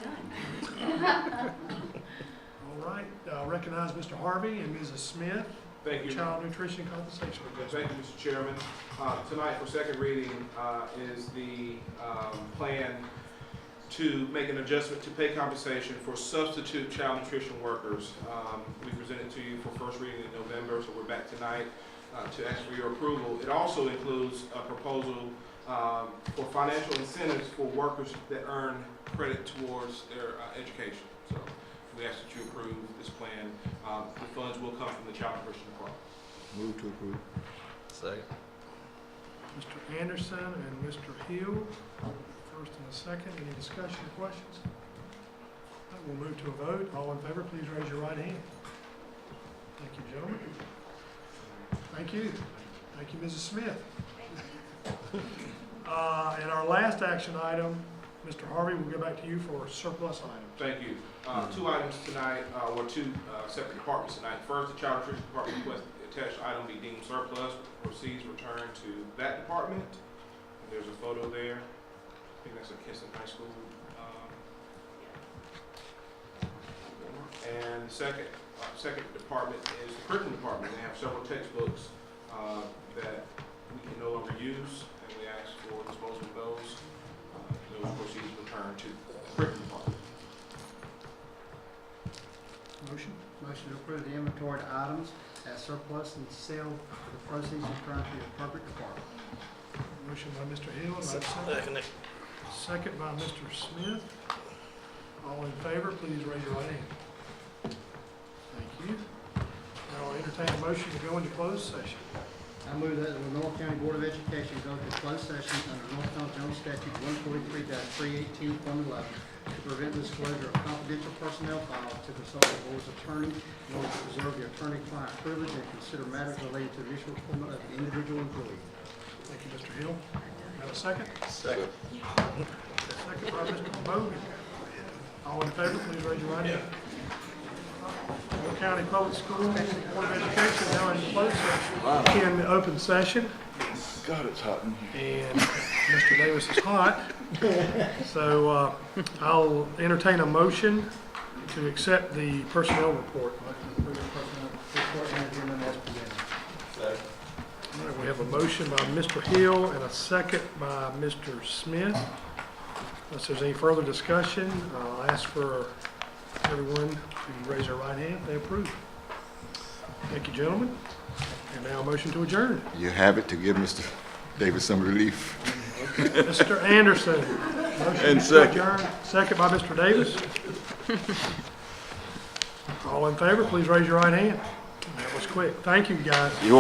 done.
All right, recognize Mr. Harvey and Mrs. Smith.
Thank you.
Child Nutrition Compensation.
Thank you, Mr. Chairman. Tonight for second reading is the plan to make an adjustment to pay compensation for substitute child nutrition workers. We presented to you for first reading in November, so we're back tonight to ask for your approval. It also includes a proposal for financial incentives for workers that earn credit towards their education. So we ask that you approve this plan. The funds will come from the Child Nutrition Department.
Move to approve. Second.
Mr. Anderson and Mr. Hill, first and a second. Any discussion or questions? All right, we'll move to a vote. All in favor, please raise your right hand. Thank you, gentlemen. Thank you. Thank you, Mrs. Smith. And our last action item, Mr. Harvey, we'll go back to you for surplus items.
Thank you. Two items tonight, or two separate departments tonight. First, the Child Nutrition Department requests the attached item be deemed surplus, proceeds returned to that department. And there's a photo there. I think that's a Kinston High School. And the second department is the curriculum department. They have several textbooks that we can no longer use, and we ask for disposal of those. Those proceeds returned to the curriculum department.
Motion? Motion to approve the inventory items as surplus and sell for the proceeds returned to the appropriate department.
Motion by Mr. Hill. Do I have a second? Second by Mr. Smith. All in favor, please raise your right hand. Thank you. Now I'll entertain a motion to go into closed session.
I move that the Lenoir County Board of Education go to closed session under North Carolina General Statute 143-318, Fund 11, to prevent disclosure of confidential personnel files to consult the board's attorney in order to preserve the attorney-client privilege and consider matters related to the issuance of the individual employee.
Thank you, Mr. Hill. Have a second?
Second.
Second by Mr. Bogan. All in favor, please raise your right hand. Lenoir County Public Schools Board of Education now in closed session. In open session.
God, it's hot in here.
And Mr. Davis is hot. So I'll entertain a motion to accept the personnel report. All right, we have a motion by Mr. Hill and a second by Mr. Smith. Unless there's any further discussion, I'll ask for everyone to raise their right hand if they approve. Thank you, gentlemen. And now a motion to adjourn.
You have it to give Mr. Davis some relief.
Mr. Anderson. Motion
And
to
second.
adjourn. Second by Mr. Davis. All in favor, please raise your right hand. That was quick. Thank you, guys.
You want